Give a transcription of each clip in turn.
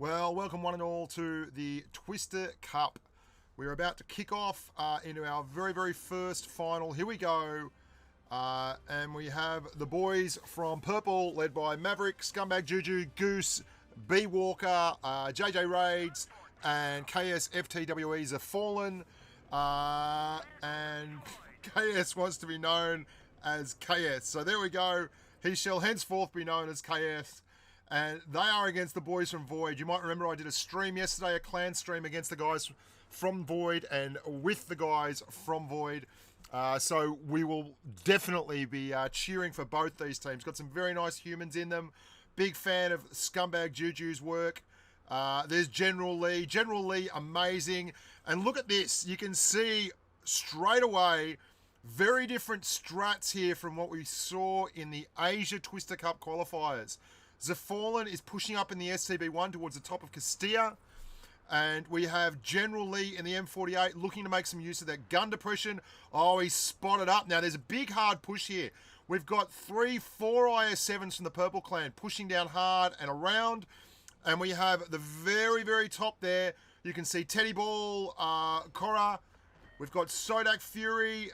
Well, welcome one and all to the Twister Cup. We're about to kick off into our very first final. Here we go. And we have the boys from Purple, led by Maverick, Scumbag Juju, Goose, B Walker, JJ Raids, and KS FTWEs have fallen. And KS wants to be known as KS. So there we go. He shall henceforth be known as KS. And they are against the boys from Void. You might remember I did a stream yesterday, a clan stream against the guys from Void and with the guys from Void. So we will definitely be cheering for both these teams. Got some very nice humans in them. Big fan of Scumbag Juju's work. There's General Lee. General Lee, amazing. And look at this. You can see straight away very different strats here from what we saw in the Asia Twister Cup qualifiers. Zafallen is pushing up in the STB1 towards the top of Castilla. And we have General Lee in the M48 looking to make some use of that gun depression. Oh, he's spotted up. Now, there's a big hard push here. We've got 3-4 IS7s from the Purple Clan pushing down hard and around. And we have the very top there. You can see Teddy Ball, Cora. We've got Sodak Fury,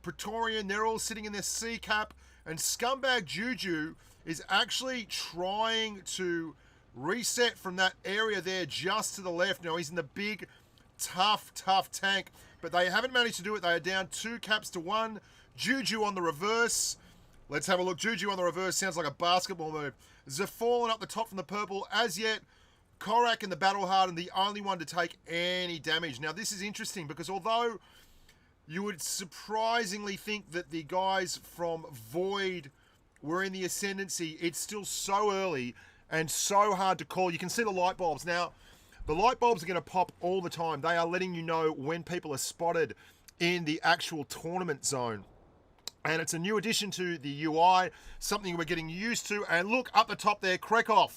Praetorian. They're all sitting in their C cap. And Scumbag Juju is actually trying to reset from that area there just to the left. Now, he's in the big, tough tank, but they haven't managed to do it. They are down 2 caps to 1. Juju on the reverse. Let's have a look. Juju on the reverse sounds like a basketball move. Zafallen up the top from the purple. As yet, Korak in the battle hardened, the only one to take any damage. Now, this is interesting because although you would surprisingly think that the guys from Void were in the ascendancy, it's still so early and so hard to call. You can see the light bulbs. Now, the light bulbs are going to pop all the time. They are letting you know when people are spotted in the actual tournament zone. And it's a new addition to the UI, something we're getting used to. And look, up the top there, Krekov.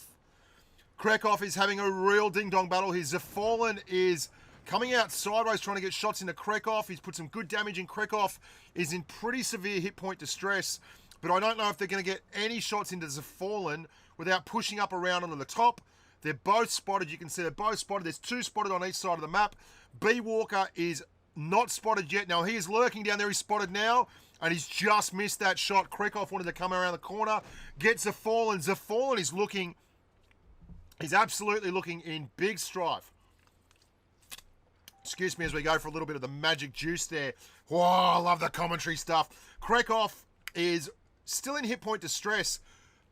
Krekov is having a real ding-dong battle. His Zafallen is coming out sideways, trying to get shots into Krekov. He's put some good damage in. Krekov is in pretty severe hit point distress. But I don't know if they're going to get any shots into Zafallen without pushing up around onto the top. They're both spotted. You can see they're both spotted. There's 2 spotted on each side of the map. B Walker is not spotted yet. Now, he is lurking down there. He's spotted now, and he's just missed that shot. Krekov wanted to come around the corner, get Zafallen. Zafallen is looking, he's absolutely looking in big strife. Excuse me as we go for a little bit of the magic juice there. Whoa, I love the commentary stuff. Krekov is still in hit point distress,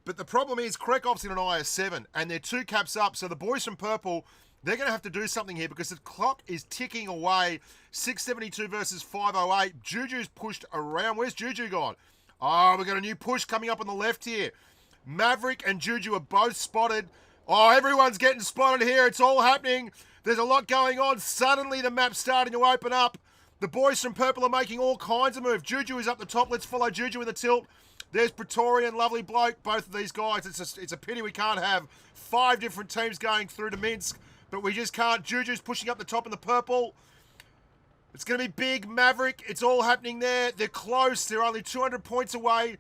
but the problem is Krekov's in an IS7 and they're 2 caps up. So the boys from Purple, they're going to have to do something here because the clock is ticking away. 672 versus 508. Juju's pushed around. Where's Juju gone? Oh, we've got a new push coming up on the left here. Maverick and Juju are both spotted. Oh, everyone's getting spotted here. It's all happening. There's a lot going on. Suddenly the map's starting to open up. The boys from Purple are making all kinds of moves. Juju is up the top. Let's follow Juju in the tilt. There's Praetorian, lovely bloke. Both of these guys. It's a pity we can't have 5 different teams going through to Minsk, but we just can't. Juju's pushing up the top in the purple. It's going to be big. Maverick, it's all happening there. They're close. They're only 200 points away.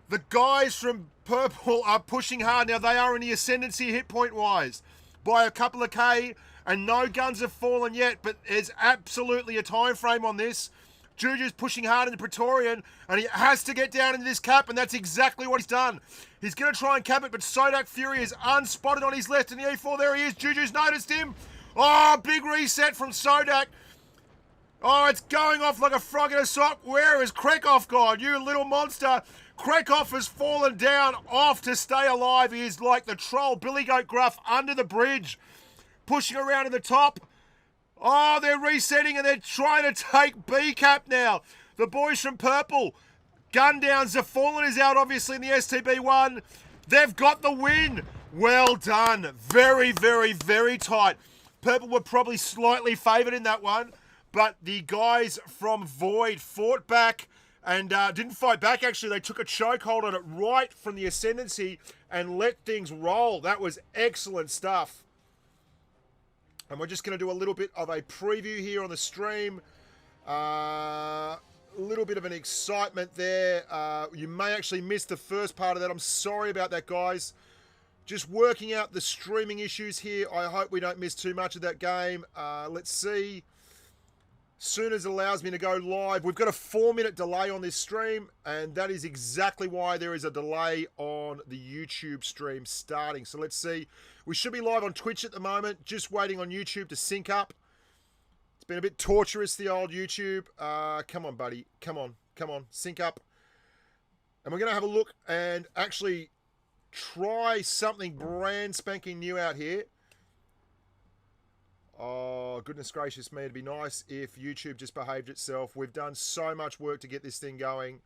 The guys from Purple are pushing hard. Now, they are in the ascendancy hit point-wise by a couple of K, and no guns have fallen yet, but there's absolutely a time frame on this. Juju's pushing hard in the Praetorian, and he has to get down into this cap, and that's exactly what he's done. He's going to try and cap it, but Sodak Fury is unspotted on his left in the E4. There he is. Juju's noticed him. Oh, big reset from Sodak. Oh, it's going off like a frog in a sock. Where is Krekov gone? You little monster. Krekov has fallen down off to stay alive. He is like the troll Billy Goat Gruff under the bridge, pushing around in the top. Oh, they're resetting and they're trying to take B-cap now. The boys from Purple. Gun down. Zafallen is out, obviously, in the STB1. They've got the win. Well done. Very tight. Purple were probably slightly favoured in that one, but the guys from Void fought back and didn't fight back, actually. They took a chokehold on it right from the ascendancy and let things roll. That was excellent stuff. And we're just going to do a little bit of a preview here on the stream. A little bit of an excitement there. You may actually miss the first part of that. I'm sorry about that, guys. Just working out the streaming issues here. I hope we don't miss too much of that game. Let's see. Soon as it allows me to go live, we've got a 4-minute delay on this stream, and that is exactly why there is a delay on the YouTube stream starting. So let's see. We should be live on Twitch at the moment, just waiting on YouTube to sync up. It's been a bit torturous, the old YouTube. Come on, buddy. Come on. Come on. Sync up. And we're going to have a look and actually try something brand spanking new out here. Oh, goodness gracious me. It'd be nice if YouTube just behaved itself. We've done so much work to get this thing going.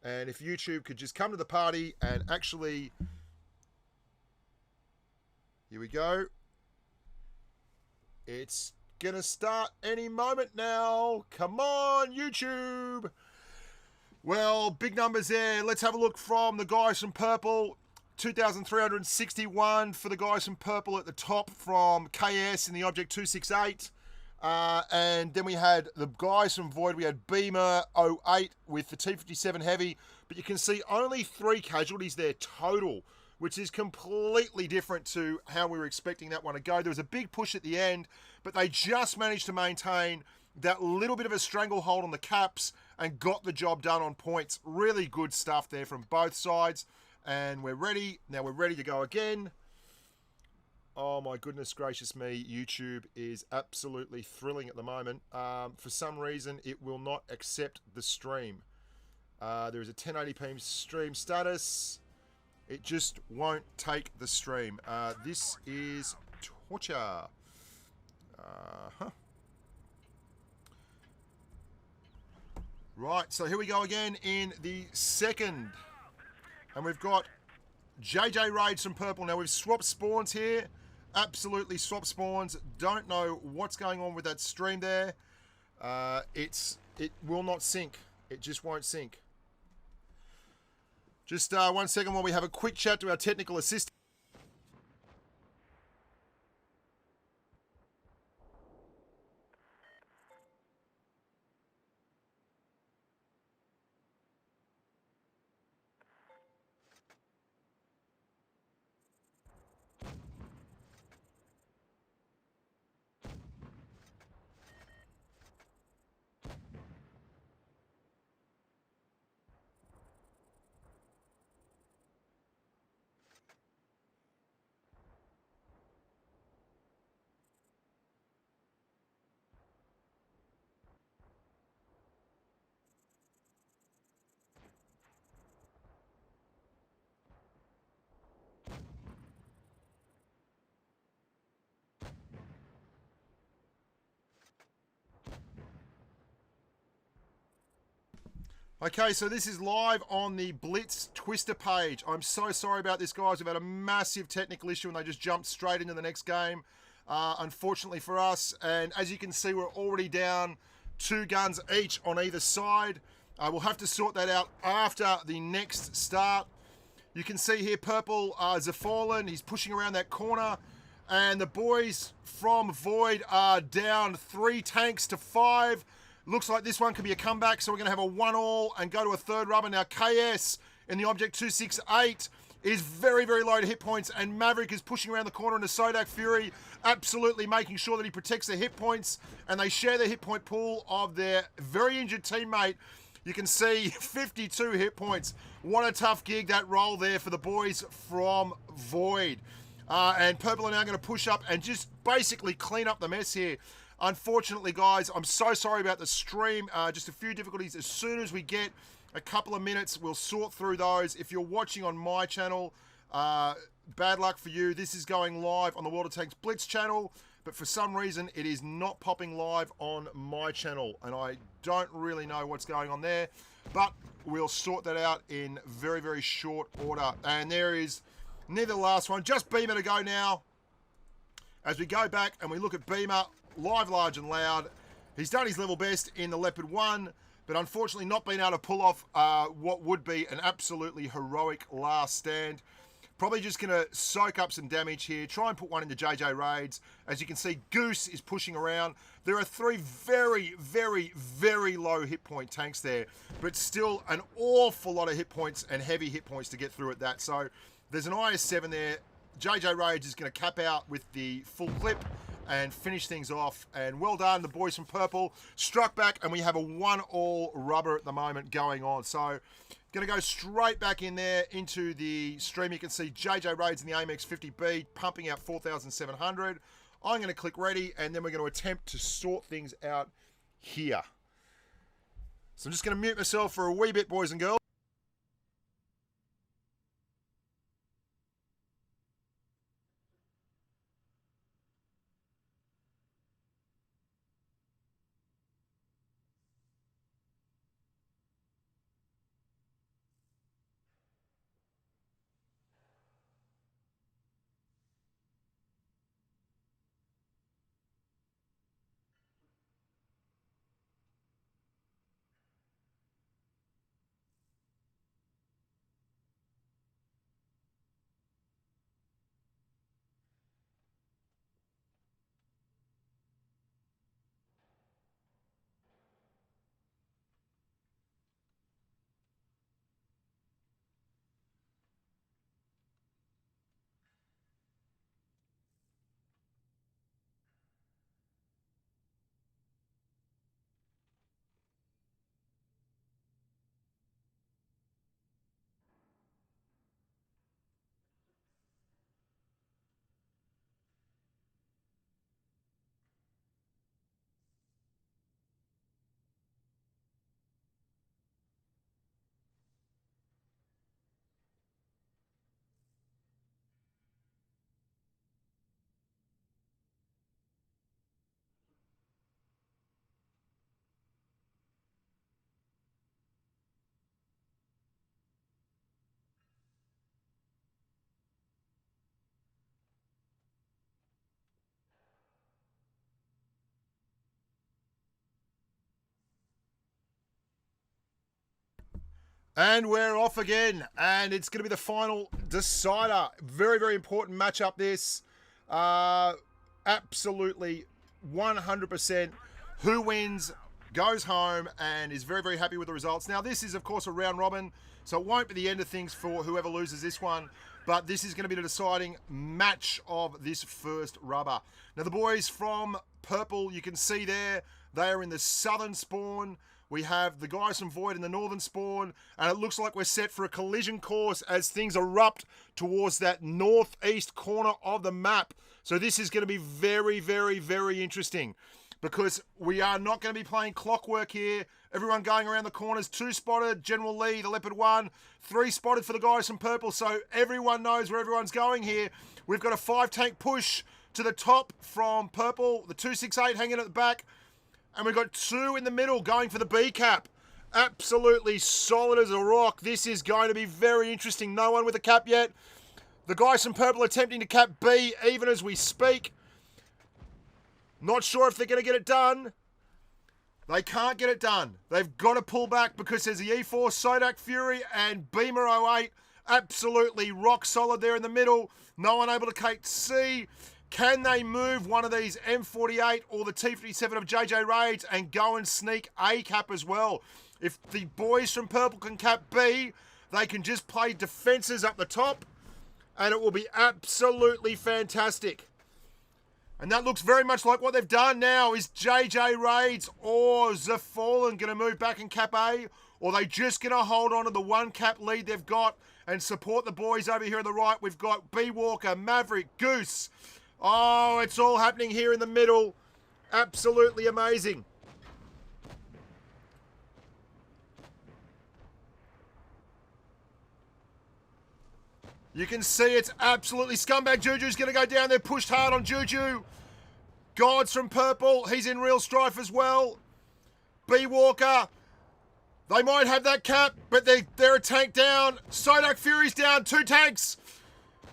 And if YouTube could just come to the party and actually... Here we go. It's going to start any moment now. Come on, YouTube. Well, big numbers there. Let's have a look from the guys from Purple. 2,361 for the guys from Purple at the top from KS in the Object 268. And then we had the guys from Void. We had Beamer 08 with the T57 Heavy. But you can see only 3 casualties there total, which is completely different to how we were expecting that one to go. There was a big push at the end, but they just managed to maintain that little bit of a stranglehold on the caps and got the job done on points. Really good stuff there from both sides. And we're ready. Now we're ready to go again. Oh my goodness gracious me. YouTube is absolutely thrilling at the moment. For some reason, it will not accept the stream. There is a 1080p stream status. It just won't take the stream. This is torture. Right, so here we go again in the second. And we've got JJ Raids from Purple. Now we've swapped spawns here. Absolutely swapped spawns. Don't know what's going on with that stream there. It will not sync. It just won't sync. Just 1 second while we have a quick chat to our technical assistant. Okay, so this is live on the Blitz Twister page. I'm so sorry about this, guys. We've had a massive technical issue and they just jumped straight into the next game, unfortunately for us. And as you can see, we're already down 2 guns each on either side. We'll have to sort that out after the next start. You can see here, Purple Zafallen, he's pushing around that corner. And the boys from Void are down 3 tanks to 5. Looks like this one could be a comeback, so we're going to have a 1-all and go to a third rubber. Now, KS in the Object 268 is very, very low to hit points, and Maverick is pushing around the corner into Sodak Fury, absolutely making sure that he protects their hit points, and they share the hit point pool of their very injured teammate. You can see 52 hit points. What a tough gig, that roll there for the boys from Void. And Purple are now going to push up and just basically clean up the mess here. Unfortunately, guys, I'm so sorry about the stream. Just a few difficulties. As soon as we get a couple of minutes, we'll sort through those. If you're watching on my channel, bad luck for you. This is going live on the World of Tanks Blitz channel, but for some reason, it is not popping live on my channel, and I don't really know what's going on there, but we'll sort that out in very, very short order. And there is near the last one. Just Beamer to go now. As we go back and we look at Beamer, live, large and loud. He's done his level best in the Leopard 1, but unfortunately not been able to pull off what would be an absolutely heroic last stand. Probably just going to soak up some damage here, try and put one into JJ Raids. As you can see, Goose is pushing around. There are 3 very, very, very low hit point tanks there, but still an awful lot of hit points and heavy hit points to get through at that. So there's an IS-7 there. JJ Rage is going to cap out with the full clip and finish things off. And well done, the boys from Purple struck back, and we have a 1-all rubber at the moment going on. So going to go straight back in there into the stream. You can see JJ Raids in the Amex 50B pumping out 4,700. I'm going to click ready, and then we're going to attempt to sort things out here. So I'm just going to mute myself for a wee bit, boys and girls. And we're off again, and it's going to be the final decider. Very, very important matchup this. Absolutely 100%. Who wins goes home and is very, very happy with the results. Now, this is, of course, a round robin, so it won't be the end of things for whoever loses this one, but this is going to be the deciding match of this first rubber. Now, the boys from Purple, you can see there, they are in the southern spawn. We have the guys from Void in the northern spawn, and it looks like we're set for a collision course as things erupt towards that northeast corner of the map. So this is going to be very, very, very interesting because we are not going to be playing clockwork here. Everyone going around the corners, 2 spotted, General Lee, the Leopard 1, 3 spotted for the guys from Purple, so everyone knows where everyone's going here. We've got a 5-tank push to the top from Purple, the 268 hanging at the back, and we've got 2 in the middle going for the B cap. Absolutely solid as a rock. This is going to be very interesting. No one with a cap yet. The guys from Purple attempting to cap B even as we speak. Not sure if they're going to get it done. They can't get it done. They've got to pull back because there's the E4, Sodak Fury, and Beamer 08. Absolutely rock solid there in the middle. No one able to take C. Can they move one of these M48 or the T57 of JJ Raids and go and sneak A cap as well? If the boys from Purple can cap B, they can just play defenses up the top, and it will be absolutely fantastic. And that looks very much like what they've done now. Is JJ Raids or Zafallen going to move back and cap A? Or are they just going to hold on to the 1 cap lead they've got and support the boys over here on the right? We've got B Walker, Maverick, Goose. Oh, it's all happening here in the middle. Absolutely amazing. You can see it's absolutely scumbag. Juju's going to go down there, pushed hard on Juju. Gods from Purple, he's in real strife as well. B Walker, they might have that cap, but they're a tank down. Sodak Fury's down, 2 tanks.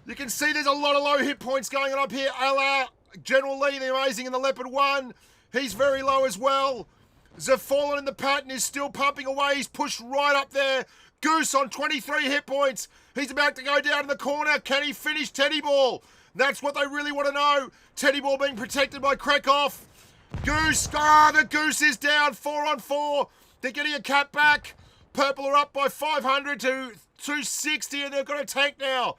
You can see there's a lot of low hit points going on up here. Ala, General Lee, the amazing, in the Leopard 1. He's very low as well. Zafallen in the pattern is still pumping away. He's pushed right up there. Goose on 23 hit points. He's about to go down in the corner. Can he finish Teddy Ball? That's what they really want to know. Teddy Ball being protected by Krekoff. Goose, the Goose is down, 4 on 4. They're getting a cap back. Purple are up by 500 to 260, and they've got a tank now.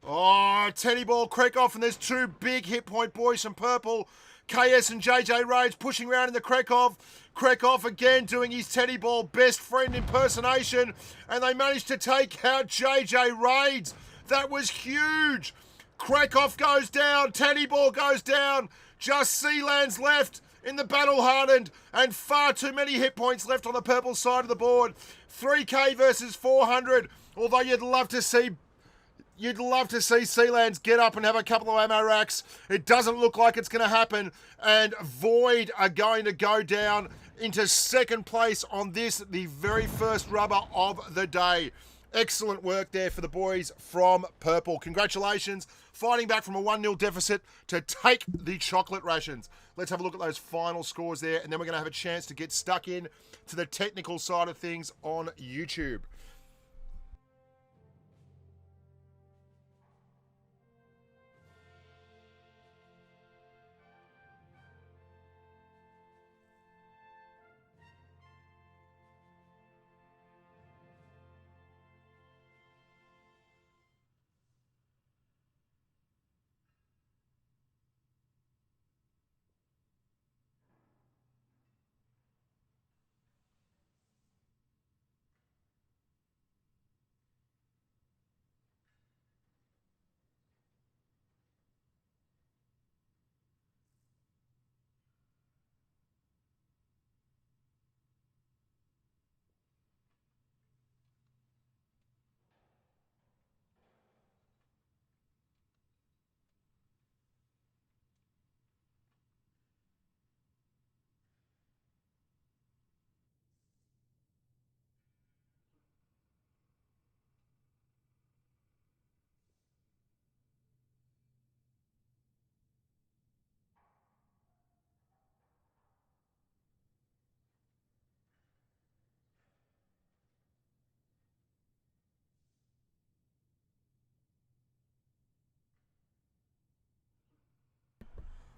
Oh, Teddy Ball, Krekov, and there's two big hit point boys from Purple. KS and JJ Rage pushing around in the Krekov. Krekov again doing his Teddy Ball best friend impersonation. And they managed to take out JJ Raids. That was huge. Krekov goes down. Teddy Ball goes down. Just Sealands left in the battle hardened. And far too many hit points left on the Purple side of the board. 3K versus 400. Although you'd love to see Sealands get up and have a couple of ammo racks. It doesn't look like it's going to happen. And Void are going to go down into second place on this, the very first rubber of the day. Excellent work there for the boys from Purple. Congratulations. Fighting back from a 1-0 deficit to take the chocolate rations. Let's have a look at those final scores there, and then we're going to have a chance to get stuck in to the technical side of things on YouTube.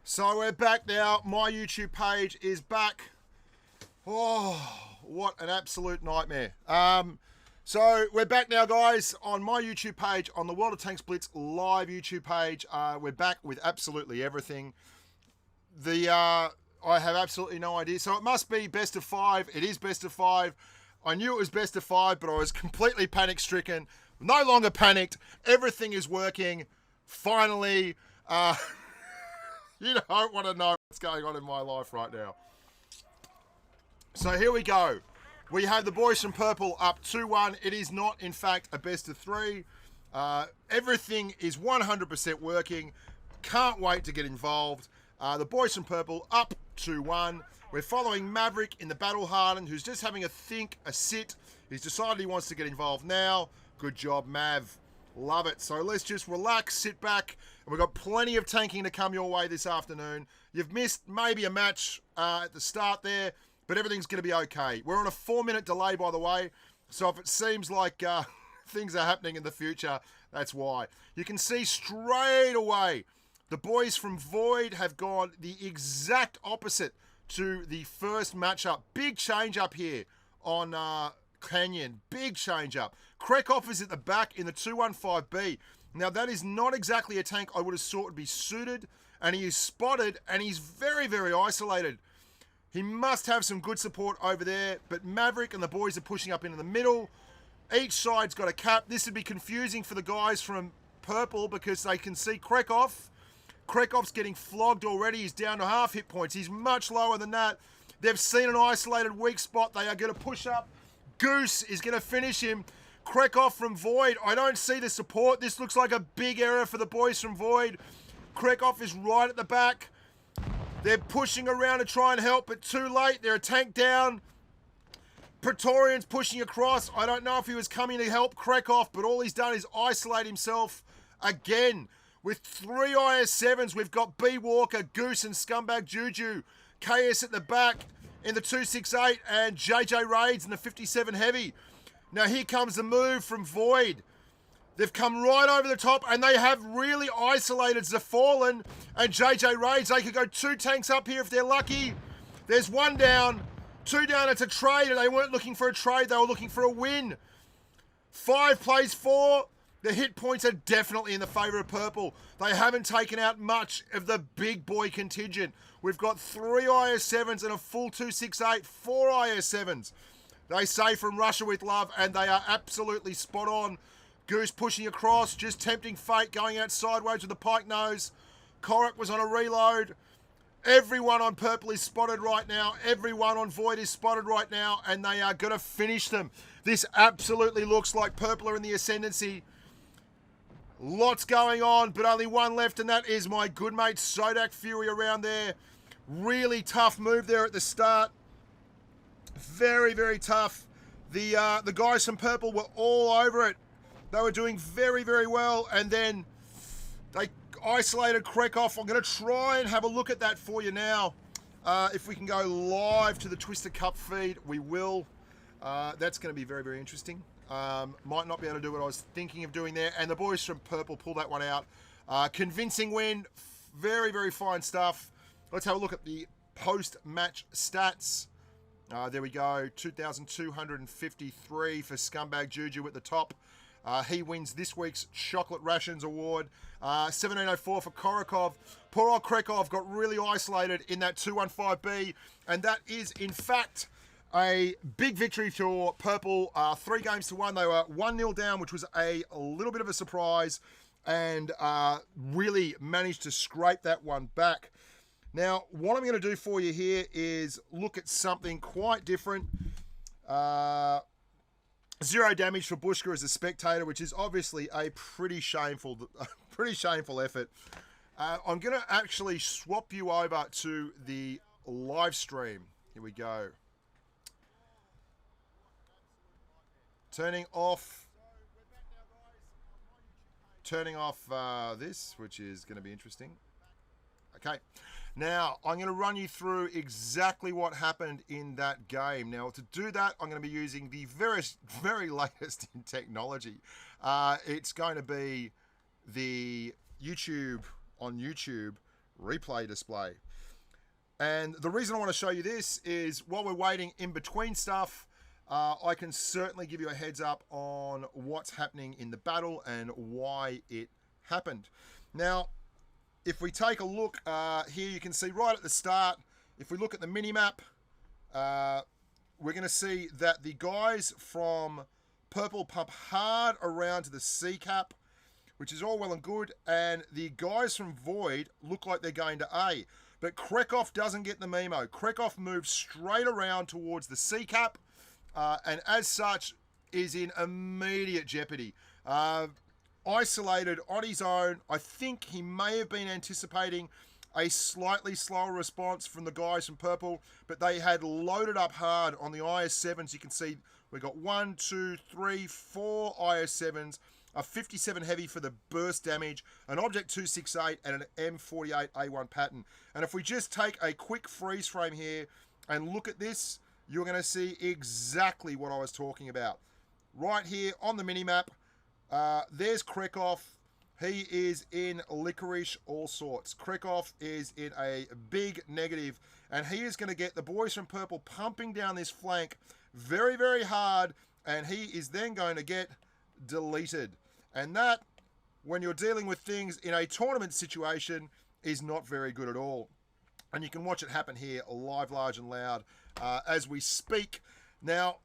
So we're back now. My YouTube page is back. Oh, what an absolute nightmare. So we're back now, guys, on my YouTube page, on the World of Tanks Blitz live YouTube page. We're back with absolutely everything. I have absolutely no idea. So it must be best of 5. It is best of 5. I knew it was best of 5, but I was completely panic-stricken. No longer panicked. Everything is working. Finally. You don't want to know what's going on in my life right now. So here we go. We have the boys from Purple up 2-1. It is not, in fact, a best of 3. Everything is 100% working. Can't wait to get involved. The boys from Purple up 2-1. We're following Maverick in the battle hardened, who's just having a sit. He's decided he wants to get involved now. Good job, Mav. Love it. So let's just relax, sit back, and we've got plenty of tanking to come your way this afternoon. You've missed maybe a match at the start there, but everything's going to be okay. We're on a 4-minute delay, by the way, so if it seems like things are happening in the future, that's why. You can see straight away the boys from Void have gone the exact opposite to the first matchup. Big change up here on Canyon. Big change up. Krekov is at the back in the 215B. Now, that is not exactly a tank I would have thought would be suited, and he is spotted, and he's very, very isolated. He must have some good support over there, but Maverick and the boys are pushing up into the middle. Each side's got a cap. This would be confusing for the guys from Purple because they can see Krekov. Krekov's getting flogged already. He's down to half hit points. He's much lower than that. They've seen an isolated weak spot. They are going to push up. Goose is going to finish him. Krekov from Void. I don't see the support. This looks like a big error for the boys from Void. Krekov is right at the back. They're pushing around to try and help, but too late. They're a tank down. Praetorian's pushing across. I don't know if he was coming to help Krekov, but all he's done is isolate himself again. With 3 IS-7s, we've got B Walker, Goose, and Scumbag Juju. KS at the back in the 268, and JJ Raids in the 57 Heavy. Now here comes the move from Void. They've come right over the top, and they have really isolated Zafallen and JJ Raids. They could go 2 tanks up here if they're lucky. There's 1 down, 2 down. It's a trade, and they weren't looking for a trade. They were looking for a win. 5 plays 4. The hit points are definitely in the favour of purple. They haven't taken out much of the big boy contingent. We've got 3 IS-7s and a full 268, 4 IS-7s. They say from Russia with love, and they are absolutely spot on. Goose pushing across, just tempting fate, going out sideways with the pike nose. Korak was on a reload. Everyone on purple is spotted right now. Everyone on void is spotted right now, and they are going to finish them. This absolutely looks like purple are in the ascendancy. Lots going on, but only one left, and that is my good mate Sodak Fury around there. Really tough move there at the start. Very, very tough. The guys from purple were all over it. They were doing very, very well, and then they isolated Krekov. I'm going to try and have a look at that for you now. If we can go live to the Twister Cup feed, we will. That's going to be very, very interesting. Might not be able to do what I was thinking of doing there. And the boys from purple pulled that one out. Convincing win. Very, very fine stuff. Let's have a look at the post-match stats. There we go. 2,253 for Scumbag Juju at the top. He wins this week's Chocolate Rations Award. 1704 for Korakov. Poor old Krekov got really isolated in that 215B. And that is, in fact, a big victory for Purple. 3 games to 1. They were 1-0 down, which was a little bit of a surprise. And really managed to scrape that one back. Now, what I'm going to do for you here is look at something quite different. 0 damage for Bushka as a spectator, which is obviously a pretty shameful effort. I'm going to actually swap you over to the live stream. Here we go. Turning off this, which is going to be interesting. Okay. Now, I'm going to run you through exactly what happened in that game. Now, to do that, I'm going to be using the very, very latest in technology. It's going to be the YouTube replay display. And the reason I want to show you this is while we're waiting in between stuff, I can certainly give you a heads up on what's happening in the battle and why it happened. Now, if we take a look here, you can see right at the start, if we look at the mini-map, we're going to see that the guys from Purple pump hard around to the C cap, which is all well and good, and the guys from Void look like they're going to A. But Krekov doesn't get the memo. Krekov moves straight around towards the C cap, and as such is in immediate jeopardy. Isolated on his own. I think he may have been anticipating a slightly slower response from the guys from Purple, but they had loaded up hard on the IS-7s. You can see we've got 1, 2, 3, 4 IS-7s, a 57 heavy for the burst damage, an Object 268, and an M48 A1 pattern. And if we just take a quick freeze frame here and look at this, you're going to see exactly what I was talking about. Right here on the mini-map, there's Krekov. He is in licorice all sorts. Krekov is in a big negative, and he is going to get the boys from Purple pumping down this flank very, very hard, and he is then going to get deleted. And that, when you're dealing with things in a tournament situation, is not very good at all. And you can watch it happen here live, large and loud as we speak. Now,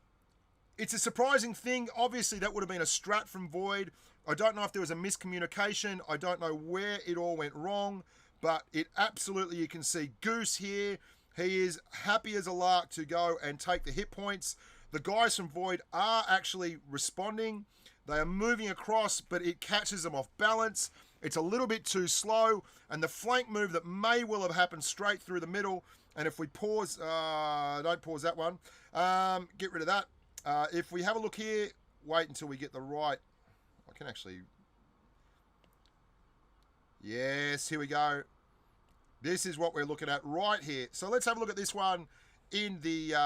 it's a surprising thing. Obviously, that would have been a strat from Void. I don't know if there was a miscommunication. I don't know where it all went wrong. But it absolutely, you can see Goose here. He is happy as a lark to go and take the hit points. The guys from Void are actually responding. They are moving across, but it catches them off balance. It's a little bit too slow. And the flank move that may well have happened straight through the middle. And if we pause, don't pause that one. Get rid of that. If we have a look here, wait until we get the right. I can actually. Yes, here we go. This is what we're looking at right here. So let's have a look at this one in the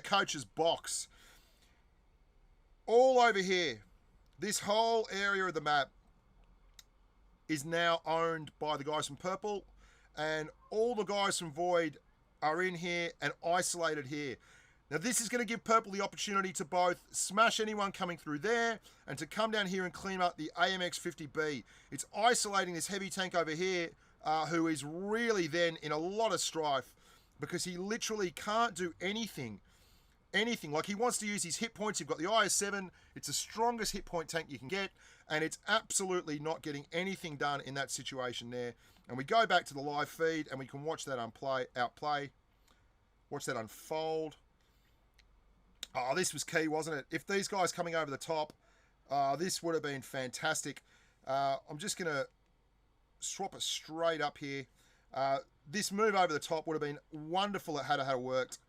coach's box. All over here, this whole area of the map is now owned by the guys from Purple, and all the guys from Void are in here and isolated here. Now this is going to give Purple the opportunity to both smash anyone coming through there and to come down here and clean up the AMX-50B. It's isolating this heavy tank over here who is really then in a lot of strife because he literally can't do anything. Like he wants to use his hit points. You've got the IS-7. It's the strongest hit point tank you can get, and it's absolutely not getting anything done in that situation there. And we go back to the live feed and we can watch that outplay. Watch that unfold. Oh, this was key, wasn't it? If these guys coming over the top, this would have been fantastic. I'm just going to swap it straight up here. This move over the top would have been wonderful had it worked.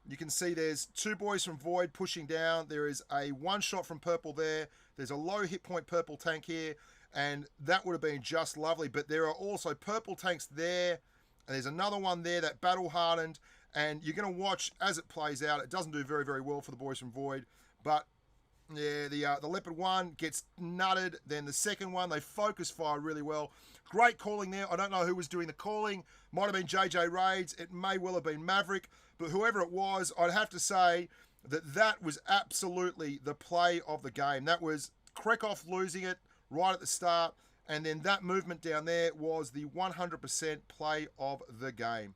You can see there's two boys from Void pushing down. There is a one shot from Purple there. There's a low hit point Purple tank here, and that would have been just lovely. But there are also Purple tanks there, and there's another one there that battle hardened. And you're going to watch as it plays out. It doesn't do very, very well for the boys from Void, but yeah, the Leopard 1 gets nutted. Then the second one, they focus fire really well. Great calling there. I don't know who was doing the calling. Might have been JJ Raids. It may well have been Maverick. But whoever it was, I'd have to say that was absolutely the play of the game. That was Krekov losing it right at the start. And then that movement down there was the 100% play of the game.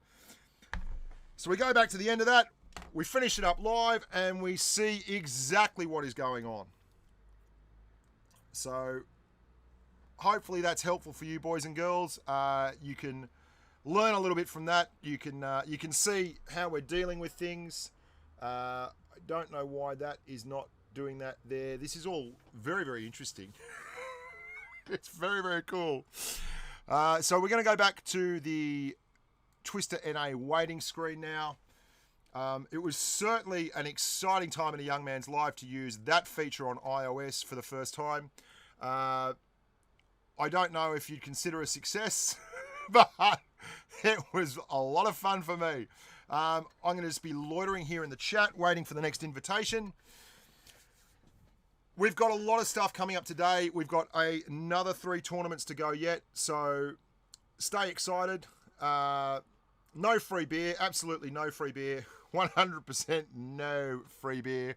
So we go back to the end of that. We finish it up live and we see exactly what is going on. So hopefully that's helpful for you boys and girls. You can learn a little bit from that. You can see how we're dealing with things. I don't know why that is not doing that there. This is all very, very interesting. It's very, very cool. So we're going to go back to the Twister NA waiting screen now. It was certainly an exciting time in a young man's life to use that feature on iOS for the first time. I don't know if you'd consider a success, but it was a lot of fun for me. I'm going to just be loitering here in the chat, waiting for the next invitation. We've got a lot of stuff coming up today. We've got another 3 tournaments to go yet, so stay excited. No free beer, absolutely no free beer. 100% no free beer.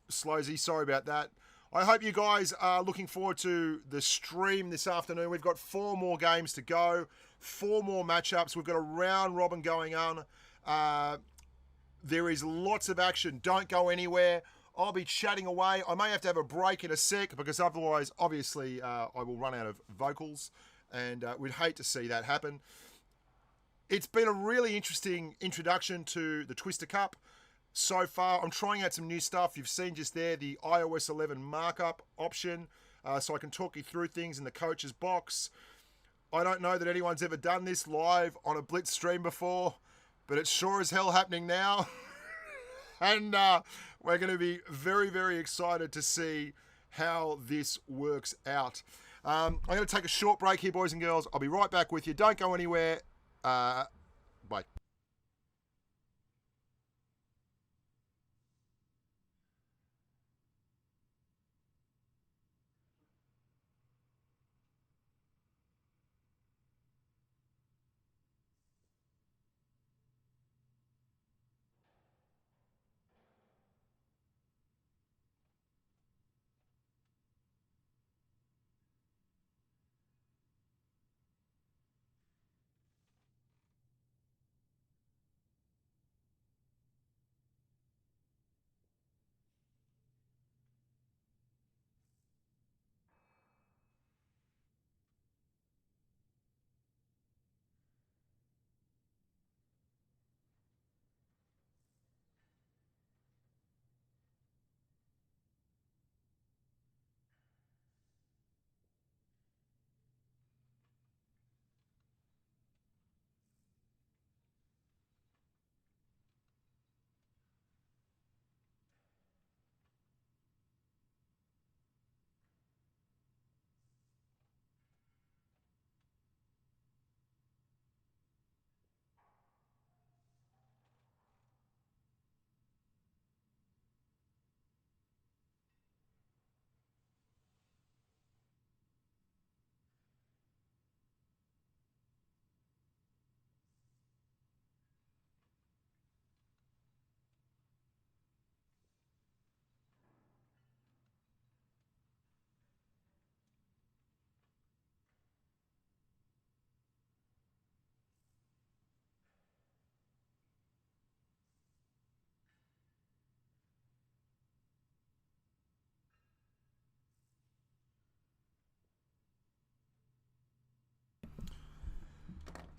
Slowsy, sorry about that. I hope you guys are looking forward to the stream this afternoon. We've got 4 more games to go, 4 more matchups. We've got a round robin going on. There is lots of action. Don't go anywhere. I'll be chatting away. I may have to have a break in a sec because otherwise, obviously, I will run out of vocals, and we'd hate to see that happen. It's been a really interesting introduction to the Twister Cup so far. I'm trying out some new stuff. You've seen just there the iOS 11 markup option, so I can talk you through things in the coach's box. I don't know that anyone's ever done this live on a Blitz stream before, but it's sure as hell happening now. And we're going to be very, very excited to see how this works out. I'm going to take a short break here, boys and girls. I'll be right back with you. Don't go anywhere. Bye.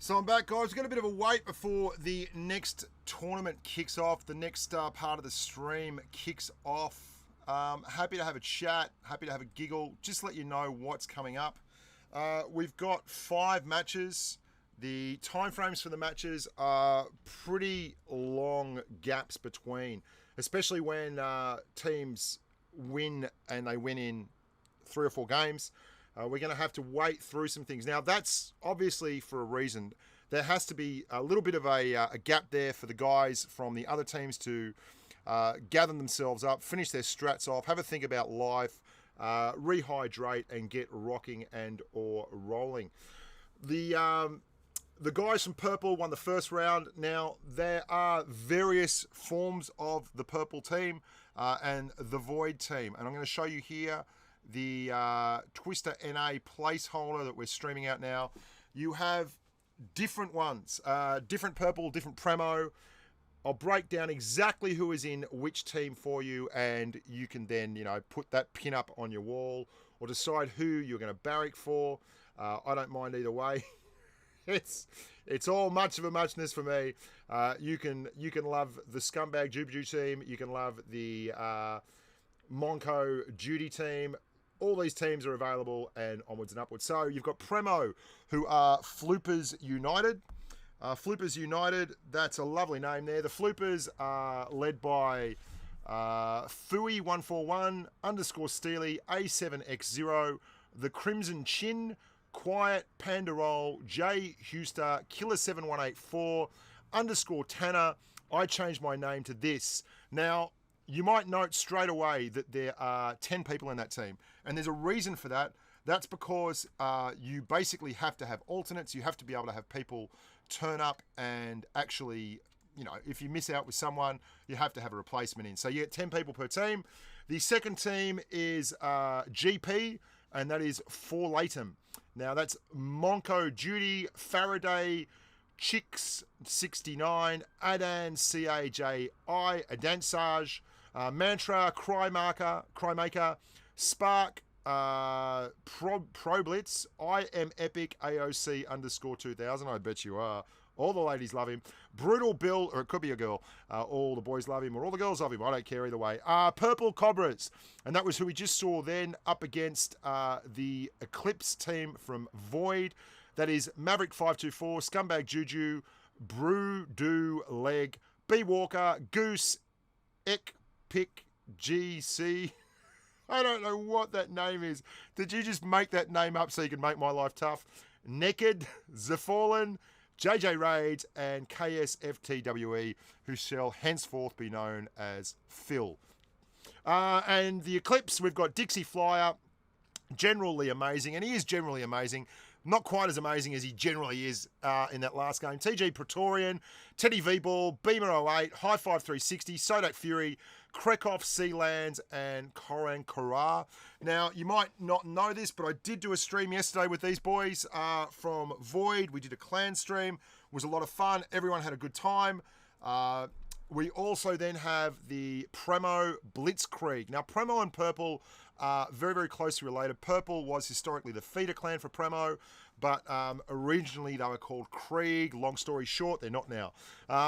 So I'm back, guys. We've got a bit of a wait before the next tournament kicks off. The next part of the stream kicks off. Happy to have a chat. Happy to have a giggle. Just let you know what's coming up. We've got 5 matches. The timeframes for the matches are pretty long gaps between, especially when teams win and they win in 3 or 4 games. We're going to have to wait through some things. Now, that's obviously for a reason. There has to be a little bit of a gap there for the guys from the other teams to gather themselves up, finish their strats off, have a think about life, rehydrate, and get rocking and or rolling. The guys from Purple won the first round. Now, there are various forms of the Purple team and the Void team. And I'm going to show you here the Twister NA placeholder that we're streaming out now. You have different ones, different Purple, different PRAMO. I'll break down exactly who is in which team for you, and you can then, put that pin up on your wall or decide who you're going to barrack for. I don't mind either way. It's all much of a muchness for me. You can love the Scumbag Jubilee team. You can love the Monco Duty team. All these teams are available and onwards and upwards. So you've got Primo, who are Floopers United. Floopers United, that's a lovely name there. The Floopers are led by Fui141, _Steely, A7X0, The Crimson Chin, Quiet, Pandarol, J Huster, Killer7184, _Tanner. I changed my name to this. Now, you might note straight away that there are 10 people in that team. And there's a reason for that. That's because you basically have to have alternates. You have to be able to have people turn up and actually, if you miss out with someone, you have to have a replacement in. So you get 10 people per team. The second team is GP, and that is ForLATAM. Now that's Monco Duty, Faraday, Chicks 69, Adan CAJI, Adansage, Mantra, Crymaker, Spark, Pro Blitz, I am Epic, AOC _2000. I bet you are. All the ladies love him. Brutal Bill, or it could be a girl. All the boys love him, or all the girls love him. I don't care either way. Purple Cobras, and that was who we just saw then up against the Eclipse team from Void. That is Maverick 524, Scumbag Juju, Brew Do Leg, B Walker, Goose, Ek Pick GC. I don't know what that name is. Did you just make that name up so you can make my life tough? Naked, Zafallen, JJ Raids, and KSFTWE, who shall henceforth be known as Phil. And the Eclipse, we've got Dixie Flyer, generally amazing, and he is generally amazing. Not quite as amazing as he generally is in that last game. TG Praetorian, Teddy V-Ball, Beamer 08, High Five 360, Sodak Fury, Krekov Sealands, and Koran Kara. Now, you might not know this, but I did do a stream yesterday with these boys from Void. We did a clan stream. It was a lot of fun. Everyone had a good time. We also then have the Primo Blitzkrieg. Now, Primo and Purple are very, very closely related. Purple was historically the feeder clan for Primo, but originally they were called Krieg. Long story short, they're not now.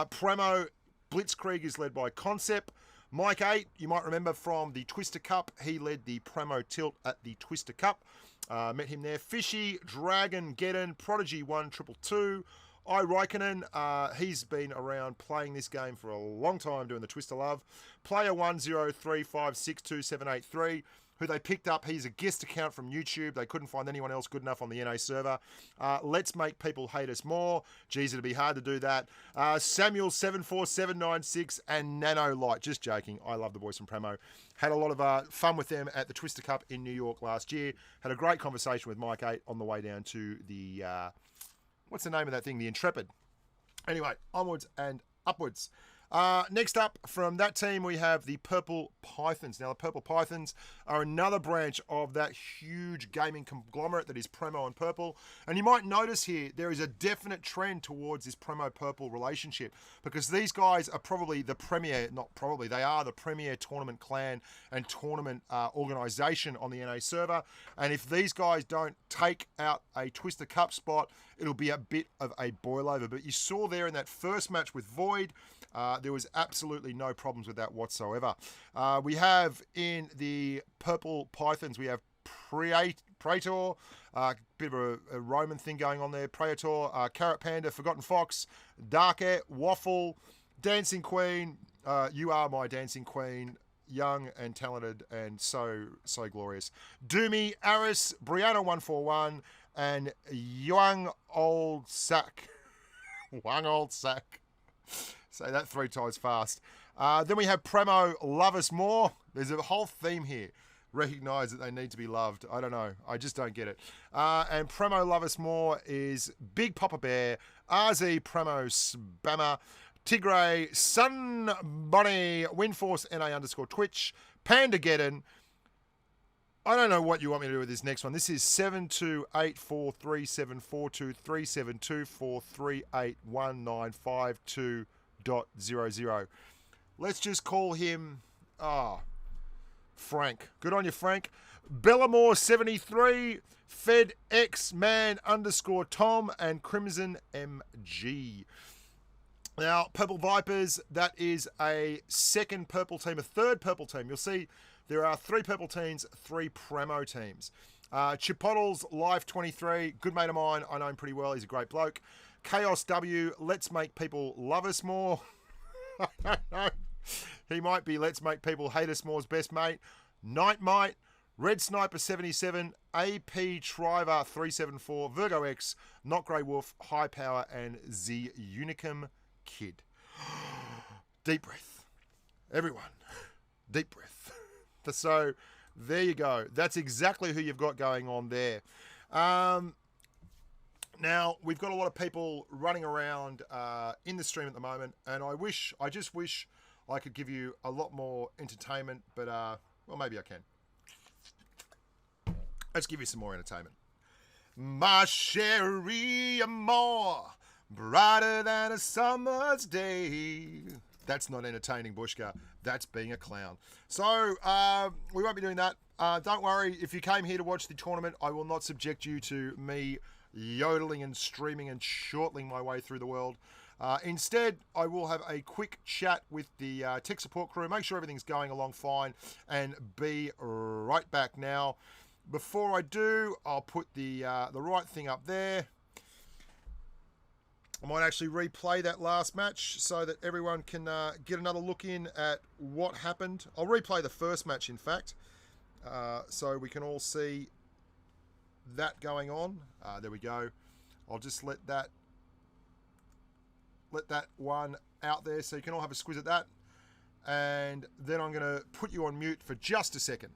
Primo Blitzkrieg is led by Concept. Mike 8, you might remember from the Twister Cup. He led the Primo tilt at the Twister Cup. Met him there. Fishy, Dragon, Geddon, Prodigy 122. I Raikkonen, he's been around playing this game for a long time doing the Twister Love. Player 103562783, who they picked up. He's a guest account from YouTube. They couldn't find anyone else good enough on the NA server. Let's make people hate us more. Geez, it'd be hard to do that. Samuel 74796 and Nano Light. Just joking. I love the boys from Pramo. Had a lot of fun with them at the Twister Cup in New York last year. Had a great conversation with Mike 8 on the way down to the... what's the name of that thing? The Intrepid. Anyway, onwards and upwards. Next up from that team, we have the Purple Pythons. Now, the Purple Pythons are another branch of that huge gaming conglomerate that is PRAMO and Purple. And you might notice here, there is a definite trend towards this PRAMO-Purple relationship, because these guys are probably the premier, not probably, they are the premier tournament clan and tournament organisation on the NA server. And if these guys don't take out a Twister Cup spot, it'll be a bit of a boil over. But you saw there in that first match with Void, there was absolutely no problems with that whatsoever. We have in the Purple Pythons, we have Praetor, bit of a Roman thing going on there. Praetor, Carrot Panda, Forgotten Fox, Dark Air, Waffle, Dancing Queen. You are my Dancing Queen. Young and talented and so glorious. Doomy, Aris, Brianna141, and Young Old Sack. Young Old Sack. Say that 3 times fast. Then we have PRAMO, LoveUsMore. There's a whole theme here. Recognize that they need to be loved. I don't know. I just don't get it. And PRAMO, LoveUsMore is Big Papa Bear, RZ, PRAMO, Spammer, Tigray, Sun Bunny, Windforce, NA_Twitch, Pandageddon. I don't know what you want me to do with this next one. This is 728437423724381952.00. Let's just call him Frank. Good on you, Frank. Bellamore73, FedXman_Tom, and Crimson MG. Now, Purple Vipers, that is a second purple team, a third purple team. You'll see there are 3 purple teams, 3 PRAMO teams. Chipotle's Life 23, good mate of mine. I know him pretty well. He's a great bloke. Chaos W, Let's Make People Love Us More. I don't know. He might be Let's Make People Hate Us More's best mate. Nightmite, Red Sniper 77, AP Triver 374, Virgo X, Not Grey Wolf, High Power, and Z Unicum Kid. Deep breath. Everyone, deep breath. So there you go. That's exactly who you've got going on there. Now, we've got a lot of people running around in the stream at the moment, and I just wish I could give you a lot more entertainment, but, well, maybe I can. Let's give you some more entertainment. My Cherie Amour, brighter than a summer's day. That's not entertaining, Bushka. That's being a clown. So, we won't be doing that. Don't worry, if you came here to watch the tournament, I will not subject you to me yodeling and streaming and chortling my way through the world. Instead, I will have a quick chat with the tech support crew, make sure everything's going along fine, and be right back. Now, before I do, I'll put the right thing up there. I might actually replay that last match so that everyone can get another look in at what happened. I'll replay the first match, in fact, so we can all see that going on. There we go. I'll just let that one out there so you can all have a squiz at that. And then I'm going to put you on mute for just a second.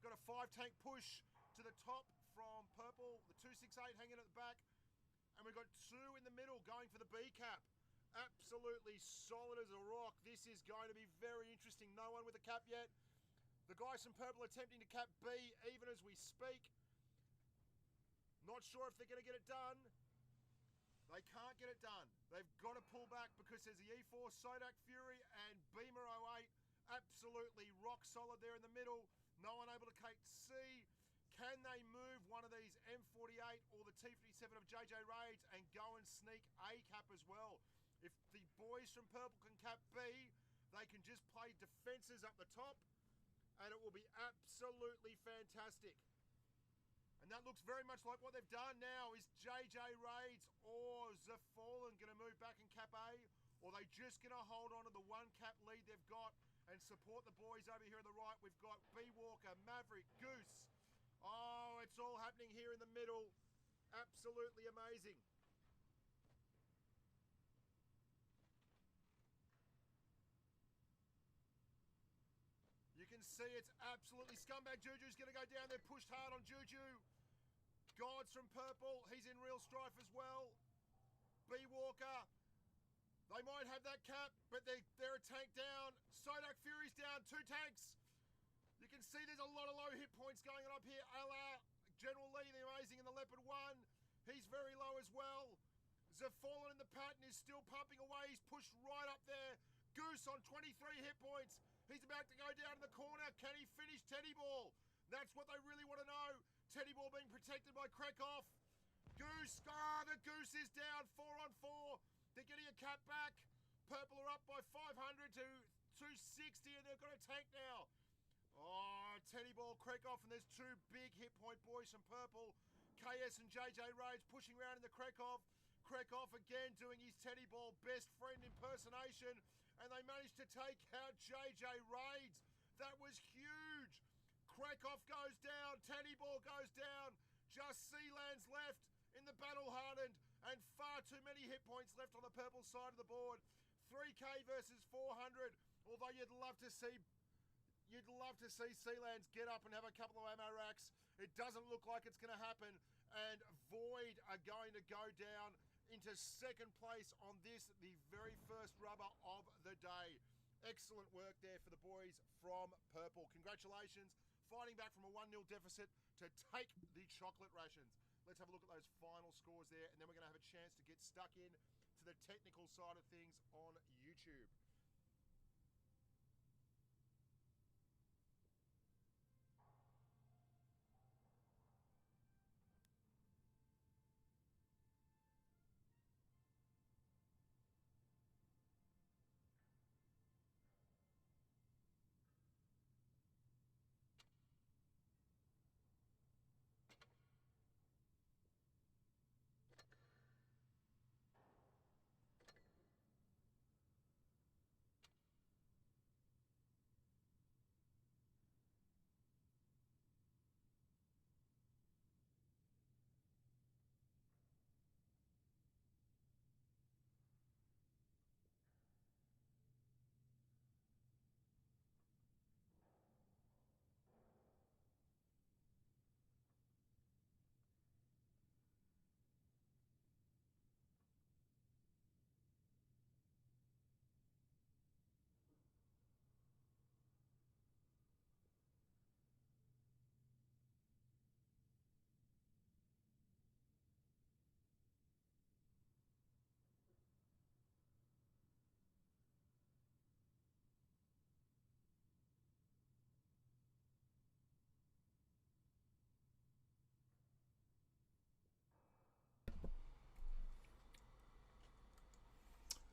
Got a 5-tank push to the top from Purple, the 268 hanging at the back, and we've got 2 in the middle going for the B cap. Absolutely solid as a rock. This is going to be very interesting. No one with a cap yet. The guys from Purple attempting to cap B even as we speak. Not sure if they're going to get it done. They can't get it done. They've got to pull back because there's the E4, Sodak Fury, and Beamer 08. Absolutely rock solid there in the middle. No one able to take C. Can they move one of these M48 or the T57 of JJ Raids and go and sneak A cap as well? If the boys from Purple can cap B, they can just play defenses up the top, and it will be absolutely fantastic. And that looks very much like what they've done now. Is JJ Raids or Zafallen going to move back and cap A? Or are they just going to hold on to the 1 cap lead they've got and support the boys over here on the right? We've got B Walker, Maverick, Goose. Oh, it's all happening here in the middle. Absolutely amazing. You can see it's absolutely scumbag. Juju's going to go down there, pushed hard on Juju. Gods from Purple, he's in real strife as well. B Walker, they might have that cap, but they're a tank down. Sodak Fury's down, 2 tanks. You can see there's a lot of low hit points going on up here. Ala, General Lee, the Amazing, and the Leopard 1. He's very low as well. Zafallen in the pattern is still pumping away. He's pushed right up there. Goose on 23 hit points. He's about to go down in the corner. Can he finish Teddy Ball? That's what they really want to know. Teddy Ball being protected by Krekoff. Goose, the Goose is down, 4 on 4. They're getting a cap back. Purple are up by 500 to 260, and they've got a tank now. Oh, Teddy Ball, Krekoff, and there's 2 big hit point boys from Purple. KS and JJ Raids pushing around in the Krekoff. Krekoff again doing his Teddy Ball best friend impersonation, and they managed to take out JJ Raids. That was huge. Krekoff goes down, Teddy Ball goes down. Just Sealands left in the battle hardened, and far too many hit points left on the Purple side of the board. 3K versus 400. Although you'd love to see Sealands get up and have a couple of ammo racks. It doesn't look like it's going to happen. And Void are going to go down into second place on this, the very first rubber of the day. Excellent work there for the boys from Purple. Congratulations, fighting back from a 1-0 deficit to take the chocolate rations. Let's have a look at those final scores there, and then we're going to have a chance to get stuck in to the technical side of things on YouTube.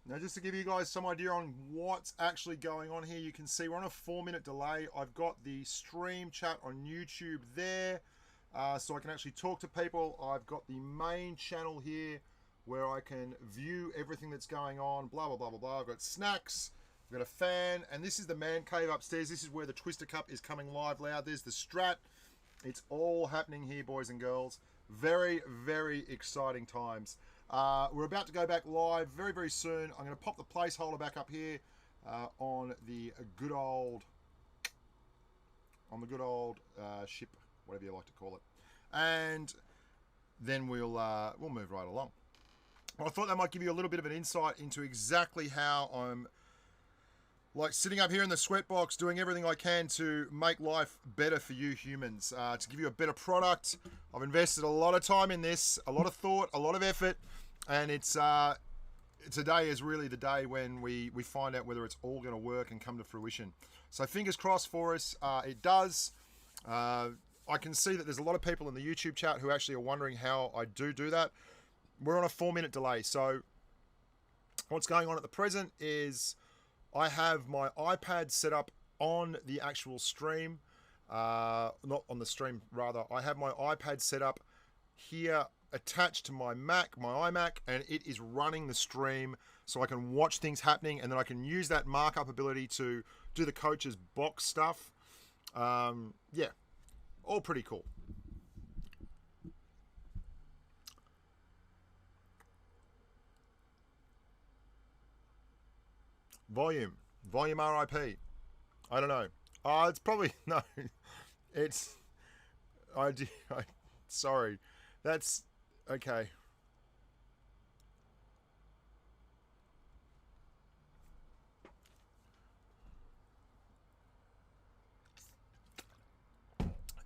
Now, just to give you guys some idea on what's actually going on here, you can see we're on a 4-minute delay. I've got the stream chat on YouTube there, so I can actually talk to people. I've got the main channel here where I can view everything that's going on, blah, blah, blah, blah, blah. I've got snacks, I've got a fan, and this is the man cave upstairs. This is where the Twister Cup is coming live loud. There's the strat. It's all happening here, boys and girls. Very, very exciting times. We're about to go back live very, very soon. I'm going to pop the placeholder back up here on the good old ship, whatever you like to call it, and then we'll move right along. I thought that might give you a little bit of an insight into exactly how I'm like sitting up here in the sweatbox doing everything I can to make life better for you humans, to give you a better product. I've invested a lot of time in this, a lot of thought, a lot of effort, and it's today is really the day when we find out whether it's all going to work and come to fruition. So fingers crossed for us. It does. I can see that there's a lot of people in the YouTube chat who actually are wondering how I do that. We're on a 4-minute delay. So what's going on at the present is I have my iPad set up on the actual stream, not on the stream, rather. I have my iPad set up here attached to my iMac, and it is running the stream so I can watch things happening, and then I can use that markup ability to do the coach's box stuff. Yeah, all pretty cool. Volume RIP. I don't know. It's probably, no. It's, sorry. That's, okay.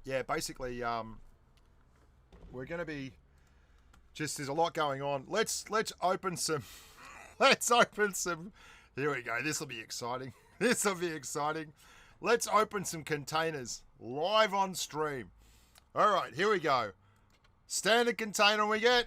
Yeah, basically, we're going to be, just, there's a lot going on. Let's open some, let's open some, here we go. This will be exciting. This will be exciting. Let's open some containers live on stream. All right, here we go. Standard container we get.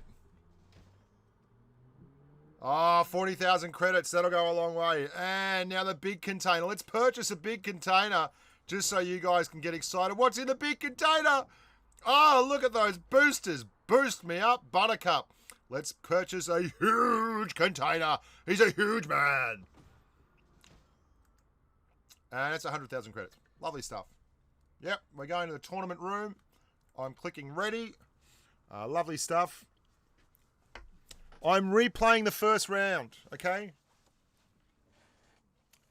40,000 credits. That'll go a long way. And now the big container. Let's purchase a big container just so you guys can get excited. What's in the big container? Oh, look at those boosters. Boost me up, Buttercup. Let's purchase a huge container. He's a huge man. And it's 100,000 credits. Lovely stuff. Yep, we're going to the tournament room. I'm clicking ready. Lovely stuff. I'm replaying the first round, okay?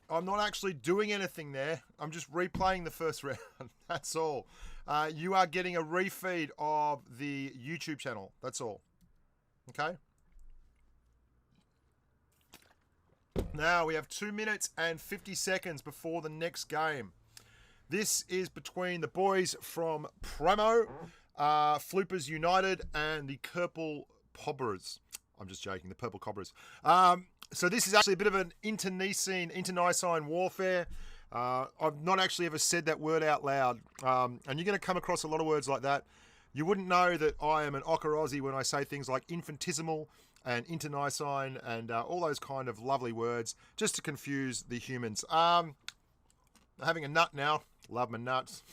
I'm not actually doing anything there. I'm just replaying the first round. That's all. You are getting a refeed of the YouTube channel. That's all. Okay? Now we have 2 minutes and 50 seconds before the next game. This is between the boys from PRAMO, Floopers United, and the Purple Cobras. I'm just joking, the Purple Cobras. So this is actually a bit of an internecine warfare. I've not actually ever said that word out loud. And you're going to come across a lot of words like that. You wouldn't know that I am an Aussie when I say things like infinitesimal and internecine and all those kind of lovely words, just to confuse the humans. Having a nut now. Love my nuts.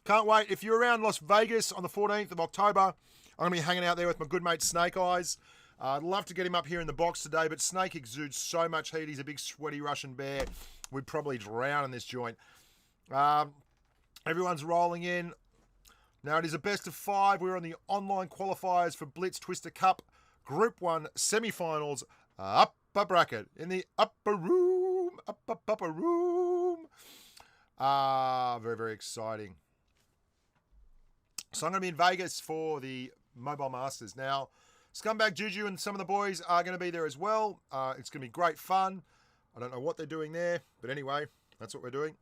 Can't wait. If you're around Las Vegas on the 14th of October, I'm going to be hanging out there with my good mate Snake Eyes. I'd love to get him up here in the box today, but Snake exudes so much heat. He's a big, sweaty Russian bear. We'd probably drown in this joint. Everyone's rolling in. Now, it is a best of 5. We're on the online qualifiers for Blitz Twister Cup. Group 1 semi-finals. Upper bracket. In the upper room. Upper room. Very, very exciting. So I'm going to be in Vegas for the Mobile Masters. Now, Scumbag Juju and some of the boys are going to be there as well. It's going to be great fun. I don't know what they're doing there, but anyway, that's what we're doing.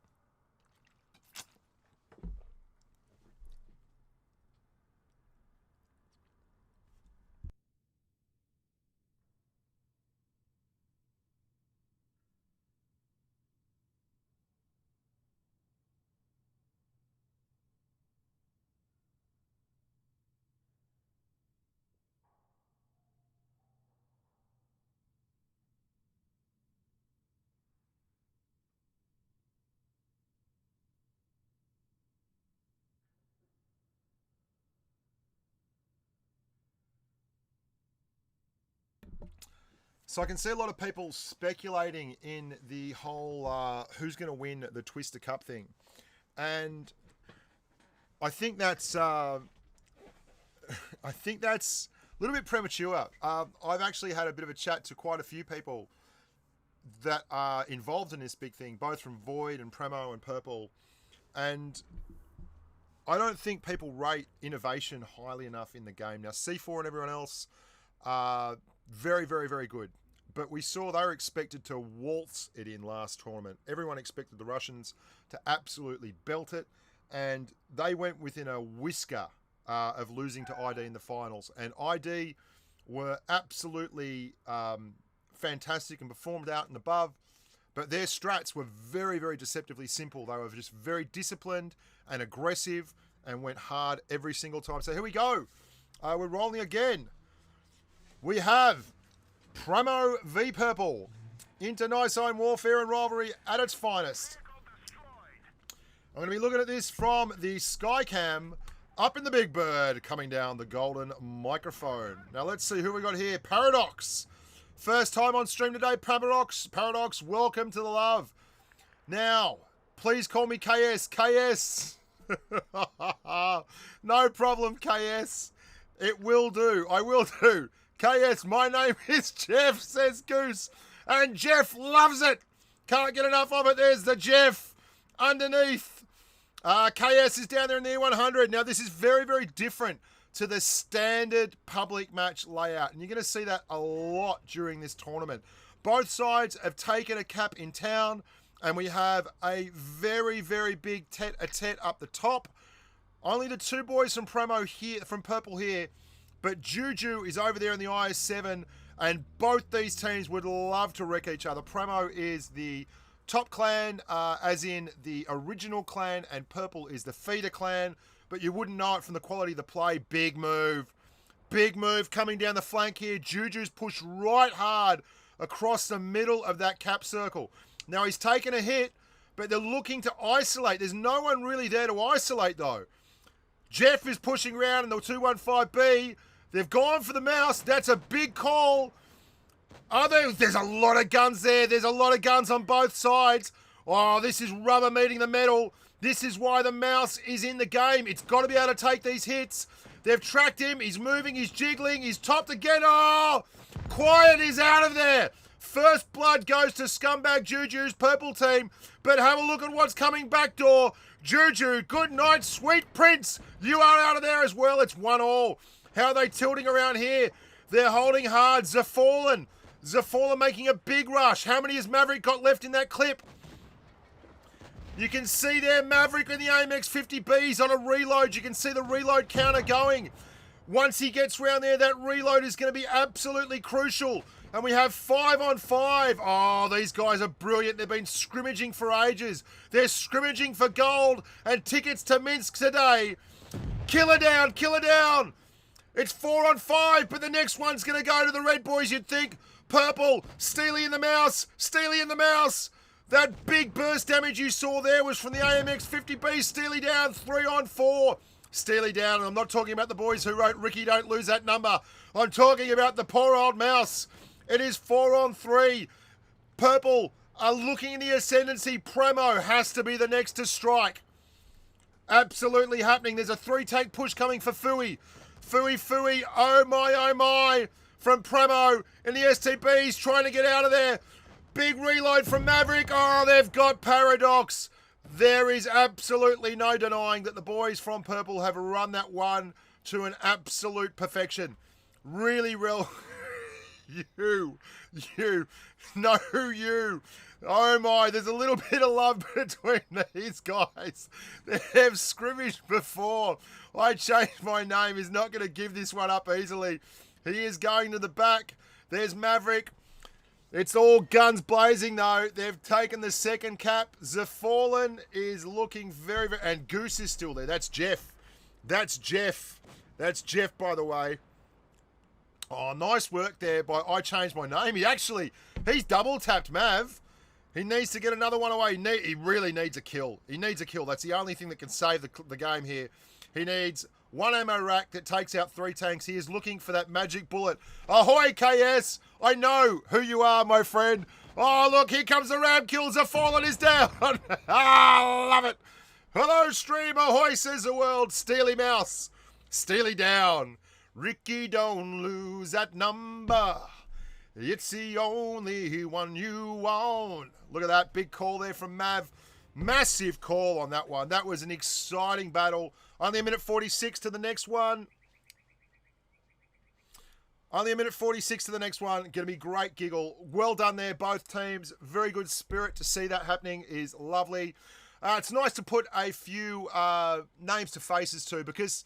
So I can see a lot of people speculating in the whole who's going to win the Twister Cup thing. And I think that's a little bit premature. I've actually had a bit of a chat to quite a few people that are involved in this big thing, both from Void and PRAMO and PURPL. And I don't think people rate innovation highly enough in the game. Now, C4 and everyone else are very, very, very good. But we saw they were expected to waltz it in last tournament. Everyone expected the Russians to absolutely belt it. And they went within a whisker of losing to ID in the finals. And ID were absolutely fantastic and performed out and above. But their strats were very, very deceptively simple. They were just very disciplined and aggressive and went hard every single time. So here we go. We're rolling again. We have PRAMO v PURPL. Internecine warfare and rivalry at its finest. I'm going to be looking at this from the Skycam up in the Big Bird, coming down the golden microphone. Now let's see who we got here. Paradox. First time on stream today, Paradox. Paradox, welcome to the love. Now, please call me KS. KS. No problem, KS. It will do. I will do. KS, my name is Jeff, says Goose. And Jeff loves it. Can't get enough of it. There's the Jeff underneath. KS is down there in the E100. Now, this is very, very different to the standard public match layout, and you're going to see that a lot during this tournament. Both sides have taken a cap in town, and we have a very, very big tete-a-tete up the top. Only the two boys from PRAMO here, from Purple here, but Juju is over there in the IS7, and both these teams would love to wreck each other. PRAMO is the top clan, as in the original clan, and Purple is the feeder clan, but you wouldn't know it from the quality of the play. Big move coming down the flank here. Juju's pushed right hard across the middle of that cap circle. Now he's taken a hit, but they're looking to isolate. There's no one really there to isolate though. Jeff is pushing around in the 215B. They've gone for the mouse. That's a big call. There's a lot of guns there. There's a lot of guns on both sides. Oh, this is rubber meeting the metal. This is why the mouse is in the game. It's got to be able to take these hits. They've tracked him. He's moving. He's jiggling. He's topped again. Oh, Quiet is out of there. First blood goes to Scumbag Juju's Purple team. But have a look at what's coming back door. Juju, good night, sweet prince. You are out of there as well. It's 1-all. How are they tilting around here? They're holding hard. Zafallen making a big rush. How many has Maverick got left in that clip? You can see there Maverick in the AMX 50Bs on a reload. You can see the reload counter going. Once he gets round there, that reload is going to be absolutely crucial. And we have 5-on-5. Oh, these guys are brilliant. They've been scrimmaging for ages. They're scrimmaging for gold and tickets to Minsk today. Killer down, killer down. It's 4-on-5, but the next one's going to go to the red boys, you'd think. Purple, Steely in the mouse, Steely in the mouse. That big burst damage you saw there was from the AMX 50B. Steely down, 3-on-4. Steely down, and I'm not talking about the boys who wrote Ricky, don't lose that number. I'm talking about the poor old mouse. It is 4-on-3. Purple are looking in the ascendancy. PRAMO has to be the next to strike. Absolutely happening. There's a 3-tank push coming for Fui. Fui, oh my, from PRAMO in the STBs, trying to get out of there. Big reload from Maverick. Oh, they've got Paradox. There is absolutely no denying that the boys from Purple have run that one to an absolute perfection. Really real. You. Oh my, there's a little bit of love between these guys. They've scrimmaged before. I changed my name. He's not going to give this one up easily. He is going to the back. There's Maverick. It's all guns blazing though. They've taken the second cap. Zafallen is looking very, very... And Goose is still there. That's Jeff. That's Jeff, by the way. Oh, nice work there by I changed my name. He's double tapped Mav. He needs to get another one away. He really needs a kill. He needs a kill. That's the only thing that can save the game here. He needs one ammo rack that takes out 3 tanks. He is looking for that magic bullet. Ahoy, KS. I know who you are, my friend. Oh, look, here comes the ram kill. Zafallen is down. Ah, love it. Hello, stream. Ahoy, says the world. Steely mouse. Steely down. Ricky, don't lose that number. It's the only one you want. Look at that big call there from Mav. Massive call on that one. That was an exciting battle. Only a minute 46 to the next one. Only a minute 46 to the next one. Going to be great giggle. Well done there, both teams. Very good spirit to see that happening is lovely. It's nice to put a few names to faces to, because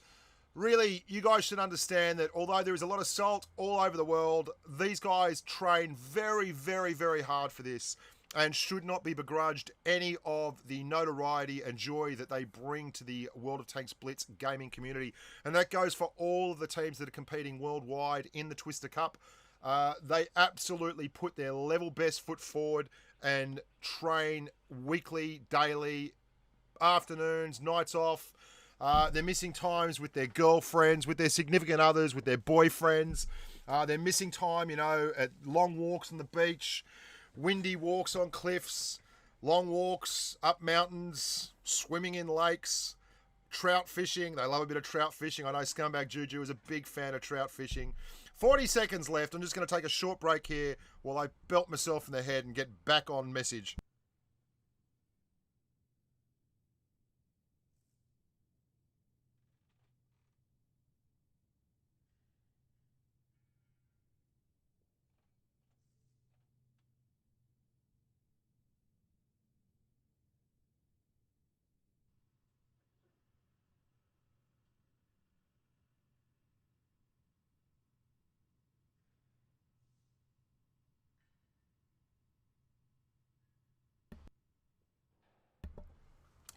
really, you guys should understand that although there is a lot of salt all over the world, these guys train very, very, very hard for this and should not be begrudged any of the notoriety and joy that they bring to the World of Tanks Blitz gaming community. And that goes for all of the teams that are competing worldwide in the Twister Cup. They absolutely put their level best foot forward and train weekly, daily, afternoons, nights off. They're missing times with their girlfriends, with their significant others, with their boyfriends. They're missing time, at long walks on the beach, windy walks on cliffs, long walks up mountains, swimming in lakes, trout fishing. They love a bit of trout fishing. I know Scumbag Juju is a big fan of trout fishing. 40 seconds left. I'm just going to take a short break here while I belt myself in the head and get back on message.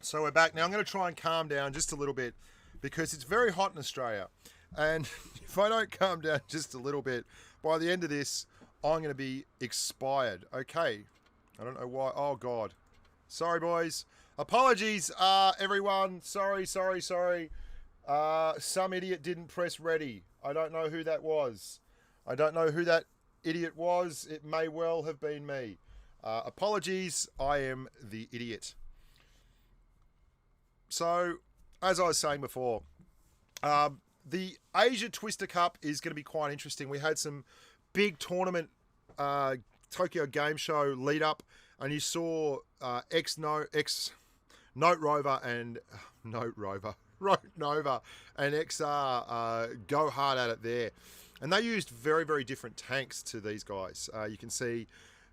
So we're back. Now I'm going to try and calm down just a little bit because it's very hot in Australia. And if I don't calm down just a little bit, by the end of this, I'm going to be expired. Okay. I don't know why. Oh, God. Sorry, boys. Apologies, everyone. Sorry. Some idiot didn't press ready. I don't know who that was. I don't know who that idiot was. It may well have been me. Apologies. I am the idiot. So, as I was saying before, the Asia Twister Cup is going to be quite interesting. We had some big tournament Tokyo Game Show lead up, and you saw Note Nova and XR go hard at it there. And they used very, very different tanks to these guys. You can see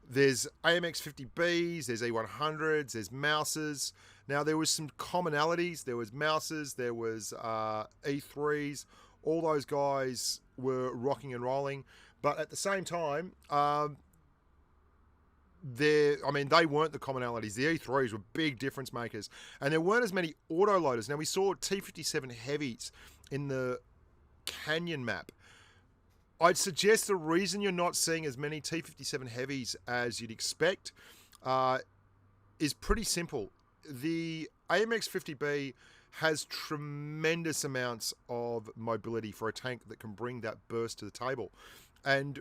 there's AMX 50Bs, there's E100s, there's Mouses. Now, there was some commonalities. There was Mouses, there was E3s. All those guys were rocking and rolling. But at the same time, they weren't the commonalities. The E3s were big difference makers. And there weren't as many auto loaders. Now, we saw T57 heavies in the Canyon map. I'd suggest the reason you're not seeing as many T57 heavies as you'd expect is pretty simple. The AMX 50B has tremendous amounts of mobility for a tank that can bring that burst to the table. And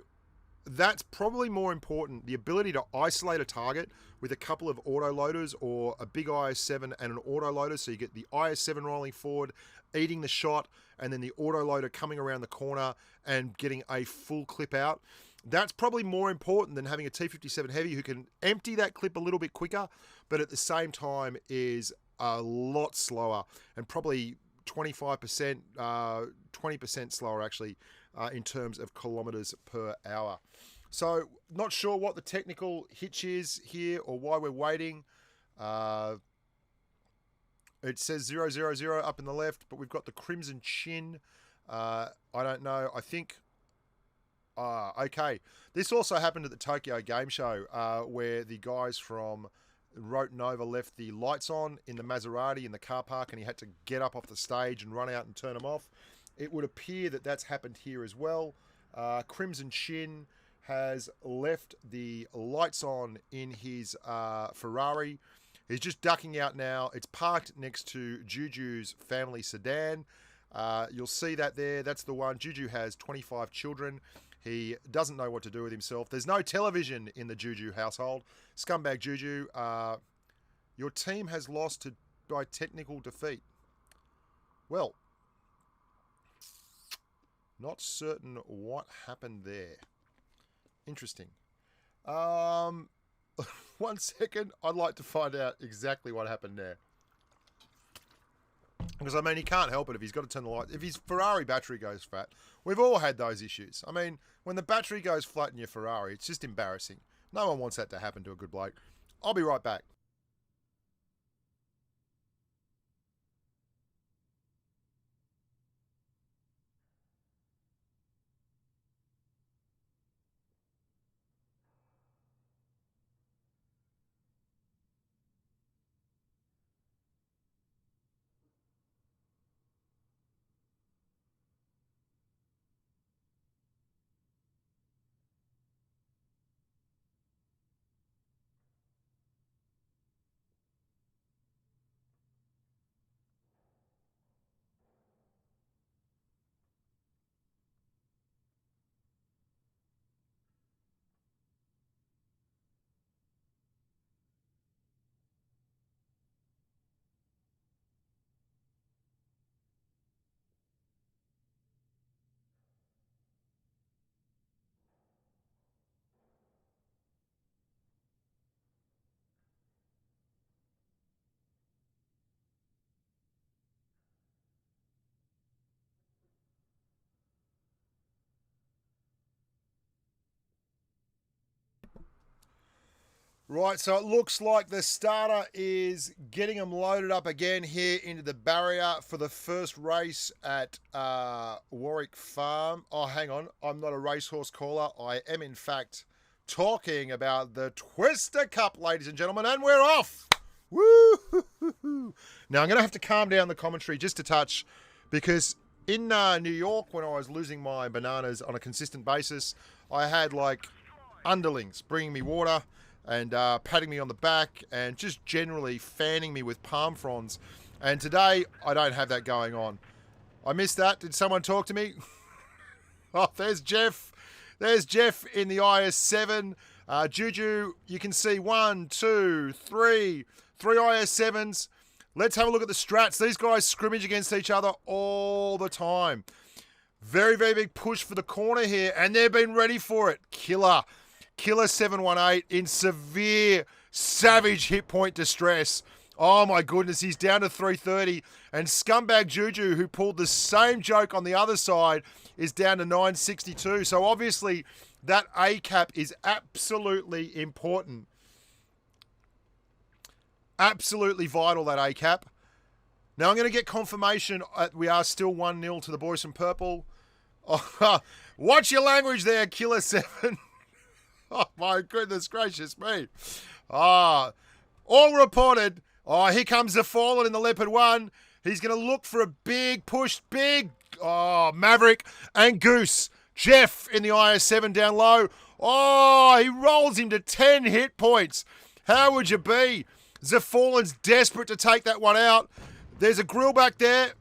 that's probably more important. The ability to isolate a target with a couple of auto loaders or a big IS-7 and an auto loader. So you get the IS-7 rolling forward, eating the shot, and then the auto loader coming around the corner and getting a full clip out. That's probably more important than having a T57 heavy who can empty that clip a little bit quicker, but at the same time is a lot slower and probably 25%, 20% slower actually in terms of kilometers per hour. So not sure what the technical hitch is here or why we're waiting. It says 000 up in the left, but we've got the Crimson Chin. I don't know. I think... okay. This also happened at the Tokyo Game Show where the guys from Rote Nova left the lights on in the Maserati in the car park and he had to get up off the stage and run out and turn them off. It would appear that that's happened here as well. Crimson Chin has left the lights on in his Ferrari. He's just ducking out now. It's parked next to Juju's family sedan. You'll see that there. That's the one. Juju has 25 children. He doesn't know what to do with himself. There's no television in the Juju household. Scumbag Juju, your team has lost by technical defeat. Well, not certain what happened there. Interesting. 1 second. I'd like to find out exactly what happened there. Because, I mean, he can't help it if he's got to turn the light. If his Ferrari battery goes flat, we've all had those issues. I mean, when the battery goes flat in your Ferrari, it's just embarrassing. No one wants that to happen to a good bloke. I'll be right back. Right, so it looks like the starter is getting them loaded up again here into the barrier for the first race at Warwick Farm. Oh, hang on. I'm not a racehorse caller. I am, in fact, talking about the Twister Cup, ladies and gentlemen, and we're off. Woo! Now, I'm going to have to calm down the commentary just a touch because in New York, when I was losing my bananas on a consistent basis, I had like underlings bringing me water and patting me on the back and just generally fanning me with palm fronds. And today, I don't have that going on. I missed that. Did someone talk to me? Oh, there's Jeff. There's Jeff in the IS-7. Juju, you can see 1, 2, 3 IS-7s. Let's have a look at the strats. These guys scrimmage against each other all the time. Very, very big push for the corner here, and they've been ready for it. Killer 718 in severe, savage hit point distress. Oh my goodness, he's down to 330. And Scumbag Juju, who pulled the same joke on the other side, is down to 962. So obviously, that A cap is absolutely important. Absolutely vital, that A cap. Now I'm going to get confirmation we are still 1-0 to the boys from Purple. Oh, watch your language there, Killer 7. Oh my goodness gracious me. All reported. Oh, here comes the Fallen in the Leopard 1. He's going to look for a big push. Maverick and Goose. Jeff in the IS-7 down low. Oh, he rolls him to 10 hit points. How would you be? Fallen's desperate to take that one out. There's a grill back there.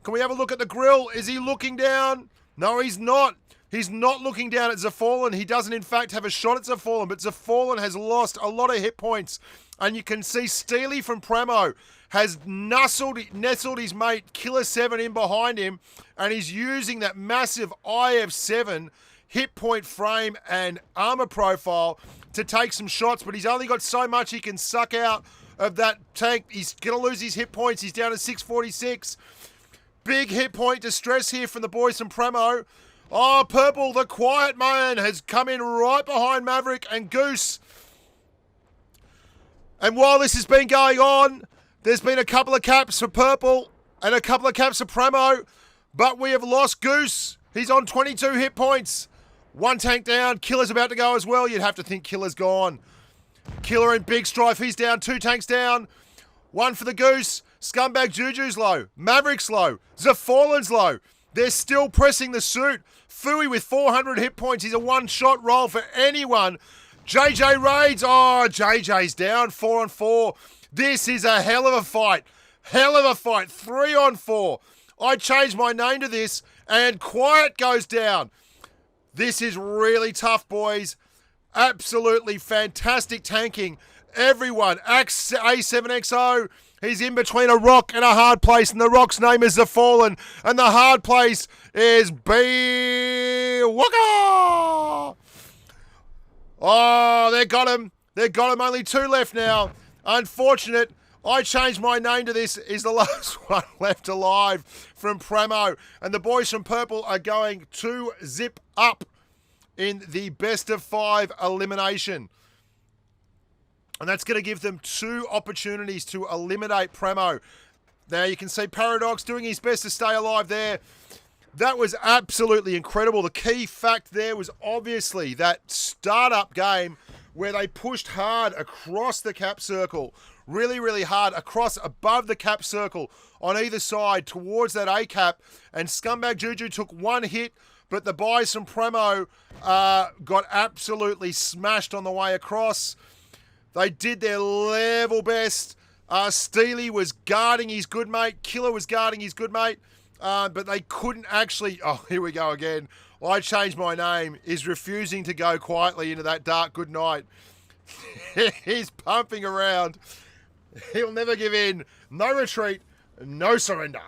Can we have a look at the grill? Is he looking down? No, he's not. He's not looking down at Fallen. He doesn't, in fact, have a shot at Fallen, but Fallen has lost a lot of hit points. And you can see Steely from PRAMO has nestled his mate Killer 7 in behind him, and he's using that massive IF-7 hit point frame and armor profile to take some shots, but he's only got so much he can suck out of that tank. He's going to lose his hit points. He's down to 646. Big hit point distress here from the boys from PRAMO. Oh, Purple, the quiet man, has come in right behind Maverick and Goose. And while this has been going on, there's been a couple of caps for Purple and a couple of caps for PRAMO, but we have lost Goose. He's on 22 hit points. One tank down. Killer's about to go as well. You'd have to think Killer's gone. Killer in big strife. He's down. 2 tanks down. 1 for the Goose. Scumbag Juju's low. Maverick's low. Fallen's low. They're still pressing the suit. Fui with 400 hit points. He's a one-shot roll for anyone. JJ raids. Oh, JJ's down. 4 on 4. This is a hell of a fight. Hell of a fight. 3 on 4. I changed my name to this, and Quiet goes down. This is really tough, boys. Absolutely fantastic tanking. Everyone. A7XO. He's in between a rock and a hard place, and the rock's name is Fallen, and the hard place is B. Waka. Oh, they got him. They got him. Only 2 left now. Unfortunate. I changed my name to this. Is the last one left alive from PRAMO. And the boys from Purple are going 2-0 up in the best of 5 elimination. And that's going to give them 2 opportunities to eliminate PRAMO. Now you can see Paradox doing his best to stay alive there. That was absolutely incredible. The key fact there was obviously that startup game where they pushed hard across the cap circle. Really, really hard across above the cap circle on either side towards that A cap. And Scumbag Juju took 1 hit, but the boys from PRAMO got absolutely smashed on the way across. They did their level best. Steely was guarding his good mate. Killer was guarding his good mate. But they couldn't actually... Oh, here we go again. I changed my name. Is refusing to go quietly into that dark good night. He's pumping around. He'll never give in. No retreat. No surrender.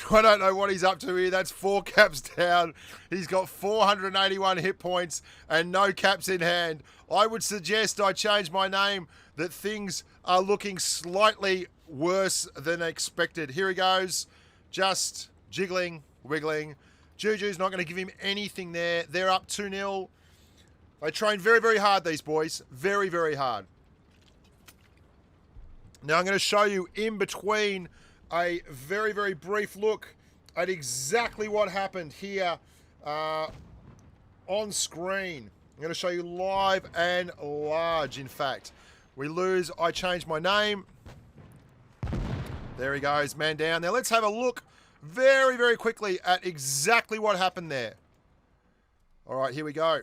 I don't know what he's up to here. That's 4 caps down. He's got 481 hit points and no caps in hand. I would suggest I change my name, that things are looking slightly worse than expected. Here he goes. Just jiggling, wiggling. Juju's not going to give him anything there. They're up 2-0. They train very, very hard, these boys. Very, very hard. Now I'm going to show you in between a very, very brief look at exactly what happened here on on screen. I'm going to show you live and large, in fact. We lose, I change my name. There he goes, man down. Now let's have a look very, very quickly at exactly what happened there. All right, here we go.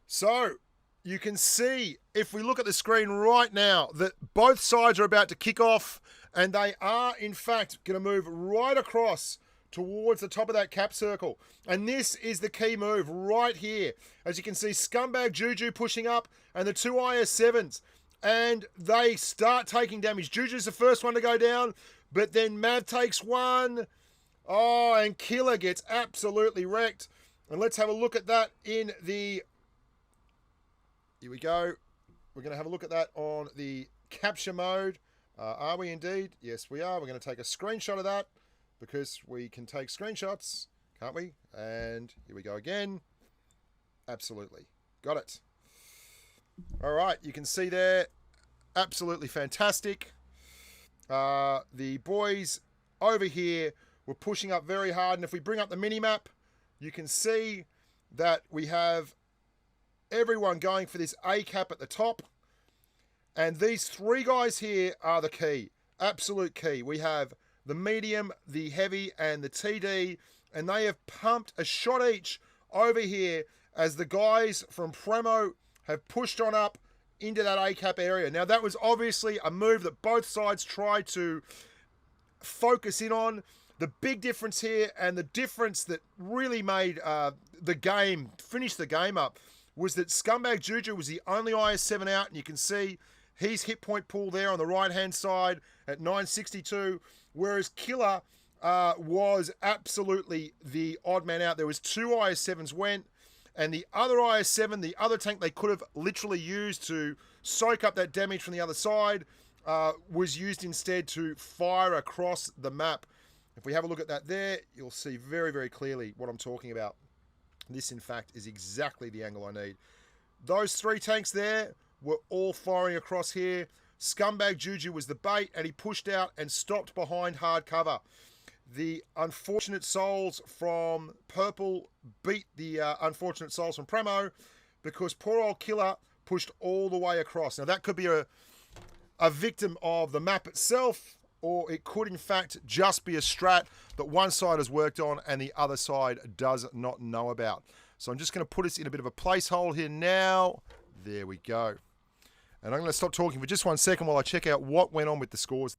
So, you can see, if we look at the screen right now, that both sides are about to kick off, and they are, in fact, going to move right across towards the top of that cap circle. And this is the key move right here. As you can see, Scumbag Juju pushing up, and the two IS-7s. And they start taking damage. Juju's the first one to go down, but then Mav takes one. Oh, and Killer gets absolutely wrecked. And let's have a look at that in the... Here we go. We're going to have a look at that on the capture mode. Are we indeed? Yes, we are. We're going to take a screenshot of that because we can take screenshots, can't we? And here we go again. Absolutely. Got it. All right. You can see there. Absolutely fantastic. The boys over here were pushing up very hard. And if we bring up the mini-map, you can see that we have everyone going for this A cap at the top. And these three guys here are the key. Absolute key. We have the medium, the heavy, and the TD. And they have pumped a shot each over here as the guys from PRAMO have pushed on up into that A cap area. Now, that was obviously a move that both sides tried to focus in on. The big difference here, and the difference that really made the game, finished the game up, was that Scumbag Juju was the only IS-7 out, and you can see his hit point pool there on the right-hand side at 962, whereas Killer was absolutely the odd man out. There was two IS-7s went, and the other IS-7, the other tank they could have literally used to soak up that damage from the other side, was used instead to fire across the map. If we have a look at that there, you'll see very, very clearly what I'm talking about. This, in fact, is exactly the angle I need. Those three tanks there were all firing across here. Scumbag Juju was the bait, and he pushed out and stopped behind hard cover. The unfortunate souls from Purple beat the unfortunate souls from PRAMO because poor old Killer pushed all the way across. Now, that could be a victim of the map itself, or it could, in fact, just be a strat that one side has worked on and the other side does not know about. So I'm just going to put us in a bit of a placehold here now. There we go. And I'm going to stop talking for just 1 second while I check out what went on with the scores.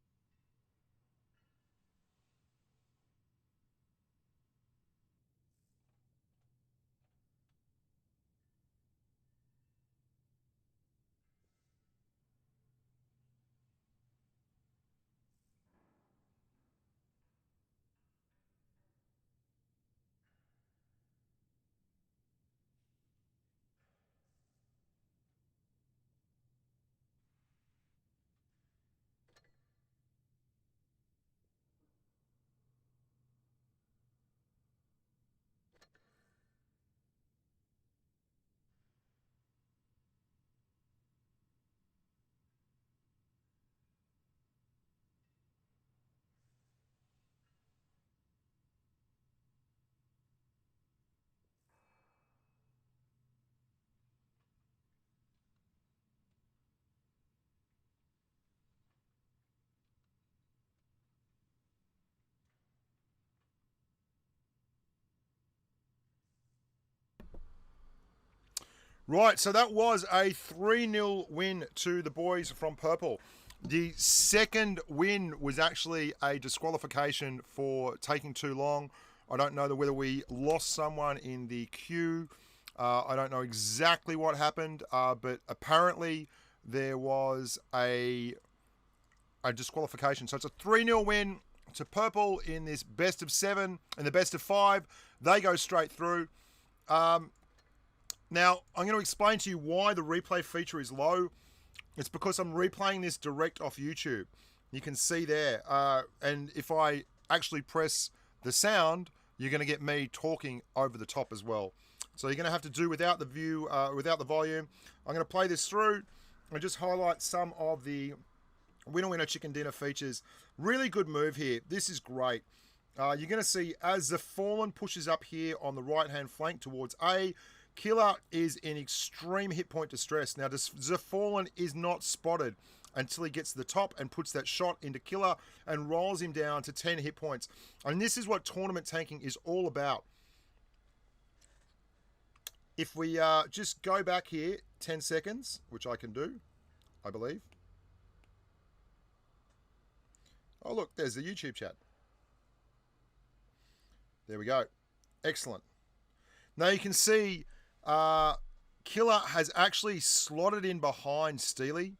Right, so that was a 3-0 win to the boys from Purple. The second win was actually a disqualification for taking too long. I don't know whether we lost someone in the queue. I don't know exactly what happened, but apparently there was a disqualification. So it's a 3-0 win to Purple in this best of 7 and the best of 5. They go straight through. Now, I'm going to explain to you why the replay feature is low. It's because I'm replaying this direct off YouTube. You can see there. And if I actually press the sound, you're going to get me talking over the top as well. So you're going to have to do without the view, without the volume. I'm going to play this through and just highlight some of the winner winner chicken dinner features. Really good move here. This is great. you're going to see as the Fallen pushes up here on the right-hand flank towards A, Killer is in extreme hit point distress. Now, the Fallen is not spotted until he gets to the top and puts that shot into Killer and rolls him down to 10 hit points. And this is what tournament tanking is all about. If we just go back here 10 seconds, which I can do, I believe. Oh, look, there's the YouTube chat. There we go. Excellent. Now you can see Killer has actually slotted in behind Steely,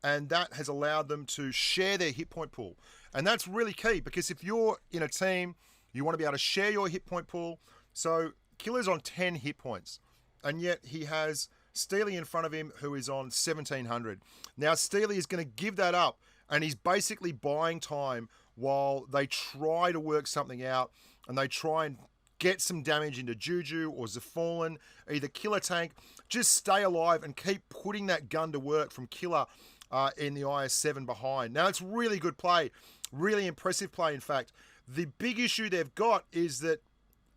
and that has allowed them to share their hit point pool. And that's really key, because if you're in a team, you want to be able to share your hit point pool. So Killer's on 10 hit points, and yet he has Steely in front of him who is on 1,700. Now Steely is going to give that up, and he's basically buying time while they try to work something out, and they try and get some damage into Juju or Zafallen, either Killer tank. Just stay alive and keep putting that gun to work from Killer in the IS-7 behind. Now, it's really good play, really impressive play, in fact. The big issue they've got is that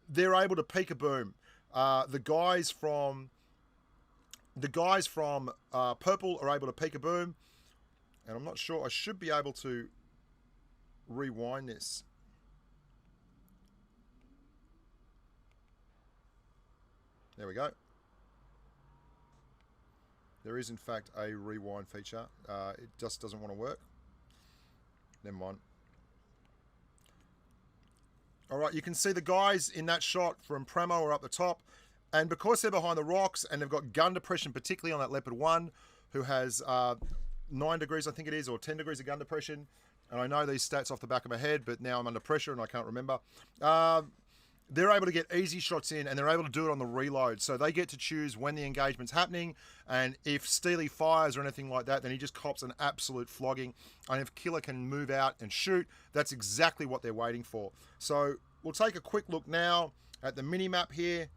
they're able to peek-a-boom. The guys from Purple are able to peek-a-boom, and I'm not sure. I should be able to rewind this. There we go. There is, in fact, a rewind feature. It just doesn't want to work. Never mind. All right, you can see the guys in that shot from PRAMO are up the top. And because they're behind the rocks and they've got gun depression, particularly on that Leopard 1, who has 9 degrees, I think it is, or 10 degrees of gun depression. And I know these stats off the back of my head, but now I'm under pressure and I can't remember. They're able to get easy shots in, and they're able to do it on the reload. So they get to choose when the engagement's happening, and if Steely fires or anything like that, then he just cops an absolute flogging. And if Killer can move out and shoot, that's exactly what they're waiting for. So we'll take a quick look now at the mini-map here,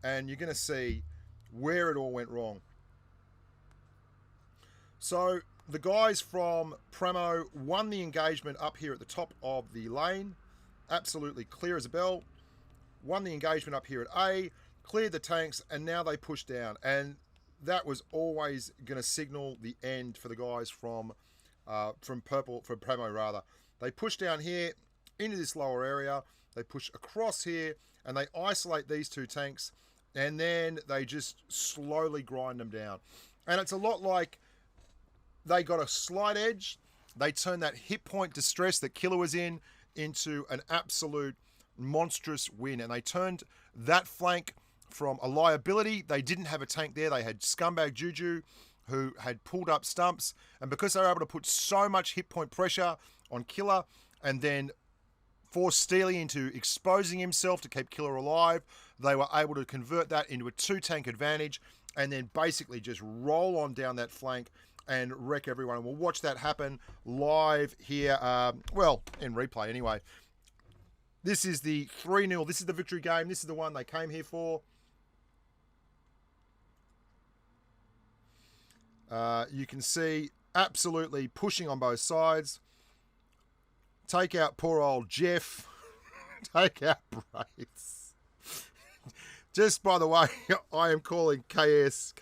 and you're going to see where it all went wrong. So the guys from PRAMO won the engagement up here at the top of the lane. Absolutely clear as a bell. Won the engagement up here at A, cleared the tanks, and now they push down. And that was always going to signal the end for the guys from Purple, from PRAMO rather. They push down here into this lower area. They push across here, and they isolate these two tanks, and then they just slowly grind them down. And it's a lot like they got a slight edge. They turned that hit point distress that Killer was in into an absolute monstrous win, and they turned that flank from a liability. They didn't have a tank there. They had scumbag Juju, who had pulled up stumps, and because they were able to put so much hit point pressure on Killer and then force Steely into exposing himself to keep Killer alive, they were able to convert that into a 2-tank advantage and then basically just roll on down that flank and wreck everyone. And we'll watch that happen live here, well, in replay anyway. This is the 3-0. This is the victory game. This is the one they came here for. You can see absolutely pushing on both sides. Take out poor old Jeff. Take out Brace. Just by the way, I am calling KS.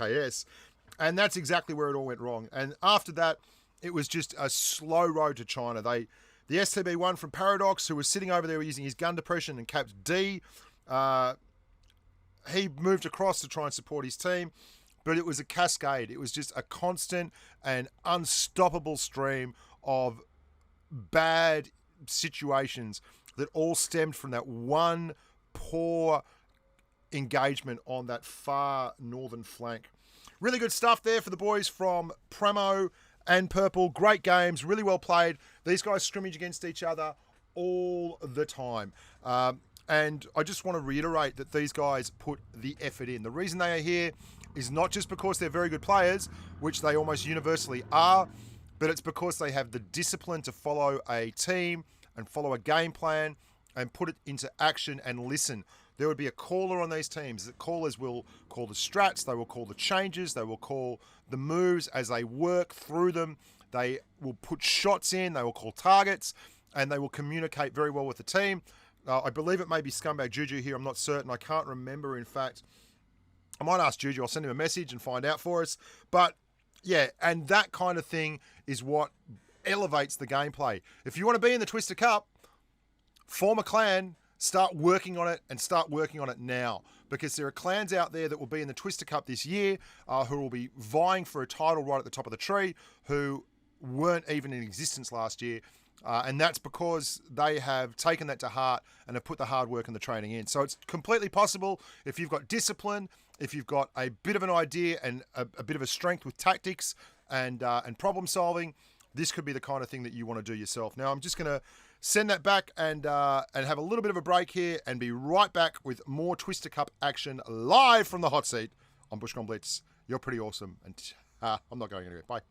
And that's exactly where it all went wrong. And after that, it was just a slow road to China. The STB1 from Paradox, who was sitting over there using his gun depression and capped D, he moved across to try and support his team, but it was a cascade. It was just a constant and unstoppable stream of bad situations that all stemmed from that one poor engagement on that far northern flank. Really good stuff there for the boys from PRAMO and Purple. Great games, really well played. These guys scrimmage against each other all the time. And I just want to reiterate that these guys put the effort in. The reason they are here is not just because they're very good players, which they almost universally are, but it's because they have the discipline to follow a team and follow a game plan and put it into action and listen. There would be a caller on these teams. The callers will call the strats, they will call the changes, they will call the moves as they work through them. They will put shots in, they will call targets, and they will communicate very well with the team. I believe it may be Scumbag Juju here. I'm not certain. I can't remember, in fact. I might ask Juju. I'll send him a message and find out for us. But, yeah, and that kind of thing is what elevates the gameplay. If you want to be in the Twister Cup, form a clan, start working on it, and start working on it now. Because there are clans out there that will be in the Twister Cup this year who will be vying for a title right at the top of the tree, who weren't even in existence last year. And that's because they have taken that to heart and have put the hard work and the training in. So it's completely possible if you've got discipline, if you've got a bit of an idea and a bit of a strength with tactics and problem solving, this could be the kind of thing that you want to do yourself. Now, I'm just going to send that back and have a little bit of a break here and be right back with more Twister Cup action live from the hot seat on Bushcon Blitz. You're pretty awesome, and I'm not going anywhere. Bye.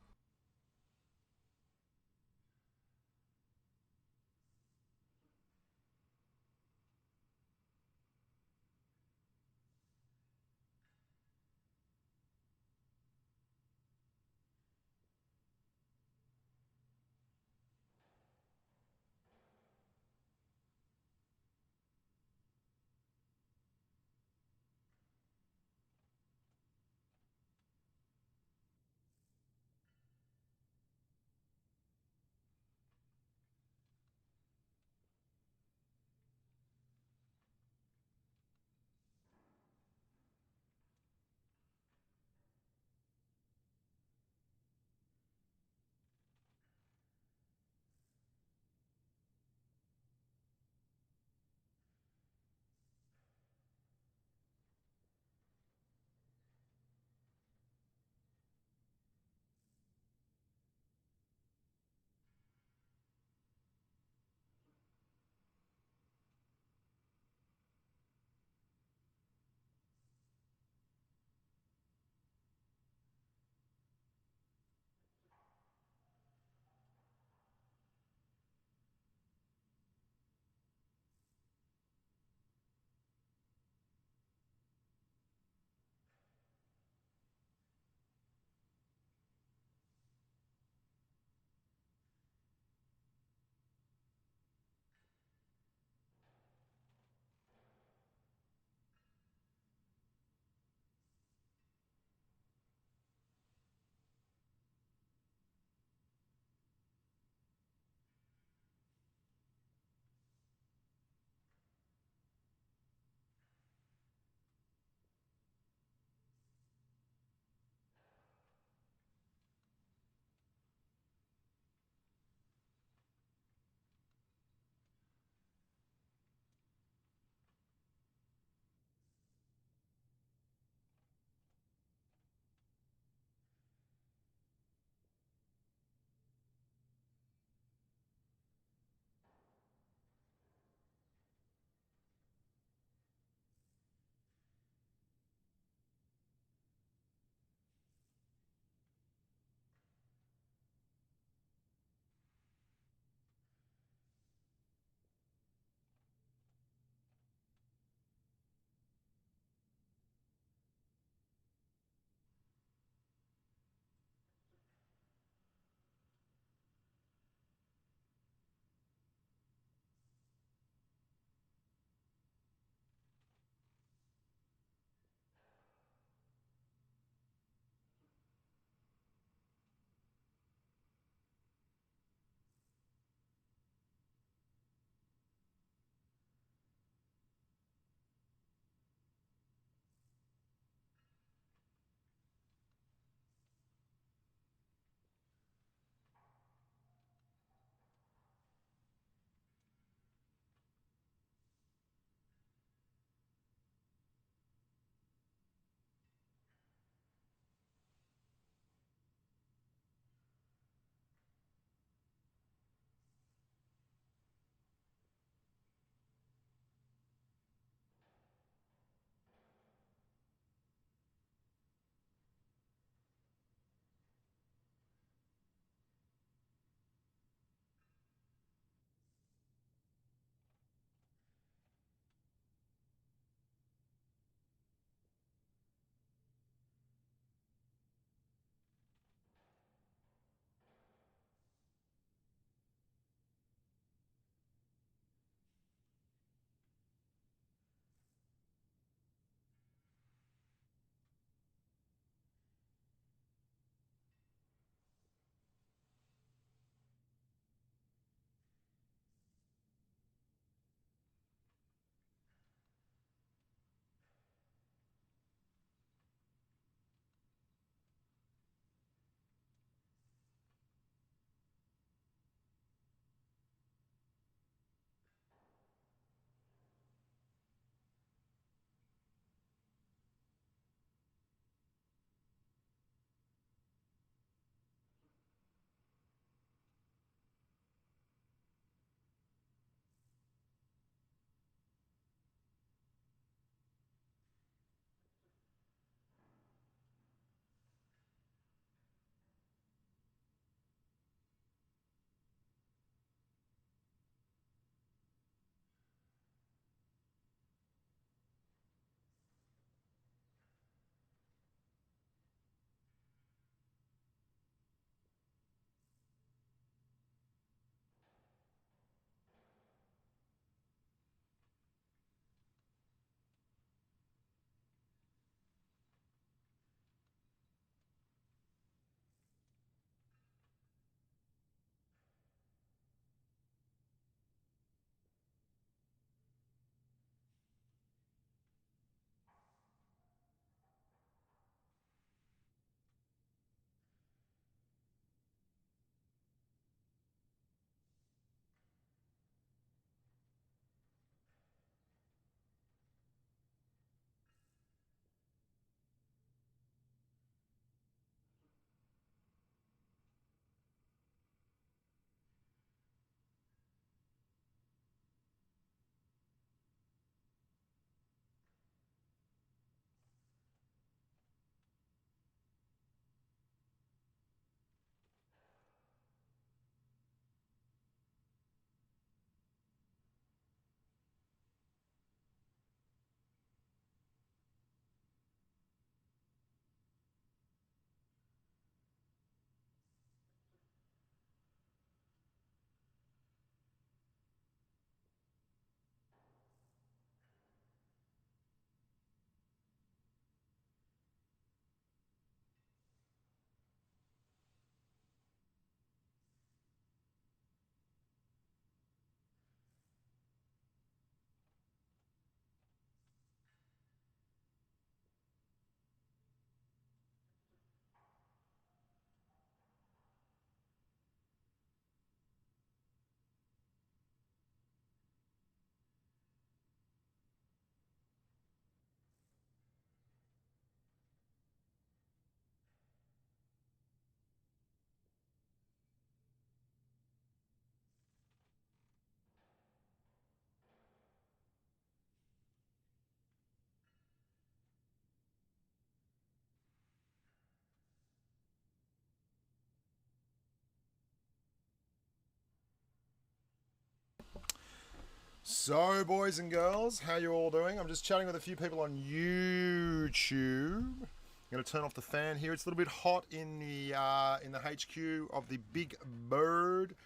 So, boys and girls, how you all doing? I'm just chatting with a few people on YouTube. I'm going to turn off the fan here. It's a little bit hot in the HQ of the Big Bird.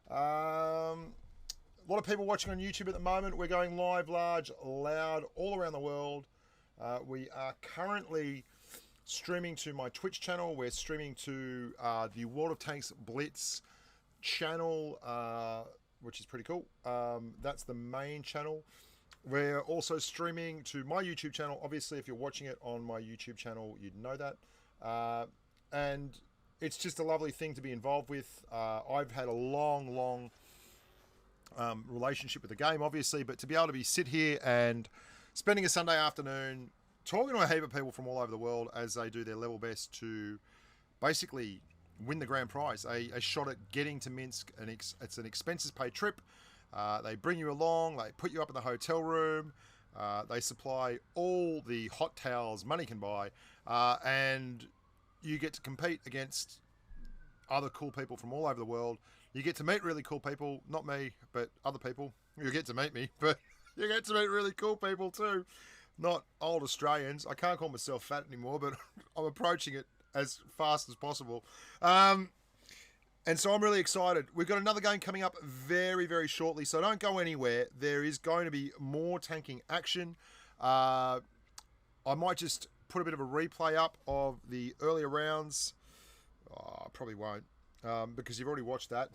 A lot of people watching on YouTube at the moment. We're going live, large, loud, all around the world. We are currently streaming to my Twitch channel. We're streaming to the World of Tanks Blitz channel, which is pretty cool. That's the main channel. We're also streaming to my YouTube channel. Obviously, if you're watching it on my YouTube channel, you'd know that. And it's just a lovely thing to be involved with. I've had a long relationship with the game, obviously, but to be able to sit here and spending a Sunday afternoon talking to a heap of people from all over the world as they do their level best to basically win the grand prize, a shot at getting to Minsk. It's an expenses paid trip. They bring you along, they put you up in the hotel room, they supply all the hot towels money can buy, and you get to compete against other cool people from all over the world. You get to meet really cool people, not me, but other people. You get to meet me, but you get to meet really cool people too. Not old Australians. I can't call myself fat anymore, but I'm approaching it as fast as possible. And so I'm really excited. We've got another game coming up very, very shortly, so don't go anywhere. There is going to be more tanking action. I might just put a bit of a replay up of the earlier rounds. I probably won't, because you've already watched that.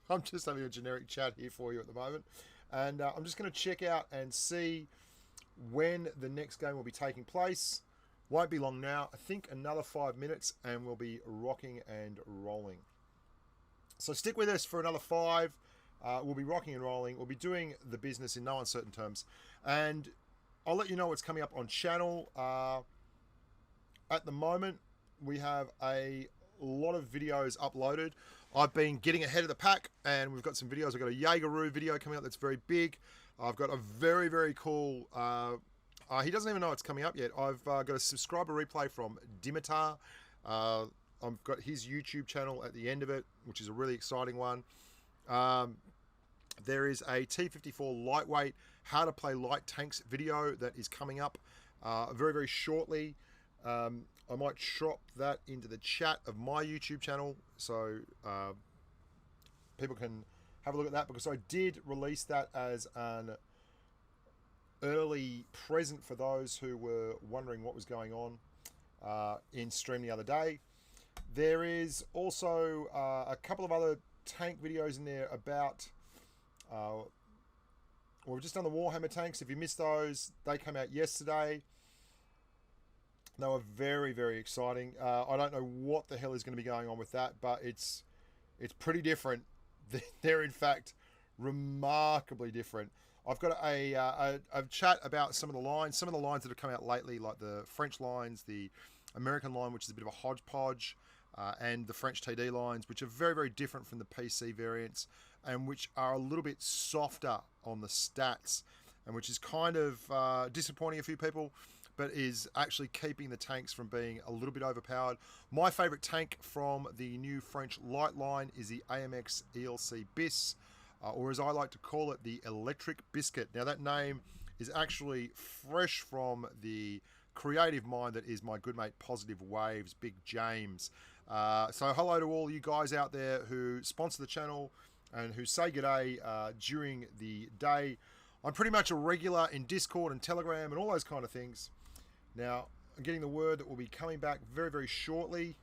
I'm just having a generic chat here for you at the moment. And I'm just going to check out and see when the next game will be taking place. Won't be long now. I think another 5 minutes and we'll be rocking and rolling. So stick with us for another 5. We'll be rocking and rolling. We'll be doing the business in no uncertain terms. And I'll let you know what's coming up on channel. At the moment, we have a lot of videos uploaded. I've been getting ahead of the pack and we've got some videos. I've got a Jaegeru video coming up that's very big. I've got a very, very cool... he doesn't even know it's coming up yet. I've got a subscriber replay from Dimitar. I've got his YouTube channel at the end of it, which is a really exciting one. There is a T-54 lightweight how to play light tanks video that is coming up very, very shortly. I might drop that into the chat of my YouTube channel so people can have a look at that, because I did release that as an early present for those who were wondering what was going on in stream the other day. There is also a couple of other tank videos in there about we've just done the Warhammer tanks. If you missed those, they came out yesterday. They were very, very exciting. I don't know what the hell is going to be going on with that, but it's pretty different. They're in fact remarkably different. I've got a chat about some of the lines that have come out lately, like the French lines, the American line, which is a bit of a hodgepodge, and the French TD lines, which are very, very different from the PC variants, and which are a little bit softer on the stats, and which is kind of disappointing a few people, but is actually keeping the tanks from being a little bit overpowered. My favourite tank from the new French light line is the AMX ELC BIS, or as I like to call it, the Electric Biscuit. Now that name is actually fresh from the creative mind that is my good mate Positive Waves, Big James. So hello to all you guys out there who sponsor the channel and who say g'day during the day. I'm pretty much a regular in Discord and Telegram and all those kind of things. Now, I'm getting the word that we'll be coming back very, very shortly.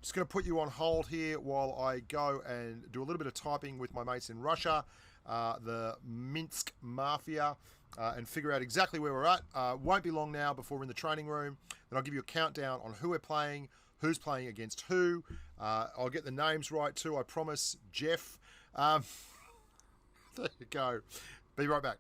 Just going to put you on hold here while I go and do a little bit of typing with my mates in Russia, the Minsk Mafia, and figure out exactly where we're at. Won't be long now before we're in the training room. Then I'll give you a countdown on who we're playing, who's playing against who. I'll get the names right too, I promise. Jeff. There you go. Be right back.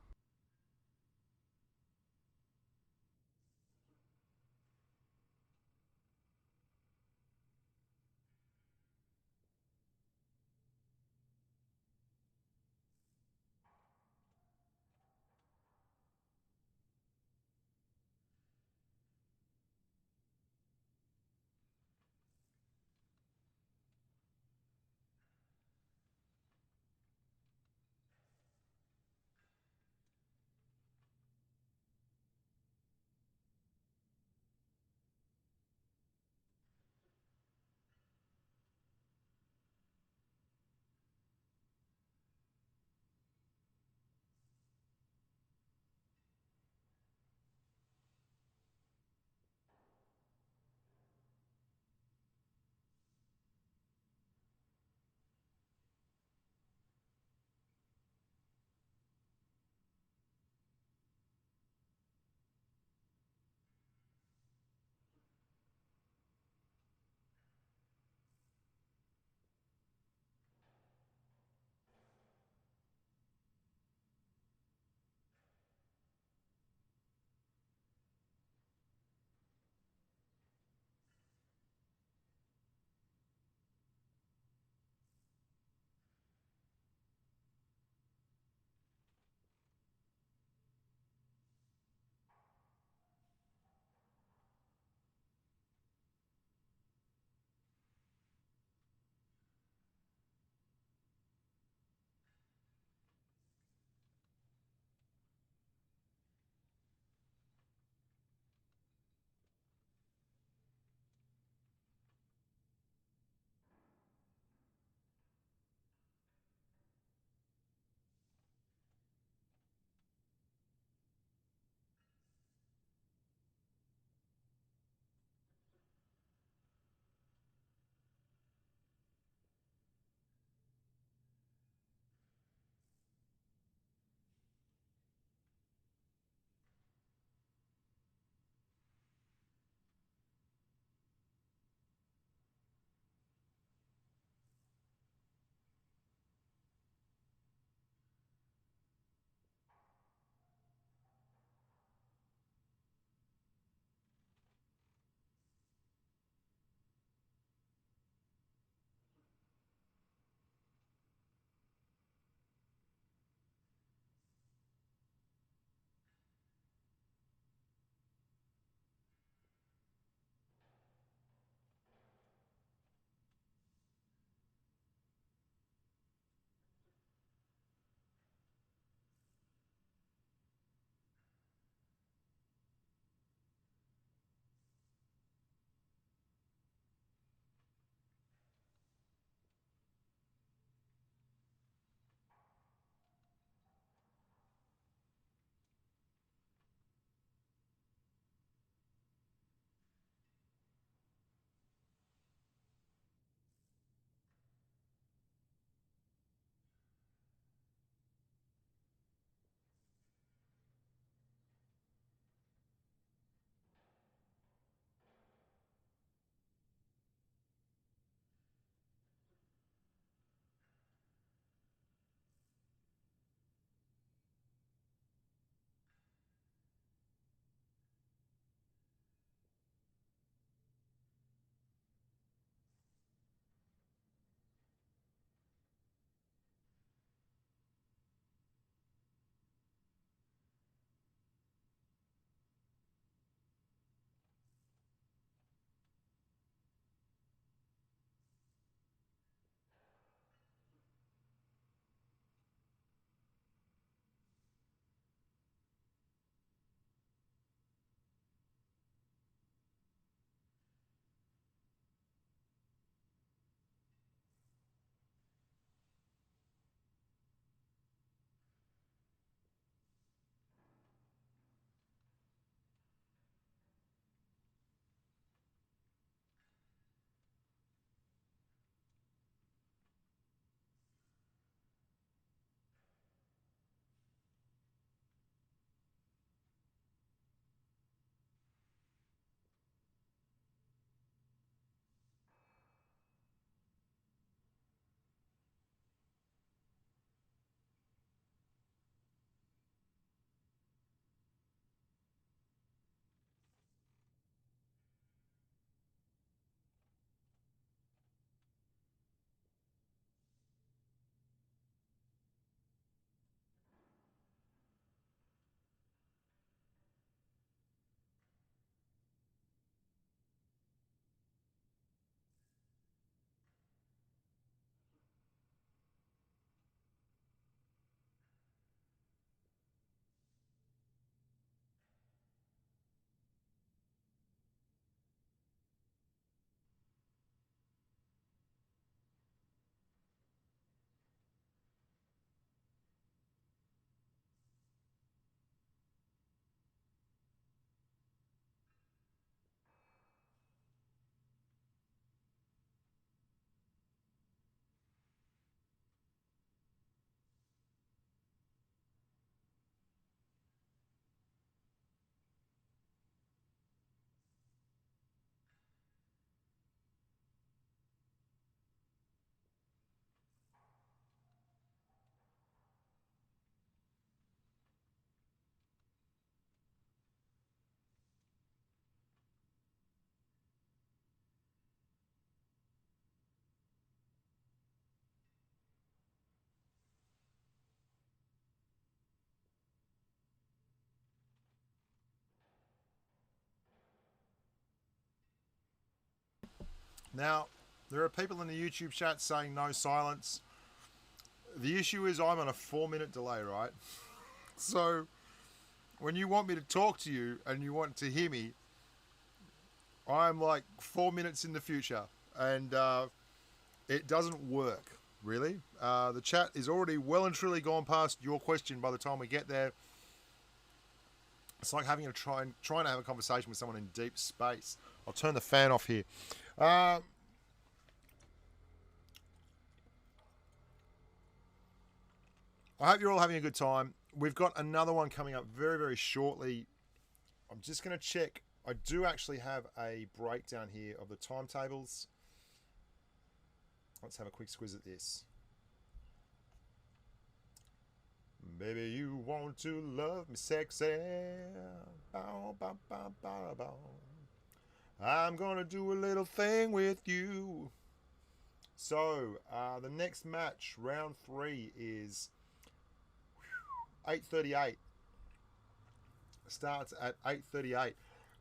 Now, there are people in the YouTube chat saying no silence. The issue is I'm on a 4-minute delay, right? So, when you want me to talk to you and you want to hear me, I'm like 4 minutes in the future. And it doesn't work, really. The chat is already well and truly gone past your question by the time we get there. It's like having trying to have a conversation with someone in deep space. I'll turn the fan off here. I hope you're all having a good time. We've got another one coming up very, very shortly. I'm just going to check. I do actually have a breakdown here of the timetables. Let's have a quick squiz at this. Baby, you want to love me sexy. Bow, bow, bow, bow, bow. I'm gonna do a little thing with you. So, the next match, round 3, is 8:38. Starts at 8:38.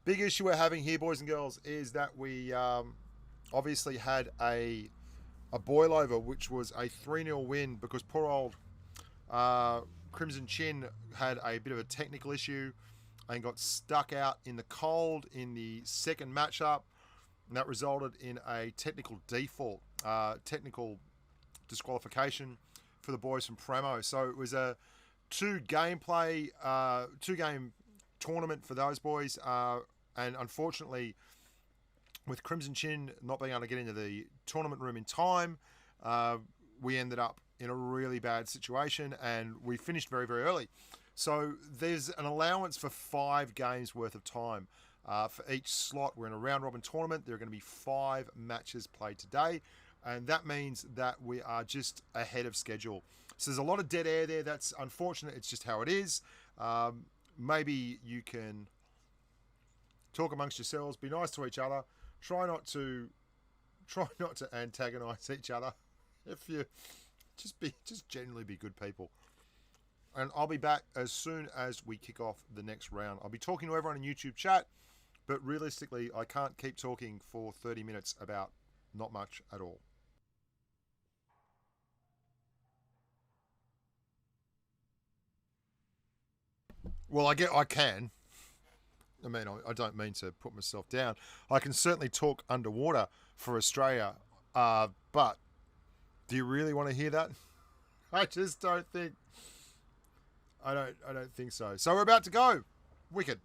Big issue we're having here, boys and girls, is that we obviously had a boil-over, which was a 3-0 win because poor old Crimson Chin had a bit of a technical issue and got stuck out in the cold in the second matchup, and that resulted in a technical default, technical disqualification for the boys from PRAMO. So it was a two-game tournament for those boys, and unfortunately, with Crimson Chin not being able to get into the tournament room in time, we ended up in a really bad situation, and we finished very, very early. So there's an allowance for 5 games worth of time for each slot. We're in a round-robin tournament. There are going to be 5 matches played today, and that means that we are just ahead of schedule. So there's a lot of dead air there. That's unfortunate. It's just how it is. Maybe you can talk amongst yourselves, be nice to each other, try not to antagonize each other. If you just generally be good people. And I'll be back as soon as we kick off the next round. I'll be talking to everyone in YouTube chat, but realistically, I can't keep talking for 30 minutes about not much at all. Well, I can. I mean, I don't mean to put myself down. I can certainly talk underwater for Australia, but do you really want to hear that? I just don't think. I don't think so. So we're about to go. Wicked.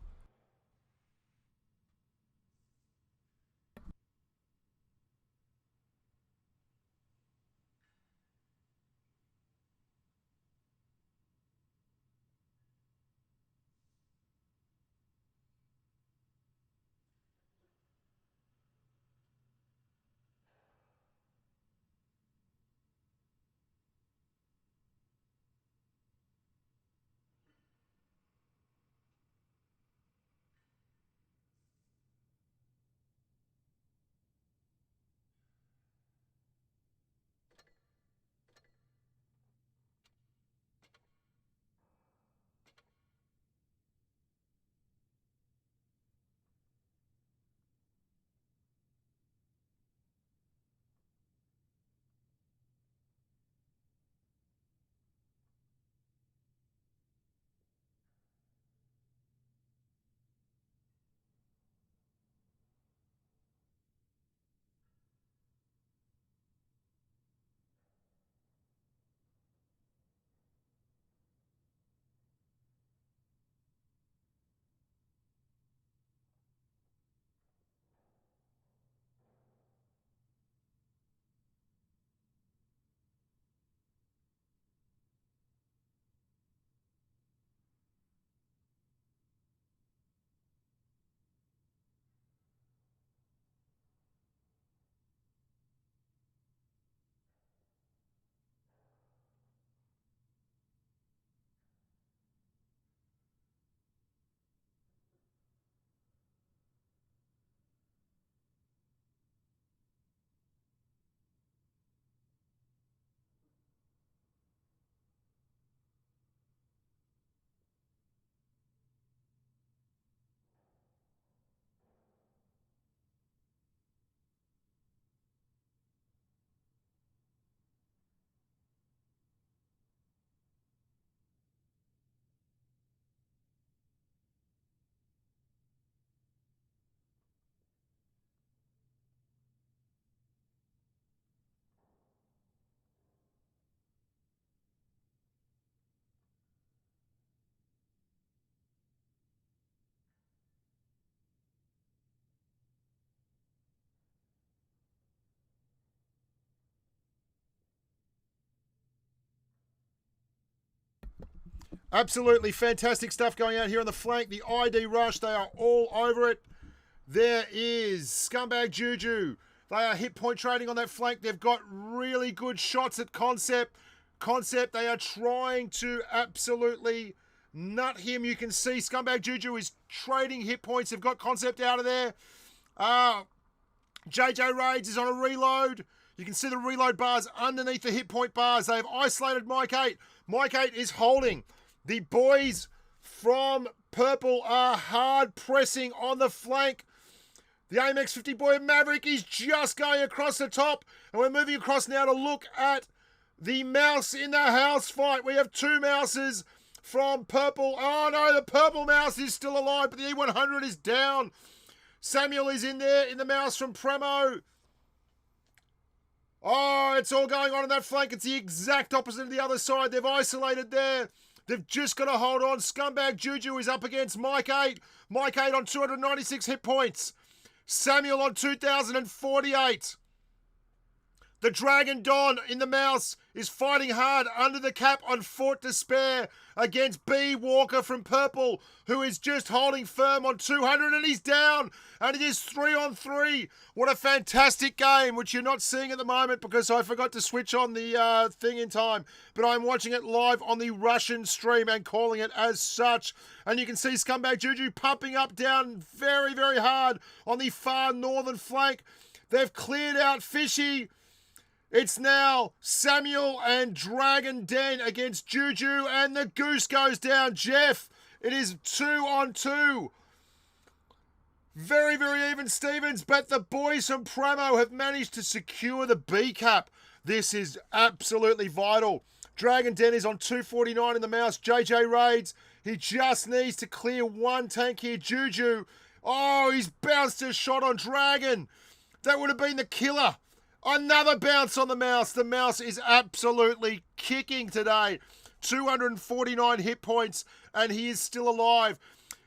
Absolutely fantastic stuff going out here on the flank. The ID Rush, they are all over it. There is Scumbag Juju. They are hit point trading on that flank. They've got really good shots at Concept. Concept, they are trying to absolutely nut him. You can see Scumbag Juju is trading hit points. They've got Concept out of there. JJ Raids is on a reload. You can see the reload bars underneath the hit point bars. They have isolated Mike 8. Mike 8 is holding. The boys from Purple are hard pressing on the flank. The Amex 50 boy Maverick is just going across the top. And we're moving across now to look at the mouse in the house fight. We have two mouses from Purple. Oh no, the Purple mouse is still alive, but the E100 is down. Samuel is in there in the mouse from PRAMO. Oh, it's all going on that flank. It's the exact opposite of the other side. They've isolated there. They've just got to hold on. Scumbag Juju is up against Mike 8. Mike 8 on 296 hit points. Samuel on 2,048. The Dragon Don in the mouse is fighting hard under the cap on Fort Despair against B. Walker from Purple, who is just holding firm on 200, and he's down. And it is 3-on-3. What a fantastic game, which you're not seeing at the moment because I forgot to switch on the thing in time. But I'm watching it live on the Russian stream and calling it as such. And you can see Scumbag Juju pumping up down very, very hard on the far northern flank. They've cleared out Fishy. It's now Samuel and Dragon Den against Juju, and the goose goes down. Jeff, it is 2-on-2. Very, very even Stevens, but the boys from PRAMO have managed to secure the B cap. This is absolutely vital. Dragon Den is on 249 in the mouse. JJ Raids, he just needs to clear one tank here. Juju, oh, he's bounced a shot on Dragon. That would have been the killer. Another bounce on the mouse. The mouse is absolutely kicking today. 249 hit points, and he is still alive.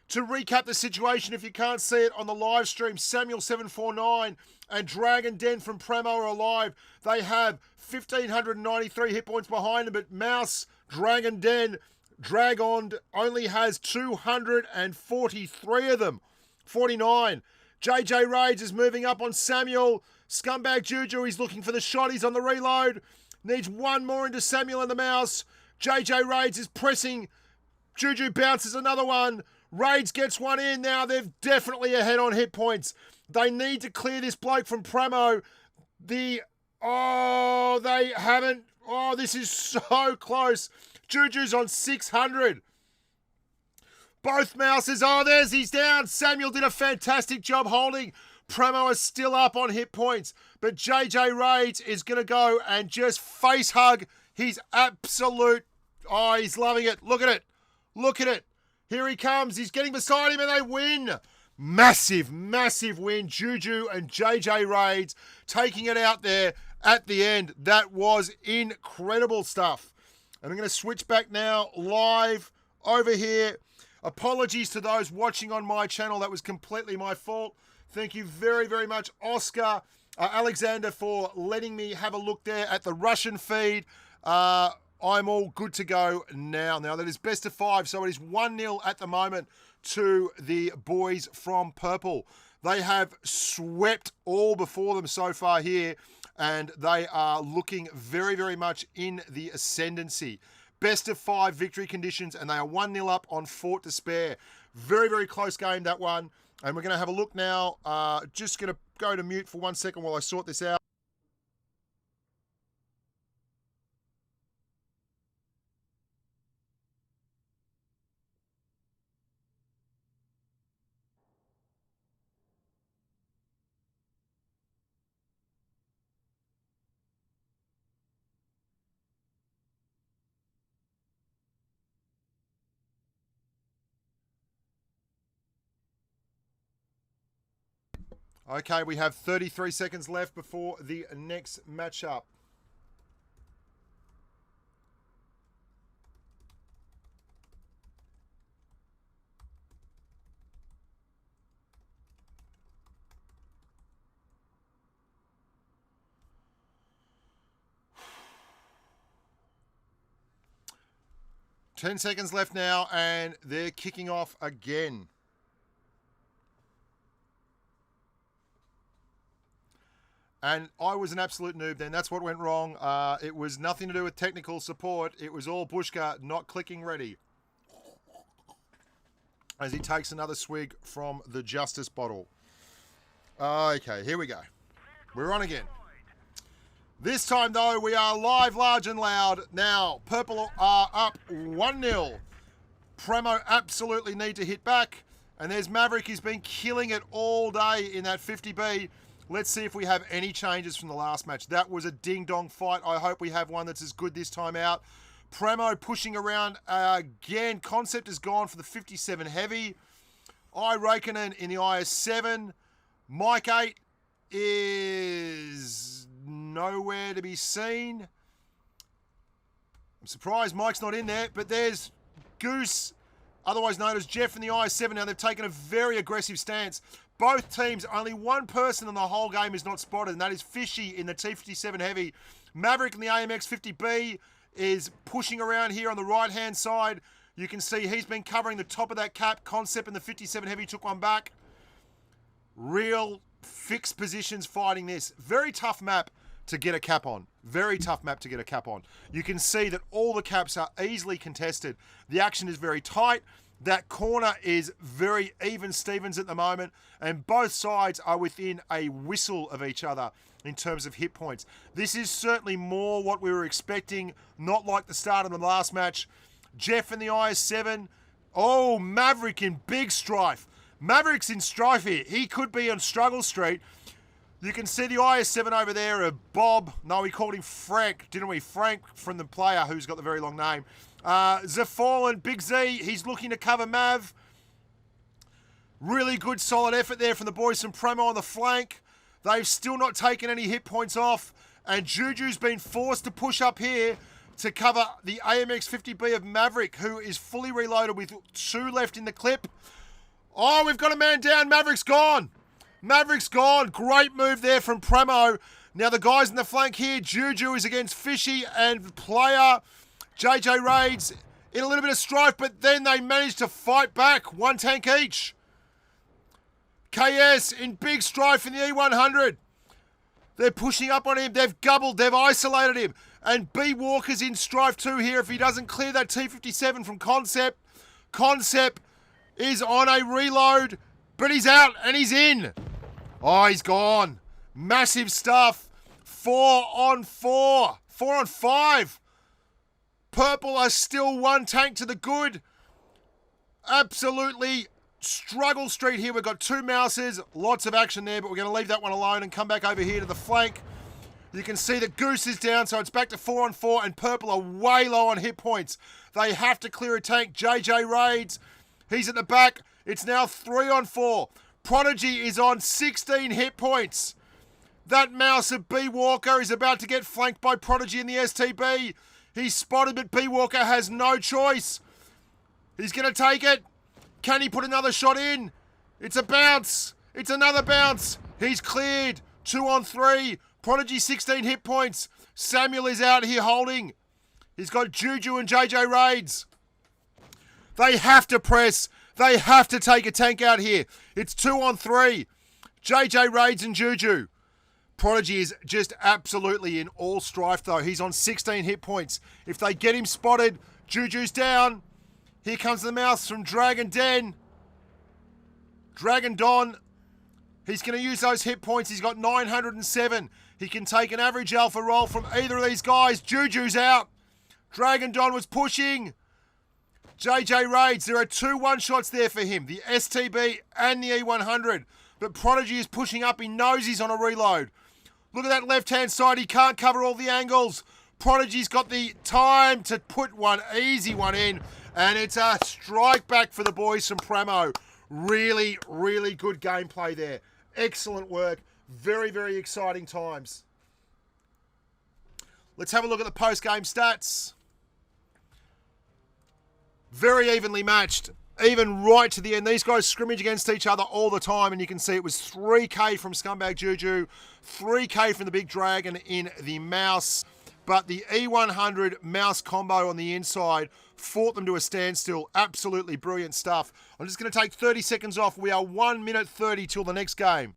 To recap the situation, if you can't see it on the live stream, Samuel 749 and Dragon Den from PRAMO are alive. They have 1,593 hit points behind them, but Mouse, Dragon Den, Dragon only has 243 of them. 49. JJ Raids is moving up on Samuel. Scumbag Juju, he's looking for the shot. He's on the reload. Needs one more into Samuel and the mouse. JJ Raids is pressing. Juju bounces another one. Raids gets one in. Now they're definitely ahead on hit points. They need to clear this bloke from PRAMO. They haven't. Oh, this is so close. Juju's on 600. Both mouses. Oh, he's down. Samuel did a fantastic job holding. PRAMO is still up on hit points, but JJ Raids is going to go and just face hug his absolute... Oh, he's loving it. Look at it. Look at it. Here he comes. He's getting beside him and they win. Massive, massive win. Juju and JJ Raids taking it out there at the end. That was incredible stuff. And I'm going to switch back now live over here. Apologies to those watching on my channel. That was completely my fault. Thank you very, very much, Oscar, Alexander, for letting me have a look there at the Russian feed. I'm all good to go now. Now, that is best of 5, so it is 1-0 at the moment to the boys from Purple. They have swept all before them so far here, and they are looking very, very much in the ascendancy. Best of 5 victory conditions, and they are 1-0 up on Fort Despair. Very, very close game, that one. And we're going to have a look now. Just going to go to mute for 1 second while I sort this out. Okay, we have 33 seconds left before the next matchup. 10 seconds left now, and they're kicking off again. And I was an absolute noob then. That's what went wrong. It was nothing to do with technical support. It was all Bushka not clicking ready. As he takes another swig from the Justice bottle. Okay, here we go. We're on again. This time, though, we are live, large and loud. Now, Purple are up 1-0. PRAMO absolutely need to hit back. And there's Maverick. He's been killing it all day in that 50B. Let's see if we have any changes from the last match. That was a ding-dong fight. I hope we have one that's as good this time out. PRAMO pushing around again. Concept is gone for the 57 heavy. Raikkonen in the IS7. Mike 8 is nowhere to be seen. I'm surprised Mike's not in there, but there's Goose, otherwise known as Jeff in the IS7. Now they've taken a very aggressive stance. Both teams, only one person in the whole game is not spotted, and that is Fishy in the T57 Heavy. Maverick in the AMX 50B is pushing around here on the right-hand side. You can see he's been covering the top of that cap. Concept in the 57 Heavy took one back. Real fixed positions fighting this. Very tough map to get a cap on. Very tough map to get a cap on. You can see that all the caps are easily contested. The action is very tight. That corner is very even Stevens at the moment, and both sides are within a whistle of each other in terms of hit points. This is certainly more what we were expecting, not like the start of the last match. Jeff in the IS7. Oh, Maverick in big strife. Maverick's in strife here. He could be on Struggle Street. You can see the IS7 over there, Bob. No, we called him Frank, didn't we? Frank from the player who's got the very long name. Zafallen, Big Z, he's looking to cover Mav. Really good, solid effort there from the boys from PRAMO on the flank. They've still not taken any hit points off. And Juju's been forced to push up here to cover the AMX 50B of Maverick, who is fully reloaded with 2 left in the clip. Oh, we've got a man down. Maverick's gone. Maverick's gone. Great move there from PRAMO. Now the guys in the flank here, Juju is against Fishy and player JJ Raids in a little bit of strife, but then they managed to fight back. 1 tank each. KS in big strife in the E100. They're pushing up on him. They've gobbled. They've isolated him. And B Walker's in strife too here if he doesn't clear that T57 from Concept. Concept is on a reload, but he's out and he's in. Oh, he's gone. Massive stuff. 4 on 4. 4 on 5. Purple are still 1 tank to the good. Absolutely struggle street here. We've got 2 mouses. Lots of action there, but we're going to leave that one alone and come back over here to the flank. You can see that Goose is down, so it's back to 4 on 4, and Purple are way low on hit points. They have to clear a tank. JJ Raids, he's at the back. It's now 3 on 4. Prodigy is on 16 hit points. That mouse of B Walker is about to get flanked by Prodigy in the STB. He's spotted, but B Walker has no choice. He's going to take it. Can he put another shot in? It's a bounce. It's another bounce. He's cleared. 2 on 3. Prodigy 16 hit points. Samuel is out here holding. He's got Juju and JJ Raids. They have to press. They have to take a tank out here. It's 2 on 3. JJ Raids and Juju. Prodigy is just absolutely in all strife though. He's on 16 hit points. If they get him spotted, Juju's down. Here comes the mouse from Dragon Den. Dragon Don. He's going to use those hit points. He's got 907. He can take an average alpha roll from either of these guys. Juju's out. Dragon Don was pushing. JJ Raids, there are 2 one-shots there for him. The STB and the E100. But Prodigy is pushing up. He knows he's on a reload. Look at that left-hand side. He can't cover all the angles. Prodigy's got the time to put one easy one in. And it's a strike back for the boys from PRAMO. Really, really good gameplay there. Excellent work. Very, very exciting times. Let's have a look at the post-game stats. Very evenly matched. Even right to the end. These guys scrimmage against each other all the time, and you can see it was 3K from Scumbag Juju, 3K from the Big Dragon in the Mouse. but the E100 mouse combo on the inside fought them to a standstill. Absolutely brilliant stuff. I'm just going to take 30 seconds off. We are 1 minute 30 till the next game.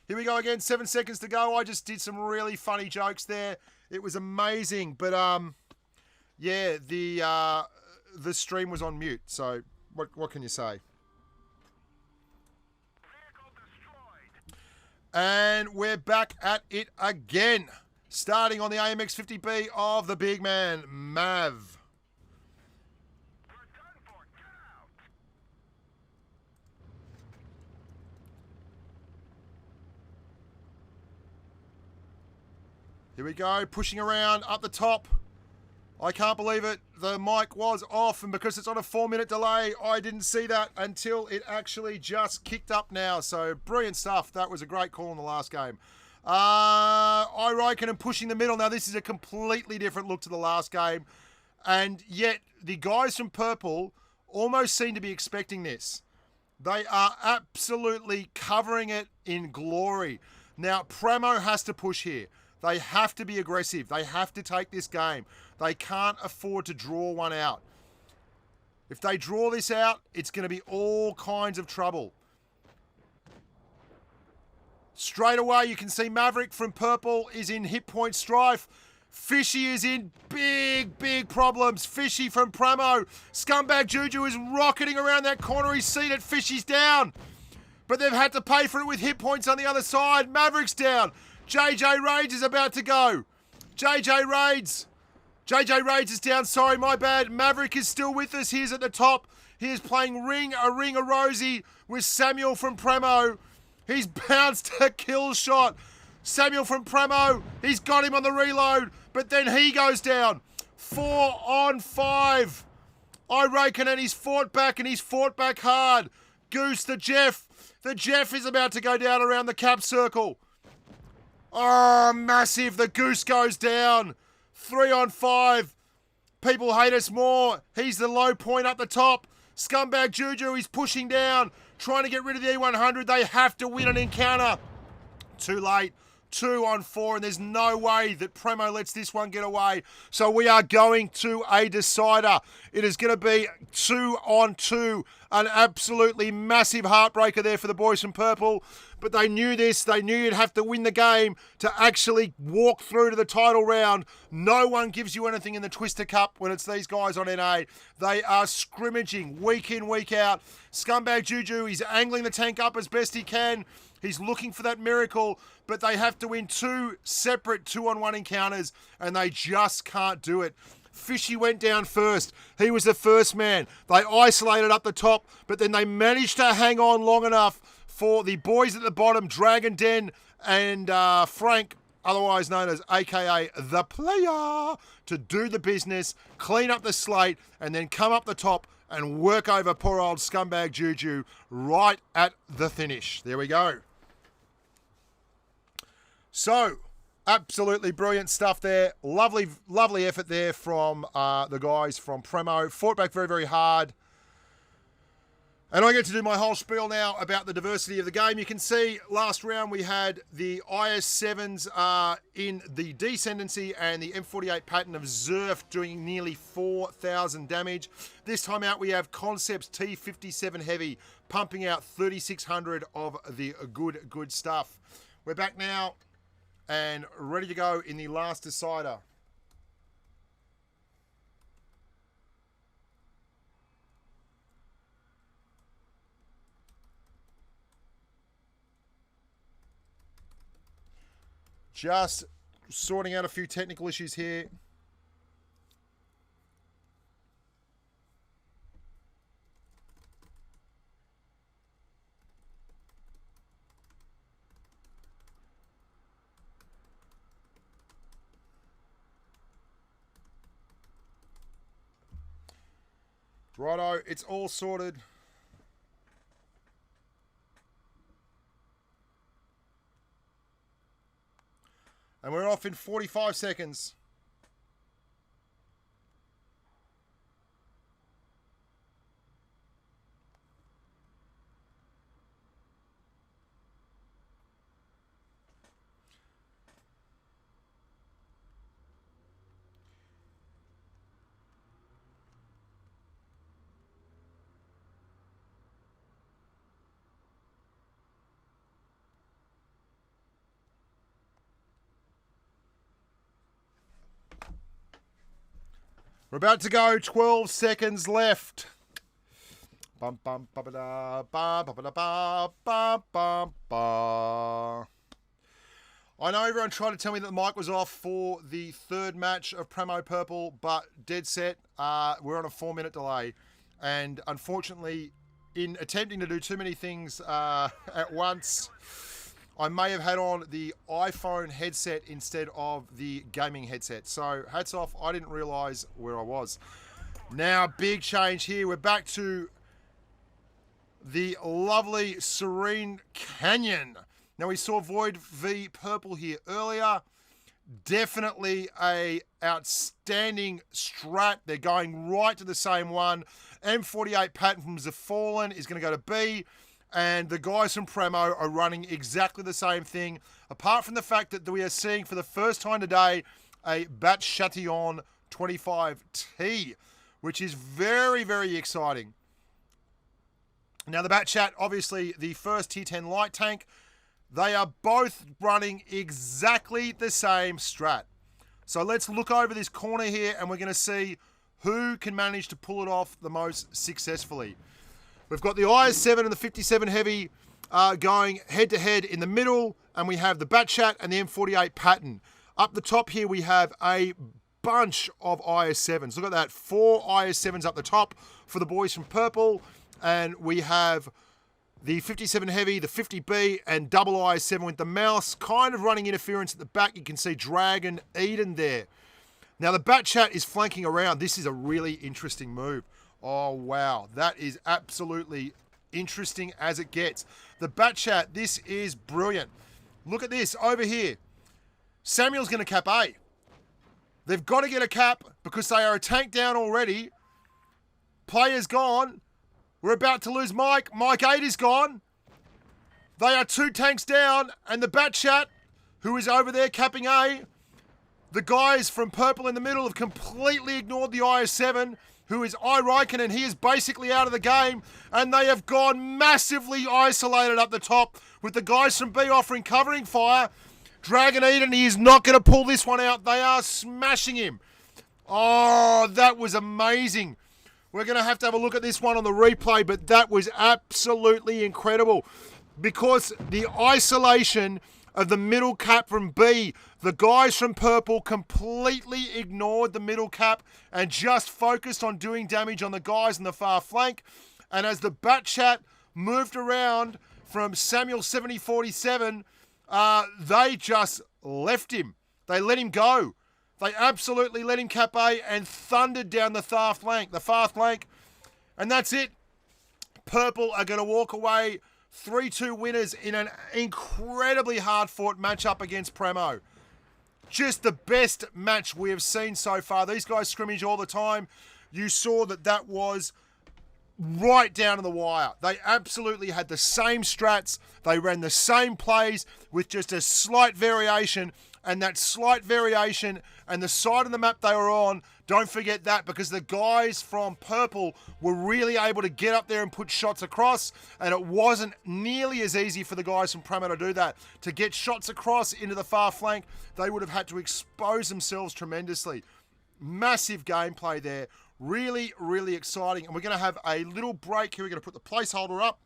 Here we go again, 7 seconds to go. I just did some really funny jokes there. It was amazing, but yeah, the stream was on mute, so what can you say? And we're back at it again. Starting on the AMX 50B of the big man, Mav. Here we go, pushing around up the top. I can't believe it. The mic was off, and because it's on a 4-minute delay, I didn't see that until it actually just kicked up now. So, brilliant stuff. That was a great call in the last game. Iroken and pushing the middle. Now, this is a completely different look to the last game. And yet, the guys from Purple almost seem to be expecting this. They are absolutely covering it in glory. Now, PRAMO has to push here. They have to be aggressive. They have to take this game. They can't afford to draw one out. If they draw this out, it's going to be all kinds of trouble. Straight away, you can see Maverick from Purple is in hit point strife. Fishy is in big problems. Fishy from Primo. Scumbag Juju is rocketing around that corner. He's seen it. Fishy's down. But they've had to pay for it with hit points on the other side. Maverick's down. JJ Raids is about to go. JJ Raids is down. Sorry, my bad. Maverick is still with us. He's at the top. He is playing a ring a Rosie with Samuel from Primo. He's bounced a kill shot. Samuel from Primo. He's got him on the reload. But then he goes down. 4 on 5. Iroken, and he's fought back, and he's fought back hard. Goose, the Jeff. The Jeff is about to go down around the cap circle. Oh, massive. The Goose goes down. 3 on 5. People hate us more. He's the low point up the top. Scumbag Juju, he's pushing down, trying to get rid of the E100. They have to win an encounter. Too late. 2 on 4, and there's no way that Primo lets this one get away. So we are going to a decider. It is going to be 2 on 2. An absolutely massive heartbreaker there for the boys from Purple. But they knew this. They knew you'd have to win the game to actually walk through to the title round. No one gives you anything in the Twister Cup when it's these guys on NA. They are scrimmaging week in, week out. Scumbag Juju, he's angling the tank up as best he can. He's looking for that miracle, but they have to win 2 separate 2-on-1 encounters, and they just can't do it. Fishy went down first. He was the first man. They isolated up the top, but then they managed to hang on long enough for the boys at the bottom, Dragon Den and Frank, otherwise known as AKA The Player, to do the business, clean up the slate, and then come up the top and work over poor old Scumbag Juju right at the finish. There we go. So, absolutely brilliant stuff there. Lovely effort there from the guys from Primo. Fought back very hard. And I get to do my whole spiel now about the diversity of the game. You can see last round we had the IS-7s in the Descendancy and the M48 pattern of Zerf doing nearly 4,000 damage. This time out we have Concepts T57 Heavy pumping out 3,600 of the good stuff. We're back now and ready to go in the last decider. Just sorting out a few technical issues here. Righto, it's all sorted. And we're off in 45 seconds. We're about to go. 12 seconds left. Bum, bum, ba, ba, da, ba, ba, ba, da, ba, ba, ba, ba. I know everyone tried to tell me that the mic was off for the third match of PRAMO Purple, but dead set, we're on a 4-minute delay. And unfortunately, in attempting to do too many things at once, I may have had on the iPhone headset instead of the gaming headset. So hats off, I didn't realise where I was. Now, big change here. We're back to the lovely Serene Canyon. Now, we saw Void v Purple here earlier. Definitely a outstanding strat. They're going right to the same one. M48 pattern from Zafallen is going to go to B. And the guys from PRAMO are running exactly the same thing, apart from the fact that we are seeing for the first time today a Bat Chatillon 25T, which is very, very exciting. Now, the Bat Chat, obviously the first T10 light tank, they are both running exactly the same strat. So let's look over this corner here and we're going to see who can manage to pull it off the most successfully. We've got the IS-7 and the 57 Heavy going head-to-head in the middle, and we have the Bat Chat and the M48 pattern. Up the top here, we have a bunch of IS-7s. Look at that, 4 IS-7s up the top for the boys from Purple, and we have the 57 Heavy, the 50B, and double IS-7 with the mouse kind of running interference at the back. You can see Dragon Eden there. Now, the Bat Chat is flanking around. This is a really interesting move. Oh, wow. That is absolutely interesting as it gets. The Bat Chat, this is brilliant. Look at this over here. Samuel's going to cap A. They've got to get a cap because they are a tank down already. Player's gone. We're about to lose Mike. Mike 8 is gone. They are 2 tanks down. And the Bat Chat, who is over there capping A, the guys from Purple in the middle have completely ignored the IS-7, who is Iraken, and he is basically out of the game, and they have gone massively isolated up the top with the guys from B offering covering fire. Dragon Eden, he is not going to pull this one out. They are smashing him. Oh, that was amazing. We're going to have a look at this one on the replay, but that was absolutely incredible because the isolation of the middle cap from B, the guys from Purple completely ignored the middle cap and just focused on doing damage on the guys in the far flank. And as the Bat Chat moved around from Samuel 7047, they just left him. They let him go. They absolutely let him cap A and thundered down the far flank. And that's it. Purple are going to walk away 3-2 winners in an incredibly hard-fought matchup against PRAMO. Just the best match we have seen so far. These guys scrimmage all the time. You saw that was right down to the wire. They absolutely had the same strats. They ran the same plays with just a slight variation. And that slight variation and the side of the map they were on, don't forget that, because the guys from Purple were really able to get up there and put shots across, and it wasn't nearly as easy for the guys from PRAMO to do that. To get shots across into the far flank, they would have had to expose themselves tremendously. Massive gameplay there. Really, really exciting. And we're going to have a little break here. We're going to put the placeholder up,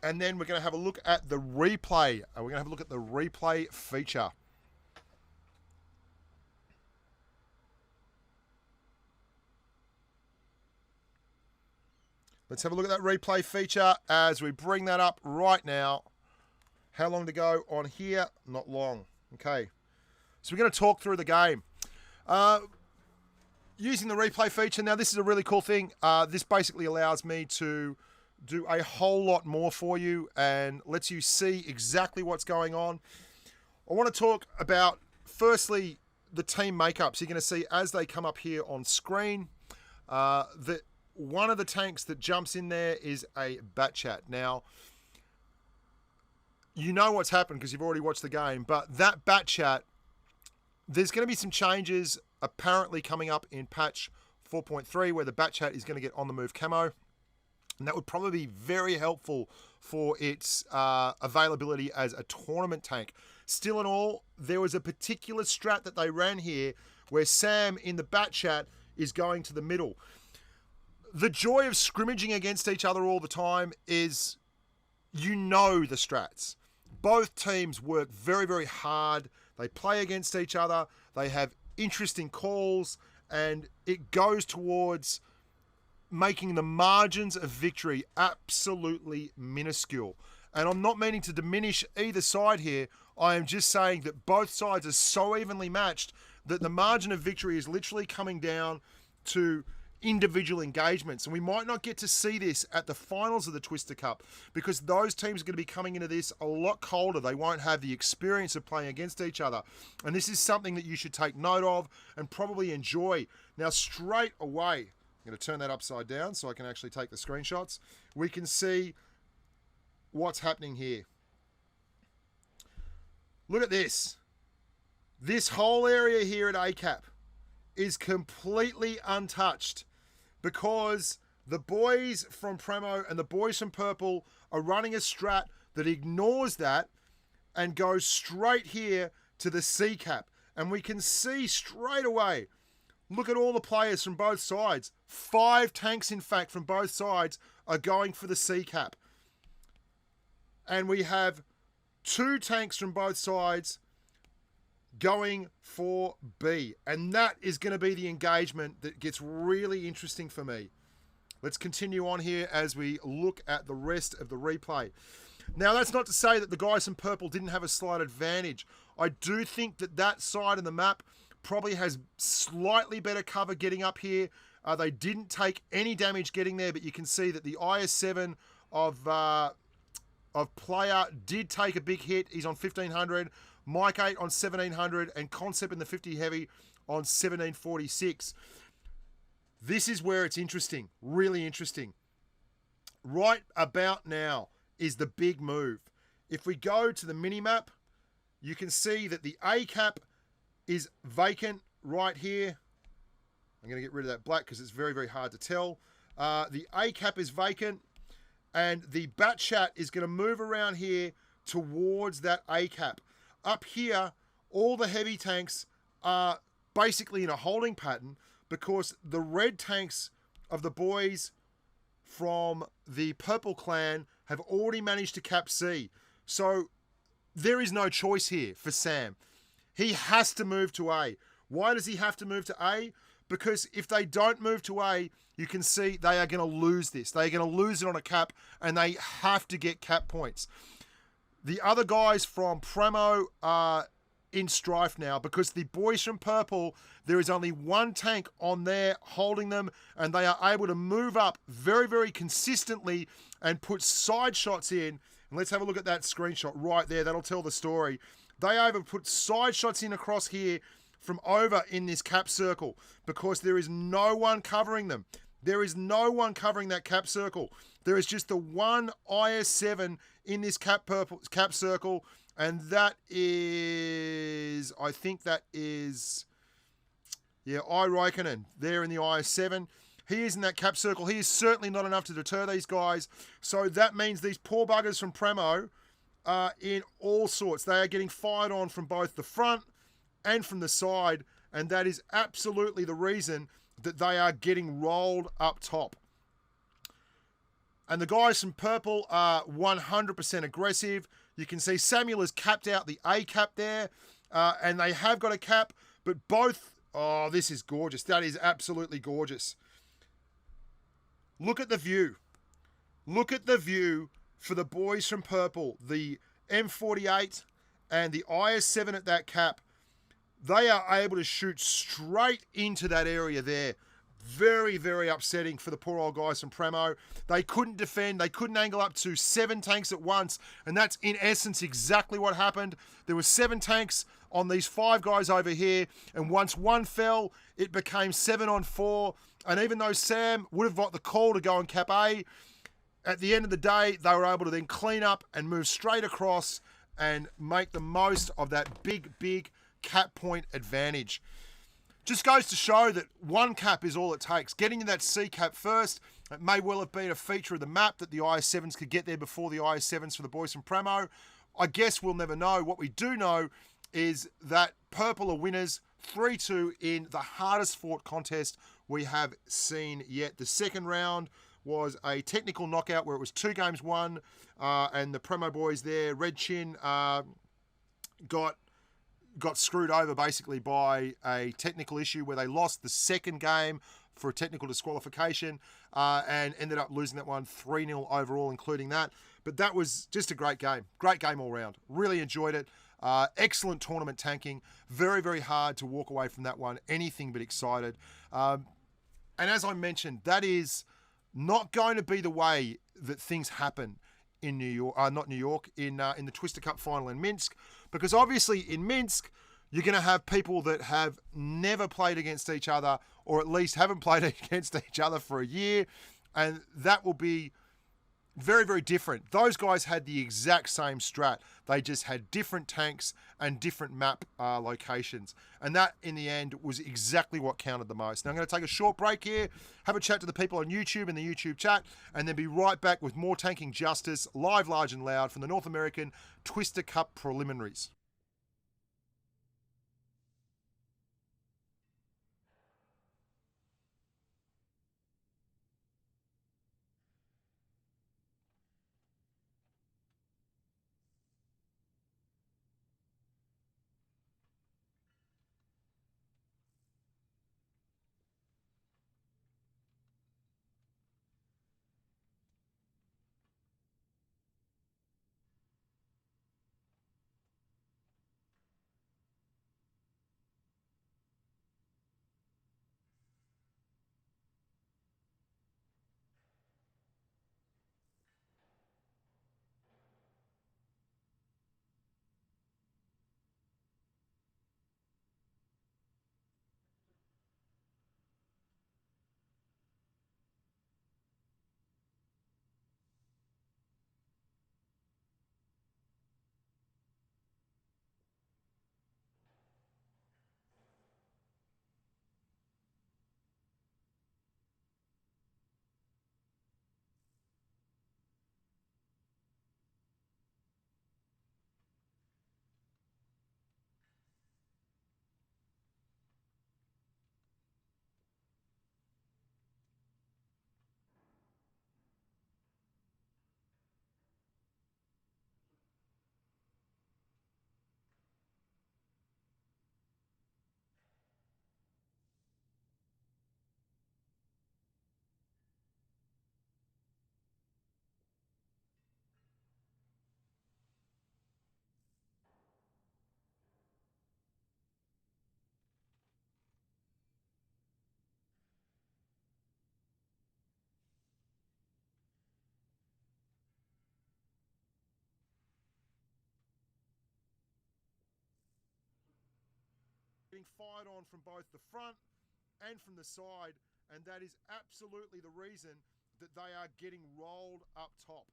and then we're going to have a look at the replay. And we're going to have a look at the replay feature. Let's have a look at that replay feature as we bring that up right now. How long to go on here? Not long. Okay. So we're going to talk through the game. Using the replay feature. Now, this is a really cool thing. This basically allows me to do a whole lot more for you and lets you see exactly what's going on. I want to talk about, firstly, the team makeups. You're going to see as they come up here on screen that one of the tanks that jumps in there is a Bat Chat. Now, you know what's happened because you've already watched the game, but that Bat Chat, there's going to be some changes apparently coming up in patch 4.3 where the Bat Chat is going to get on the move camo. And that would probably be very helpful for its availability as a tournament tank. Still in all, there was a particular strat that they ran here where Sam in the Bat Chat, is going to the middle. The joy of scrimmaging against each other all the time is, you know, the strats. Both teams work very, very hard. They play against each other. They have interesting calls, and it goes towards making the margins of victory absolutely minuscule. And I'm not meaning to diminish either side here. I am just saying that both sides are so evenly matched that the margin of victory is literally coming down to individual engagements. And we might not get to see this at the finals of the Twister Cup because those teams are going to be coming into this a lot colder. They won't have the experience of playing against each other. And this is something that you should take note of and probably enjoy. Now, straight away, I'm going to turn that upside down so I can actually take the screenshots. We can see what's happening here. Look at this. This whole area here at ACAP is completely untouched because the boys from PRAMO and the boys from PURPL are running a strat that ignores that and goes straight here to the C cap. And we can see straight away, look at all the players from both sides. 5 tanks, in fact, from both sides are going for the C cap. And we have 2 tanks from both sides going for B. And that is going to be the engagement that gets really interesting for me. Let's continue on here as we look at the rest of the replay. Now, that's not to say that the guys in purple didn't have a slight advantage. I do think that that side of the map probably has slightly better cover getting up here. They didn't take any damage getting there, but you can see that the IS-7 of player did take a big hit. He's on 1500. Mike 8 on 1700 and Concept in the 50 heavy on 1746. This is where it's interesting, really interesting. Right about now is the big move. If we go to the mini-map, you can see that the A cap is vacant right here. I'm going to get rid of that black because it's very, very hard to tell. The A cap is vacant, and the bat chat is going to move around here towards that A cap. Up here, all the heavy tanks are basically in a holding pattern because the red tanks of the boys from the purple clan have already managed to cap C. So there is no choice here for Sam. He has to move to A. Why does he have to move to A? Because if they don't move to A, you can see they are going to lose this. They're going to lose it on a cap, and they have to get cap points. The other guys from PRAMO are in strife now because the boys from purple, there is only 1 tank on there holding them, and they are able to move up very, very consistently and put side shots in. And let's have a look at that screenshot right there. That'll tell the story. They are able to put side shots in across here from over in this cap circle because there is no one covering them. There is no one covering that cap circle. There is just the one IS-7 in this cap circle, and that is, I think that is, yeah, Iraikkonen there in the IS-7. He is in that cap circle. He is certainly not enough to deter these guys. So that means these poor buggers from PRAMO are in all sorts. They are getting fired on from both the front and from the side, and that is absolutely the reason that they are getting rolled up top. And the guys from purple are 100% aggressive. You can see Samuel has capped out the A cap there, and they have got a cap, but both, oh, this is gorgeous. That is absolutely gorgeous. Look at the view. Look at the view for the boys from purple. The M48 and the IS-7 at that cap. They are able to shoot straight into that area there. Very, very upsetting for the poor old guys from PRAMO. They couldn't defend. They couldn't angle up to 7 tanks at once. And that's, in essence, exactly what happened. There were 7 tanks on these 5 guys over here. And once one fell, it became 7 on 4. And even though Sam would have got the call to go and cap A, at the end of the day, they were able to then clean up and move straight across and make the most of that big, big cap point advantage. Just goes to show that 1 cap is all it takes. Getting to that C cap first, it may well have been a feature of the map that the IS-7s could get there before the IS-7s for the boys from PRAMO. I guess we'll never know. What we do know is that purple are winners 3-2 in the hardest fought contest we have seen yet. The second round was a technical knockout where it was 2 games won, and the Primo boys there, Red Chin, got screwed over basically by a technical issue where they lost the second game for a technical disqualification, and ended up losing that one 3-0 overall, including that. But that was just a great game all round. Really enjoyed it. Excellent tournament tanking. Very, very hard to walk away from that one. Anything but excited. And as I mentioned, that is not going to be the way that things happen in New York, not New York, in the Twister Cup final in Minsk, because obviously in Minsk, you're going to have people that have never played against each other, or at least haven't played against each other for a year, and that will be very, very different. Those guys had the exact same strat. They just had different tanks and different map locations. And that, in the end, was exactly what counted the most. Now, I'm going to take a short break here, have a chat to the people on YouTube in the YouTube chat, and then be right back with more Tanking Justice, live, large and loud, from the North American Twister Cup preliminaries. Getting fired on from both the front and from the side, and that is absolutely the reason that they are getting rolled up top.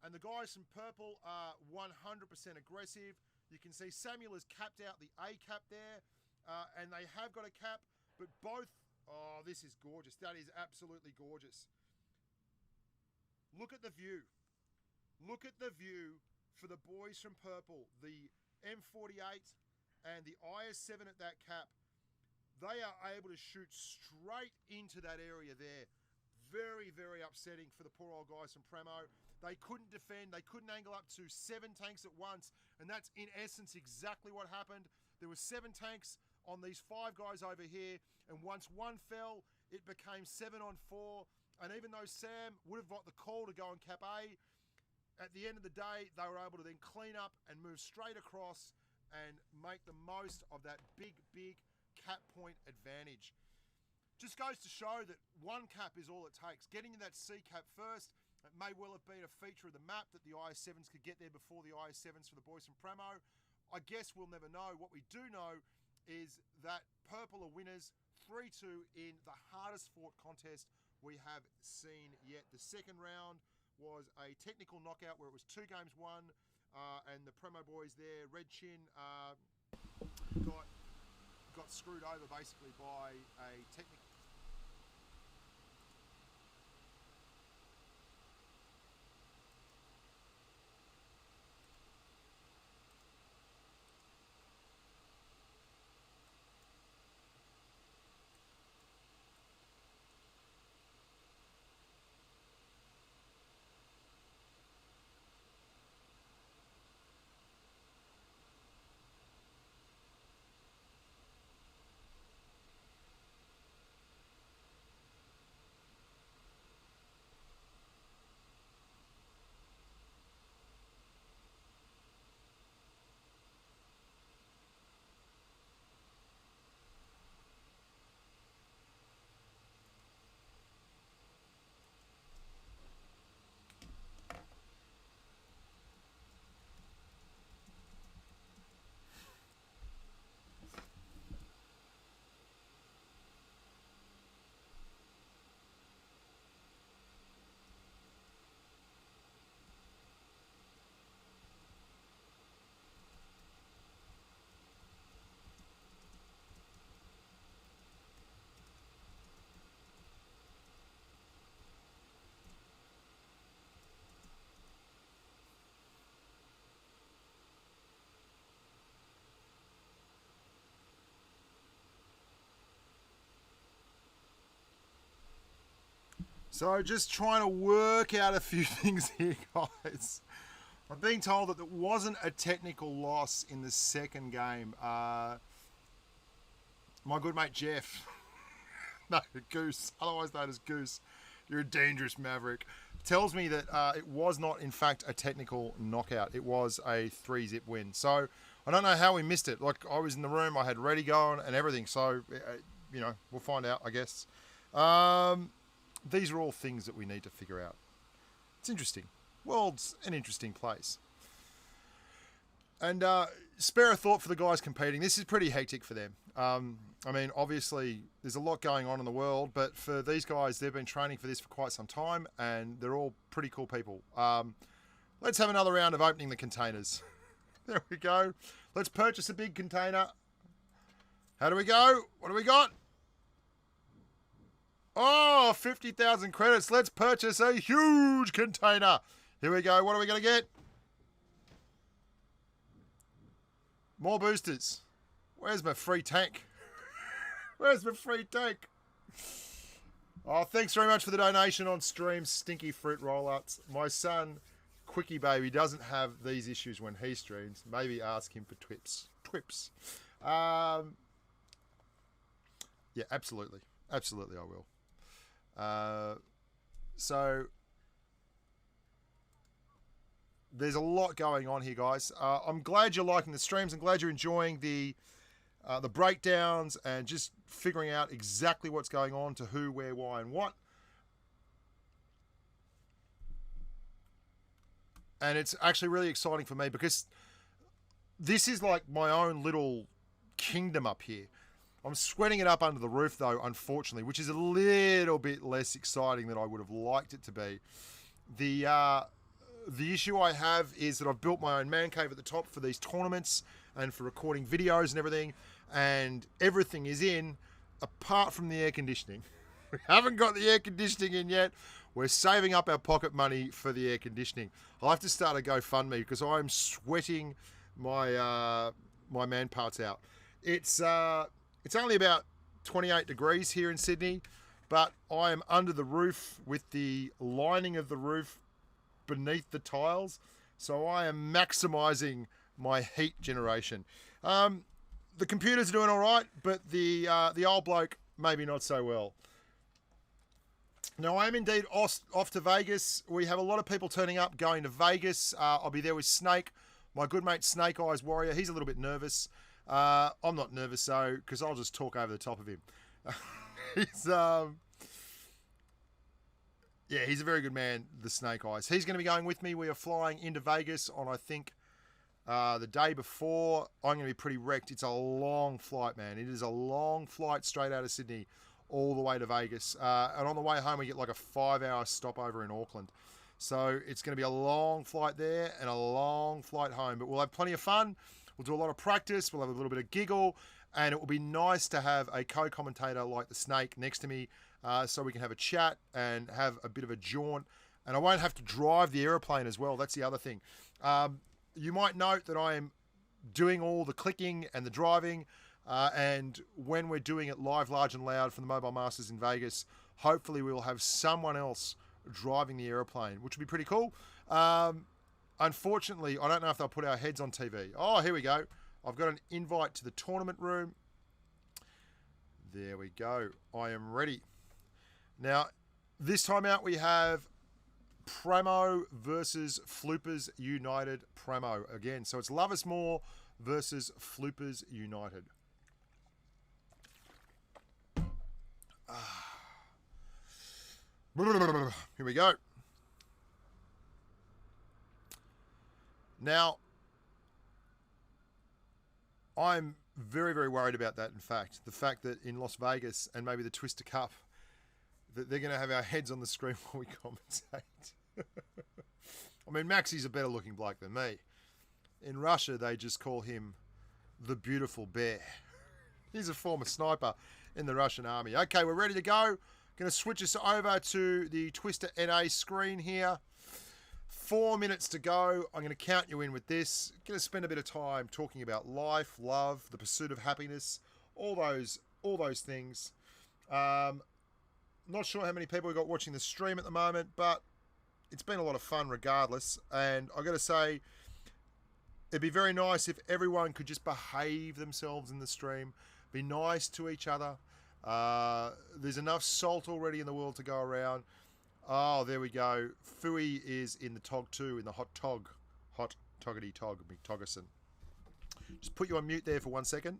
And the guys from Purple are 100% aggressive. You can see Samuel has capped out the A cap there, and they have got a cap, but both, oh, this is gorgeous. That is absolutely gorgeous. Look at the view. Look at the view for the boys from Purple. The M48 and the IS7 at that cap. They are able to shoot straight into that area there. Very, very upsetting for the poor old guys from PRAMO. They couldn't defend. They couldn't angle up to 7 tanks at once. And that's in essence exactly what happened. There were 7 tanks on these 5 guys over here. And once one fell, it became 7 on 4. And even though Sam would have got the call to go on cap A, at the end of the day, they were able to then clean up and move straight across and make the most of that big, big cap point advantage. Just goes to show that one cap is all it takes. Getting to that C cap first, it may well have been a feature of the map that the IS7s could get there before the IS7s for the boys from PRAMO. I guess we'll never know. What we do know is that Purple are winners, 3-2 in the hardest fought contest we have seen yet. The second round was a technical knockout where it was 2 games won, and the Primo boys there, Red Chin, got screwed over basically by a technical. So just trying to work out a few things here, guys. I'm being told that it wasn't a technical loss in the second game. My good mate Jeff, no, Goose, otherwise known as Goose, you're a dangerous maverick, tells me that it was not, in fact, a technical knockout. It was a 3-zip win. So I don't know how we missed it. Like, I was in the room, I had ready going and everything. So, you know, we'll find out, I guess. These are all things that we need to figure out. It's interesting. World's an interesting place. And spare a thought for the guys competing. This is pretty hectic for them. I mean, obviously, there's a lot going on in the world, but for these guys, they've been training for this for quite some time, and they're all pretty cool people. Let's have another round of opening the containers. There we go. Let's purchase a big container. How do we go? What do we got? Oh, 50,000 credits. Let's purchase a huge container. Here we go. What are we going to get? More boosters. Where's my free tank? Where's my free tank? Oh, thanks very much for the donation on stream, Stinky Fruit Rollouts. My son, Quickie Baby, doesn't have these issues when he streams. Maybe ask him for twips. Yeah, absolutely. Absolutely, I will. So there's a lot going on here, guys. I'm glad you're liking the streams. I'm glad you're enjoying the breakdowns and just figuring out exactly what's going on to who, where, why, and what. And it's actually really exciting for me because this is like my own little kingdom up here. I'm sweating it up under the roof, though, unfortunately, which is a little bit less exciting than I would have liked it to be. The issue I have is that I've built my own man cave at the top for these tournaments and for recording videos and everything, and everything is in apart from the air conditioning. We haven't got the air conditioning in yet. We're saving up our pocket money for the air conditioning. I'll have to start a GoFundMe because I'm sweating my my man parts out. It's only about 28 degrees here in Sydney, but I am under the roof with the lining of the roof beneath the tiles, so I am maximizing my heat generation. The computers are doing all right, but the old bloke maybe not so well. Now, I am indeed off to Vegas. We have a lot of people turning up, going to Vegas. I'll be there with Snake, my good mate Snake Eyes Warrior. He's a little bit nervous. I'm not nervous, though, because I'll just talk over the top of him. He's a very good man, the Snake Eyes. He's going to be going with me. We are flying into Vegas on, I think, the day before. I'm going to be pretty wrecked. It's a long flight, man. It is a long flight straight out of Sydney all the way to Vegas. And on the way home, we get like a 5-hour stopover in Auckland. So it's going to be a long flight there and a long flight home. But we'll have plenty of fun. We'll do a lot of practice. We'll have a little bit of giggle. And it will be nice to have a co-commentator like the Snake next to me so we can have a chat and have a bit of a jaunt. And I won't have to drive the aeroplane as well. That's the other thing. You might note that I am doing all the clicking and the driving. And when we're doing it live, large and loud from the Mobile Masters in Vegas, hopefully we will have someone else driving the aeroplane, which would be pretty cool. Unfortunately, I don't know if they'll put our heads on TV. Oh, here we go. I've got an invite to the tournament room. There we go. I am ready. Now, this time out we have PRAMO versus Floopers United PRAMO again. So it's LoveUsMore versus Floopers United. Here we go. Now, I'm very, very worried about that, in fact. The fact that in Las Vegas and maybe the Twister Cup, that they're going to have our heads on the screen while we commentate. I mean, Maxie's a better looking bloke than me. In Russia, they just call him the Beautiful Bear. He's a former sniper in the Russian army. Okay, we're ready to go. Going to switch us over to the Twister NA screen here. 4 minutes to go. I'm going to count you in with this. Going to spend a bit of time talking about life, love, the pursuit of happiness, all those things. Not sure how many people we got watching the stream at the moment, but it's been a lot of fun regardless. And I got to say, it'd be very nice if everyone could just behave themselves in the stream, be nice to each other. There's enough salt already in the world to go around. Oh, there we go. Fui is in the Tog 2, in the hot tog. Hot toggity tog, McToggerson. Just put you on mute there for 1 second.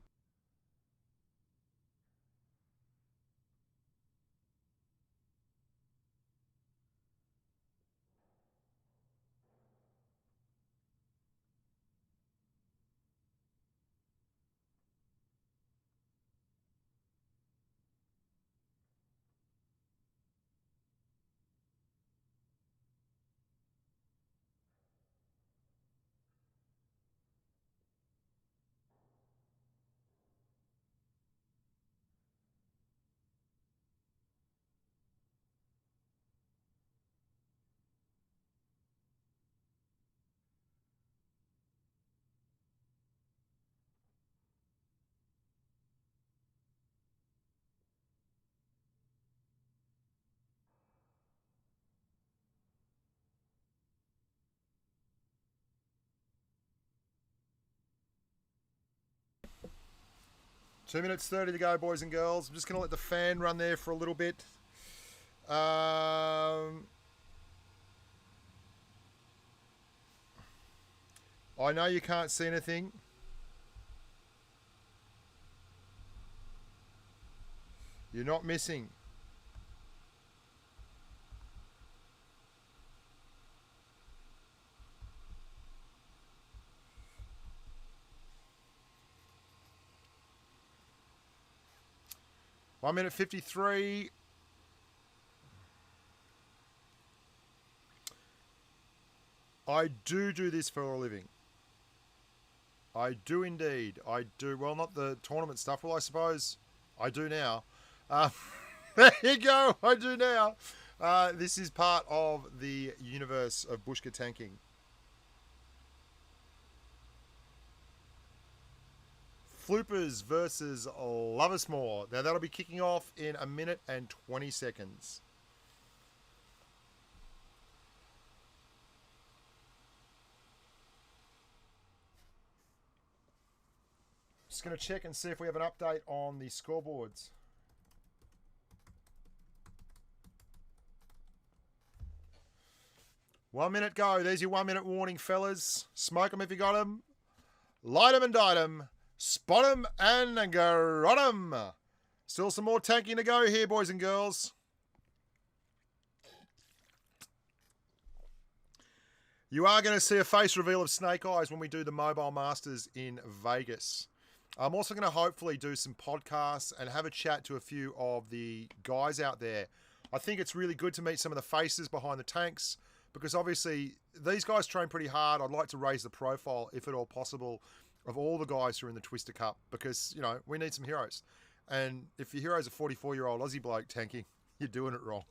Two minutes 30 to go, boys and girls. I'm just going to let the fan run there for a little bit. I know you can't see anything. You're not missing. One minute 53. I do this for a living. I do indeed. I do. Well, not the tournament stuff. Well, I suppose I do now. There you go. I do now. This is part of the universe of Bushka tanking. Floopers versus LoveUsMore. Now that'll be kicking off in 1 minute and 20 seconds. Just going to check and see if we have an update on the scoreboards. One minute go. There's your 1 minute warning, fellas. Smoke them if you got them. Light them and dye them. Spot them and got them. Still some more tanking to go here, boys and girls. You are going to see a face reveal of Snake Eyes when we do the Mobile Masters in Vegas. I'm also going to hopefully do some podcasts and have a chat to a few of the guys out there. I think it's really good to meet some of the faces behind the tanks because obviously these guys train pretty hard. I'd like to raise the profile, if at all possible, of all the guys who are in the Twister Cup because, you know, we need some heroes. And if your hero's a 44-year-old Aussie bloke tanking, you're doing it wrong.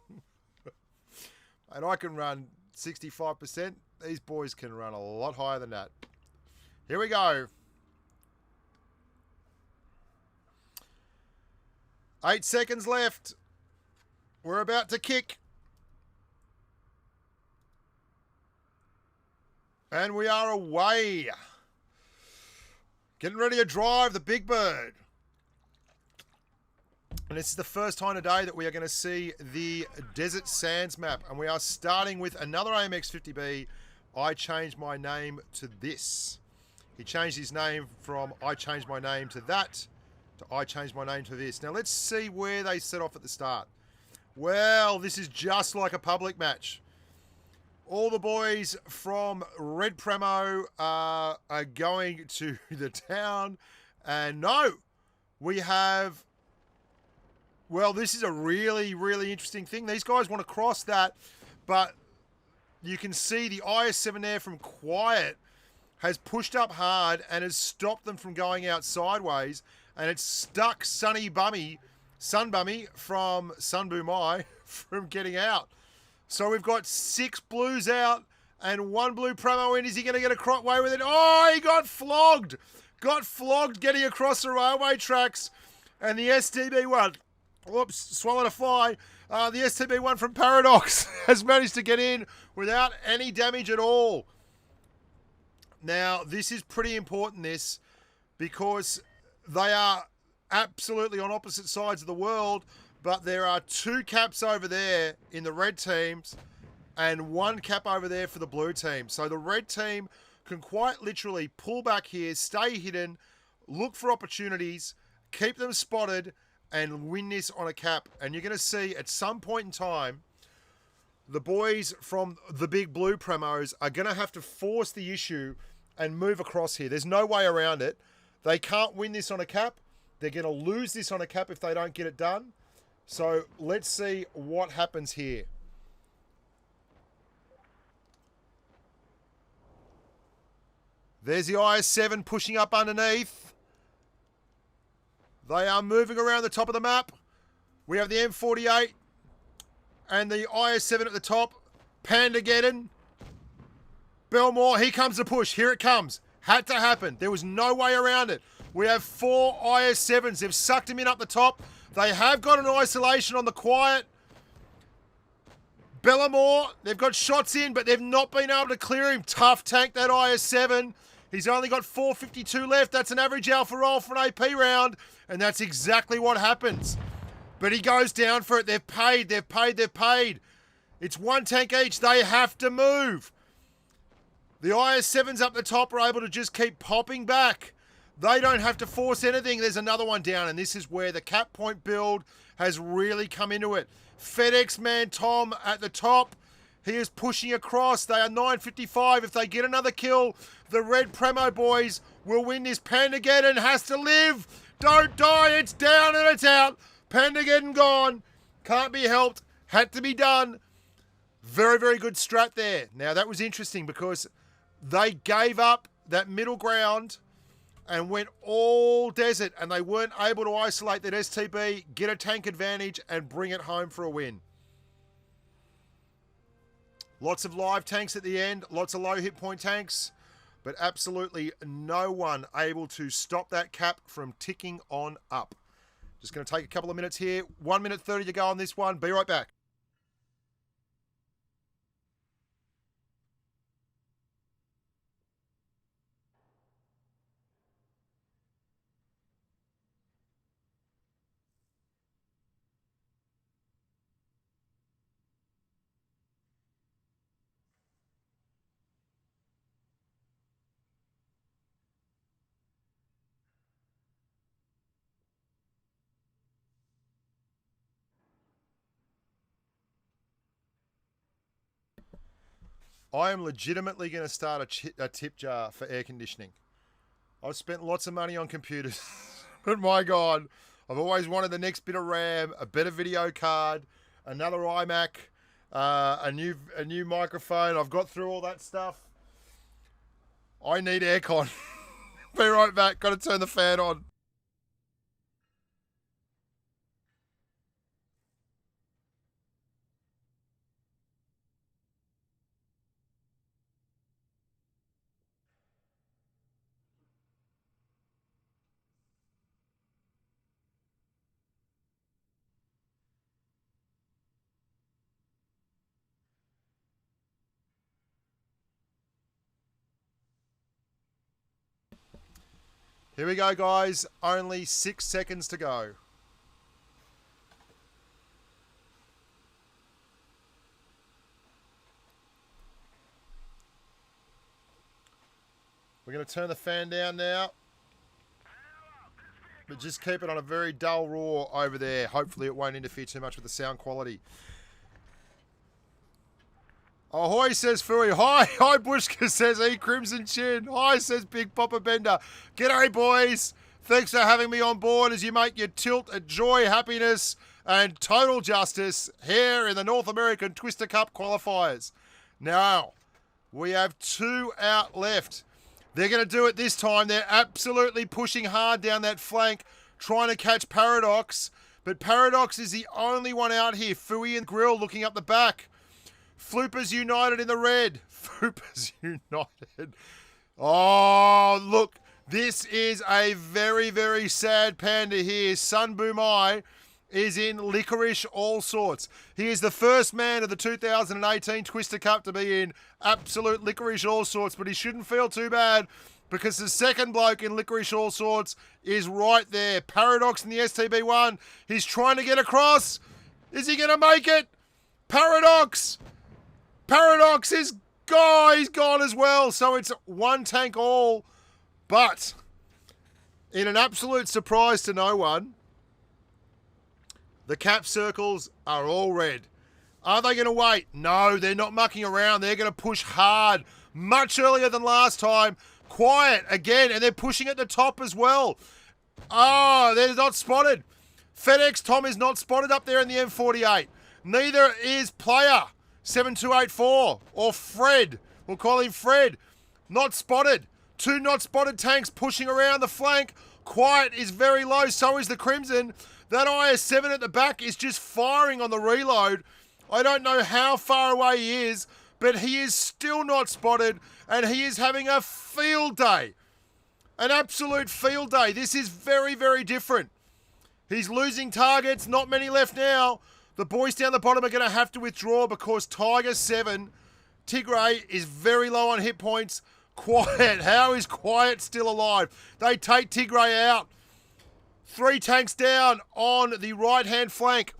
And I can run 65%. These boys can run a lot higher than that. Here we go. 8 seconds left. We're about to kick. And we are away. Getting ready to drive the Big Bird. And this is the first time today that we are going to see the Desert Sands map. And we are starting with another AMX 50B. I changed my name to this. He changed his name from I changed my name to that to I changed my name to this. Now let's see where they set off at the start. Well, this is just like a public match. All the boys from Red PRAMO are going to the town. And no, we have... Well, this is a really, really interesting thing. These guys want to cross that, but you can see the IS-7 there from Quiet has pushed up hard and has stopped them from going out sideways, and it's stuck Sunbummy from Sunbumai from getting out. So we've got 6 blues out and 1 blue PRAMO in. Is he going to get away with it? Oh, he got flogged. Got flogged getting across the railway tracks. And the STB one, whoops, swallowed a fly. The STB one from Paradox has managed to get in without any damage at all. Now, this is pretty important, because they are absolutely on opposite sides of the world, but there are 2 caps over there in the red teams and 1 cap over there for the blue team. So the red team can quite literally pull back here, stay hidden, look for opportunities, keep them spotted, and win this on a cap. And you're going to see at some point in time, the boys from the big blue promos are going to have to force the issue and move across here. There's no way around it. They can't win this on a cap. They're going to lose this on a cap if they don't get it done. So let's see what happens here. There's the IS-7 pushing up underneath. They are moving around the top of the map. We have the M48 and the IS-7 at the top. Pandageddon. Belmore, here comes the push. Here it comes. Had to happen. There was no way around it. We have 4 IS-7s. They've sucked him in up the top. They have got an isolation on the quiet. Belmore, they've got shots in, but they've not been able to clear him. Tough tank, that IS-7. He's only got 452 left. That's an average alpha roll for an AP round. And that's exactly what happens. But he goes down for it. They've paid. It's 1 tank each. They have to move. The IS-7s up the top are able to just keep popping back. They don't have to force anything. There's another one down. And this is where the cap point build has really come into it. FedEx man Tom at the top. He is pushing across. They are 955. If they get another kill, the red Primo boys will win this. Pandageddon has to live. Don't die. It's down and it's out. Pandageddon gone. Can't be helped. Had to be done. Very, very good strat there. Now, that was interesting because they gave up that middle ground and went all desert, and they weren't able to isolate that STB, get a tank advantage, and bring it home for a win. Lots of live tanks at the end, lots of low hit point tanks, but absolutely no one able to stop that cap from ticking on up. Just going to take a couple of minutes here. 1 minute 30 to go on this one. Be right back. I am legitimately going to start a tip jar for air conditioning. I've spent lots of money on computers, but my God, I've always wanted the next bit of RAM, a better video card, another iMac, a new microphone. I've got through all that stuff. I need aircon. Be right back. Got to turn the fan on. Here we go, guys. Only 6 seconds to go. We're going to turn the fan down now. But just keep it on a very dull roar over there. Hopefully it won't interfere too much with the sound quality. Ahoy, says Fui. Hi, Bushka, says E Crimson Chin. Hi, says Big Papa Bender. G'day, boys. Thanks for having me on board as you make your tilt at joy, happiness, and total justice here in the North American Twister Cup qualifiers. Now, we have 2 out left. They're going to do it this time. They're absolutely pushing hard down that flank, trying to catch Paradox. But Paradox is the only one out here. Fui and Grill looking up the back. Floopers United in the red. Floopers United. Oh, look. This is a very, very sad panda here. Sun Boomai is in Licorice All Sorts. He is the first man of the 2018 Twister Cup to be in absolute Licorice All Sorts, but he shouldn't feel too bad because the second bloke in Licorice All Sorts is right there. Paradox in the STB1. He's trying to get across. Is he going to make it? Paradox! Paradox is gone. He's gone as well. So it's one tank all. But in an absolute surprise to no one, the cap circles are all red. Are they going to wait? No, they're not mucking around. They're going to push hard, much earlier than last time. Quiet again, and they're pushing at the top as well. Oh, they're not spotted. FedEx Tom is not spotted up there in the M48. Neither is player 7284 or Fred. We'll call him Fred. Not spotted. Two not spotted tanks pushing around the flank. Quiet is very low, so is the Crimson. That IS-7 at the back is just firing on the reload. I don't know how far away he is, but he is still not spotted, and he is having a field day. An absolute field day. This is very, very different. He's losing targets, not many left now. The boys down the bottom are going to have to withdraw because Tiger 7, Tigray, is very low on hit points. Quiet. How is Quiet still alive? They take Tigray out. 3 tanks down on the right-hand flank.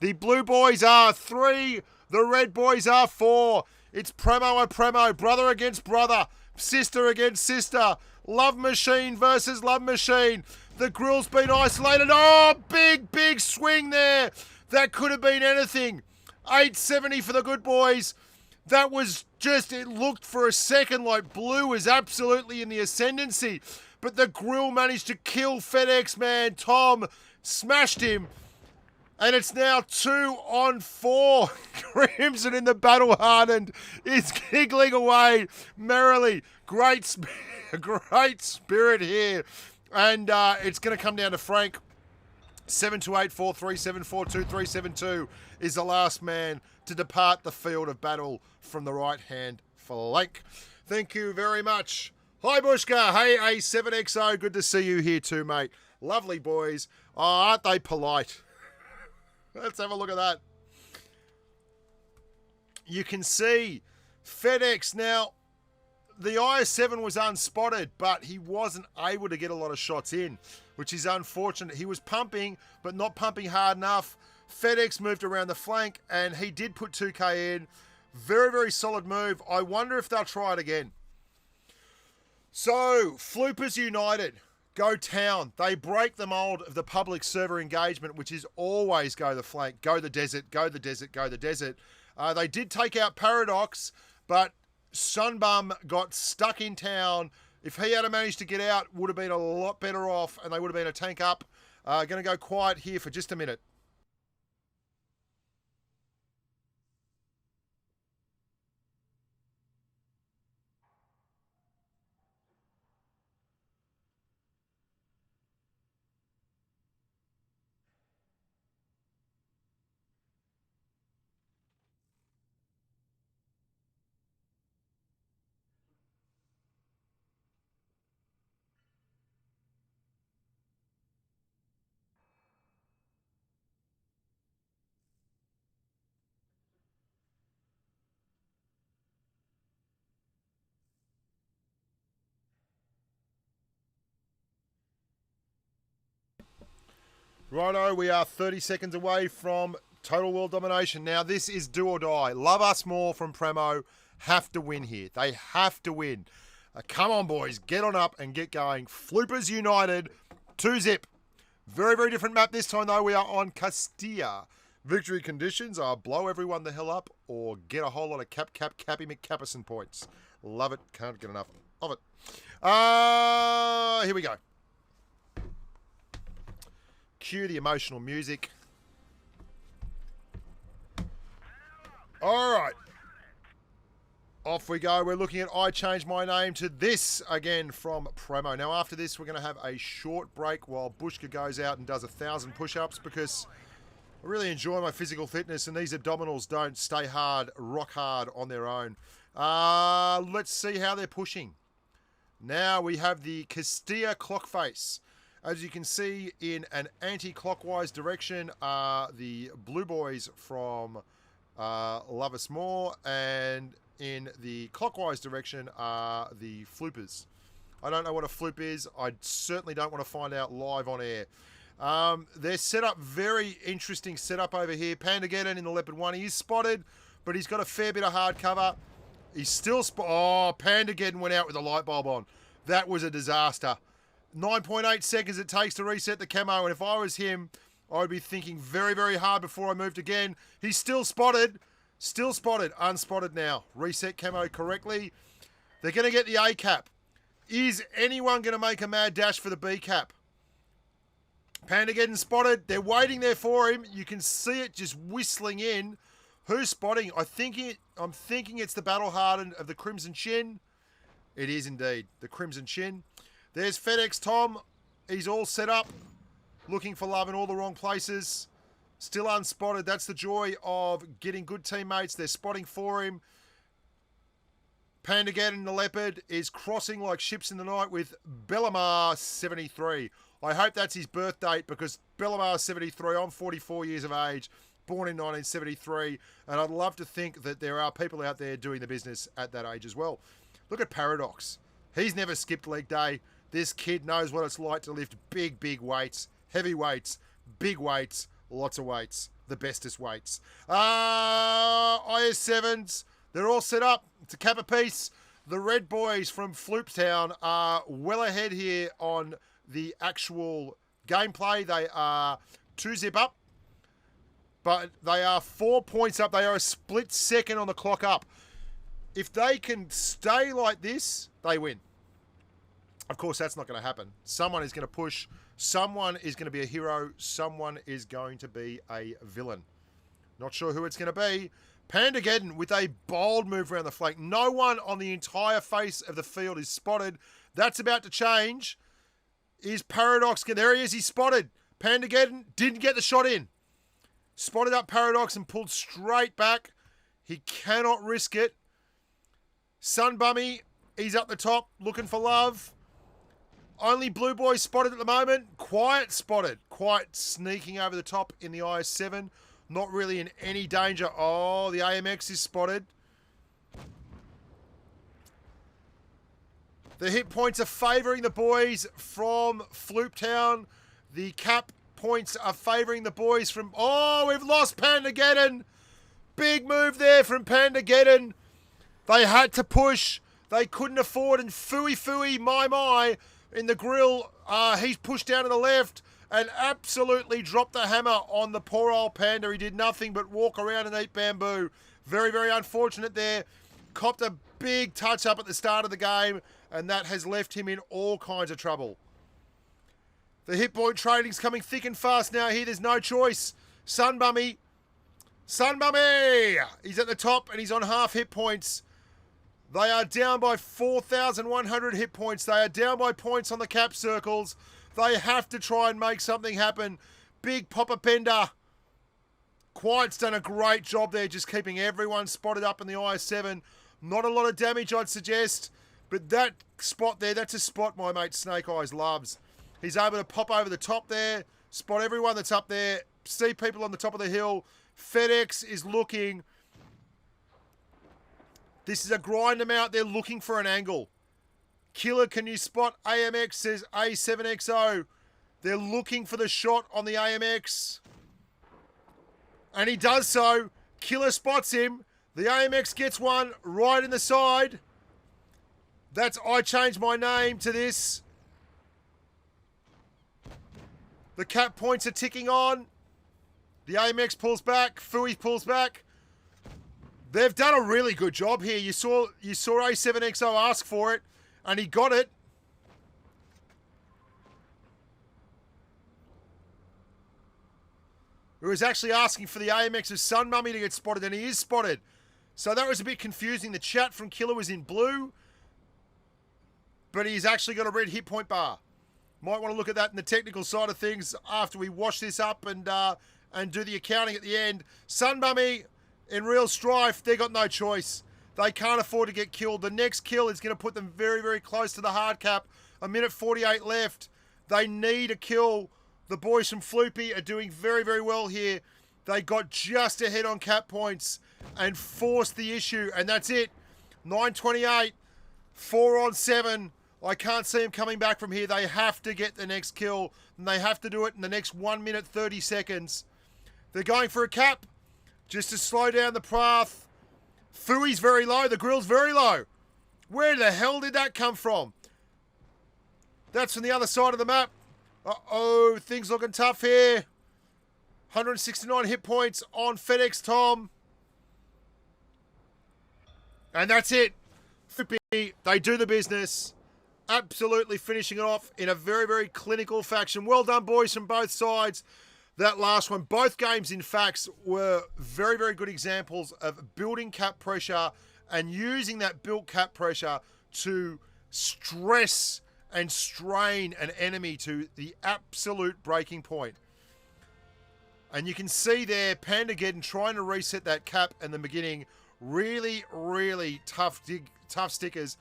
The blue boys are 3. The red boys are 4. It's Pramo and Pramo. Brother against brother. Sister against sister. Love Machine versus Love Machine. The grill's been isolated. Oh, big, big swing there. That could have been anything. 870 for the good boys. That was just, it looked for a second like blue was absolutely in the ascendancy. But the grill managed to kill FedEx man. Tom smashed him. And it's now 2 on 4. Crimson in the battle hardened is giggling away merrily. Great spirit here. And it's going to come down to Frank. 7284 3742 372 is the last man to depart the field of battle from the right-hand flank. Thank you very much. Hi, Bushka. Hey, A7XO. Good to see you here too, mate. Lovely boys. Oh, aren't they polite? Let's have a look at that. You can see FedEx now. The IS-7 was unspotted, but he wasn't able to get a lot of shots in, which is unfortunate. He was pumping, but not pumping hard enough. FedEx moved around the flank, and he did put 2K in. Very, very solid move. I wonder if they'll try it again. So, Floopers United go town. They break the mold of the public server engagement, which is always go the flank, go the desert, go the desert, go the desert. They did take out Paradox, but Sunbum got stuck in town. If he had managed to get out, would have been a lot better off, and they would have been a tank up. Going to go quiet here for just a minute. Righto, we are 30 seconds away from total world domination. Now, this is do or die. LoveUsMore from Primo have to win here. They have to win. Come on, boys. Get on up and get going. Floopers United, 2-zip. Very, very different map this time, though. We are on Castilla. Victory conditions are blow everyone the hell up or get a whole lot of Cappy McCappison points. Love it. Can't get enough of it. Here we go. Cue the emotional music. All right. Off we go. We're looking at I Changed My Name to this again from Promo. Now, after this, we're going to have a short break while Bushka goes out and does 1,000 push-ups because I really enjoy my physical fitness and these abdominals don't stay hard, rock hard on their own. Let's see how they're pushing. Now we have the Castilla clock face. As you can see, in an anti-clockwise direction are the blue boys from LoveUsMore, and in the clockwise direction are the Floopers. I don't know what a floop is. I certainly don't want to find out live on air. They're set up, very interesting setup over here. Pandageddon in the Leopard 1. He is spotted, but he's got a fair bit of hard cover. He's still oh, Pandageddon went out with a light bulb on. That was a disaster. 9.8 seconds it takes to reset the camo, and if I was him, I would be thinking very, very hard before I moved again. He's still spotted. Still spotted. Unspotted now. Reset camo correctly. They're going to get the A cap. Is anyone going to make a mad dash for the B cap? Pandageddon spotted. They're waiting there for him. You can see it just whistling in. Who's spotting? I'm thinking it's the Battle Hardened of the Crimson Chin. It is indeed the Crimson Chin. There's FedEx Tom. He's all set up. Looking for love in all the wrong places. Still unspotted. That's the joy of getting good teammates. They're spotting for him. Pandageddon, the Leopard, is crossing like ships in the night with Bellamar 73. I hope that's his birth date, because Bellamar 73, I'm 44 years of age, born in 1973, and I'd love to think that there are people out there doing the business at that age as well. Look at Paradox. He's never skipped leg day. This kid knows what it's like to lift big, big weights, heavy weights, big weights, lots of weights, the bestest weights. IS7s, they're all set up. It's a cap apiece. The red boys from Flooptown are well ahead here on the actual gameplay. They are 2-zip up, but they are 4 points up. They are a split second on the clock up. If they can stay like this, they win. Of course, that's not going to happen. Someone is going to push. Someone is going to be a hero. Someone is going to be a villain. Not sure who it's going to be. Pandageddon with a bold move around the flank. No one on the entire face of the field is spotted. That's about to change. Is Paradox... There he is. He's spotted. Pandageddon didn't get the shot in. Spotted up Paradox and pulled straight back. He cannot risk it. Sunbummy, he's up the top looking for love. Only blue boy spotted at the moment. Quiet spotted. Quiet sneaking over the top in the IS7. Not really in any danger. Oh, the AMX is spotted. The hit points are favouring the boys from Flooptown. The cap points are favouring the boys from... Oh, we've lost Pandageddon. Big move there from Pandageddon. They had to push. They couldn't afford. And Fooey, my, in the grill, he's pushed down to the left and absolutely dropped the hammer on the poor old Panda. He did nothing but walk around and eat bamboo. Very, very unfortunate there. Copped a big touch up at the start of the game, and that has left him in all kinds of trouble. The hit point trading's coming thick and fast now here. There's no choice. Sunbummy. He's at the top and he's on half hit points. They are down by 4,100 hit points. They are down by points on the cap circles. They have to try and make something happen. Big Papa Penda. Quiet's done a great job there, just keeping everyone spotted up in the IS7. Not a lot of damage, I'd suggest. But that spot there, that's a spot my mate Snake Eyes loves. He's able to pop over the top there, spot everyone that's up there, see people on the top of the hill. FedEx is looking... This is a grind them out. They're looking for an angle. Killer, can you spot? AMX says A7XO. They're looking for the shot on the AMX. And he does so. Killer spots him. The AMX gets one right in the side. That's I changed my name to this. The cap points are ticking on. The AMX pulls back. Fooey pulls back. They've done a really good job here. You saw A7XO ask for it, and he got it. He was actually asking for the AMX's Sunmummy to get spotted, and he is spotted. So that was a bit confusing. The chat from Killer was in blue, but he's actually got a red hit point bar. Might want to look at that in the technical side of things after we wash this up and do the accounting at the end. Sunmummy... In real strife, they got no choice. They can't afford to get killed. The next kill is going to put them very, very close to the hard cap. 1:48 left. They need a kill. The boys from Floopy are doing very, very well here. They got just ahead on cap points and forced the issue, and that's it. 9:28, 4 on 7. I can't see them coming back from here. They have to get the next kill, and they have to do it in the next 1 minute 30 seconds. They're going for a cap just to slow down the path. Fui's very low. The grill's very low. Where the hell did that come from? That's from the other side of the map. Uh-oh, things looking tough here. 169 hit points on FedEx Tom. And that's it. They do the business. Absolutely finishing it off in a very, very clinical fashion. Well done, boys, from both sides. That last one, both games, in fact, were very, very good examples of building cap pressure and using that built cap pressure to stress and strain an enemy to the absolute breaking point. And you can see there, Pandageddon trying to reset that cap in the beginning. Really, really tough stickers.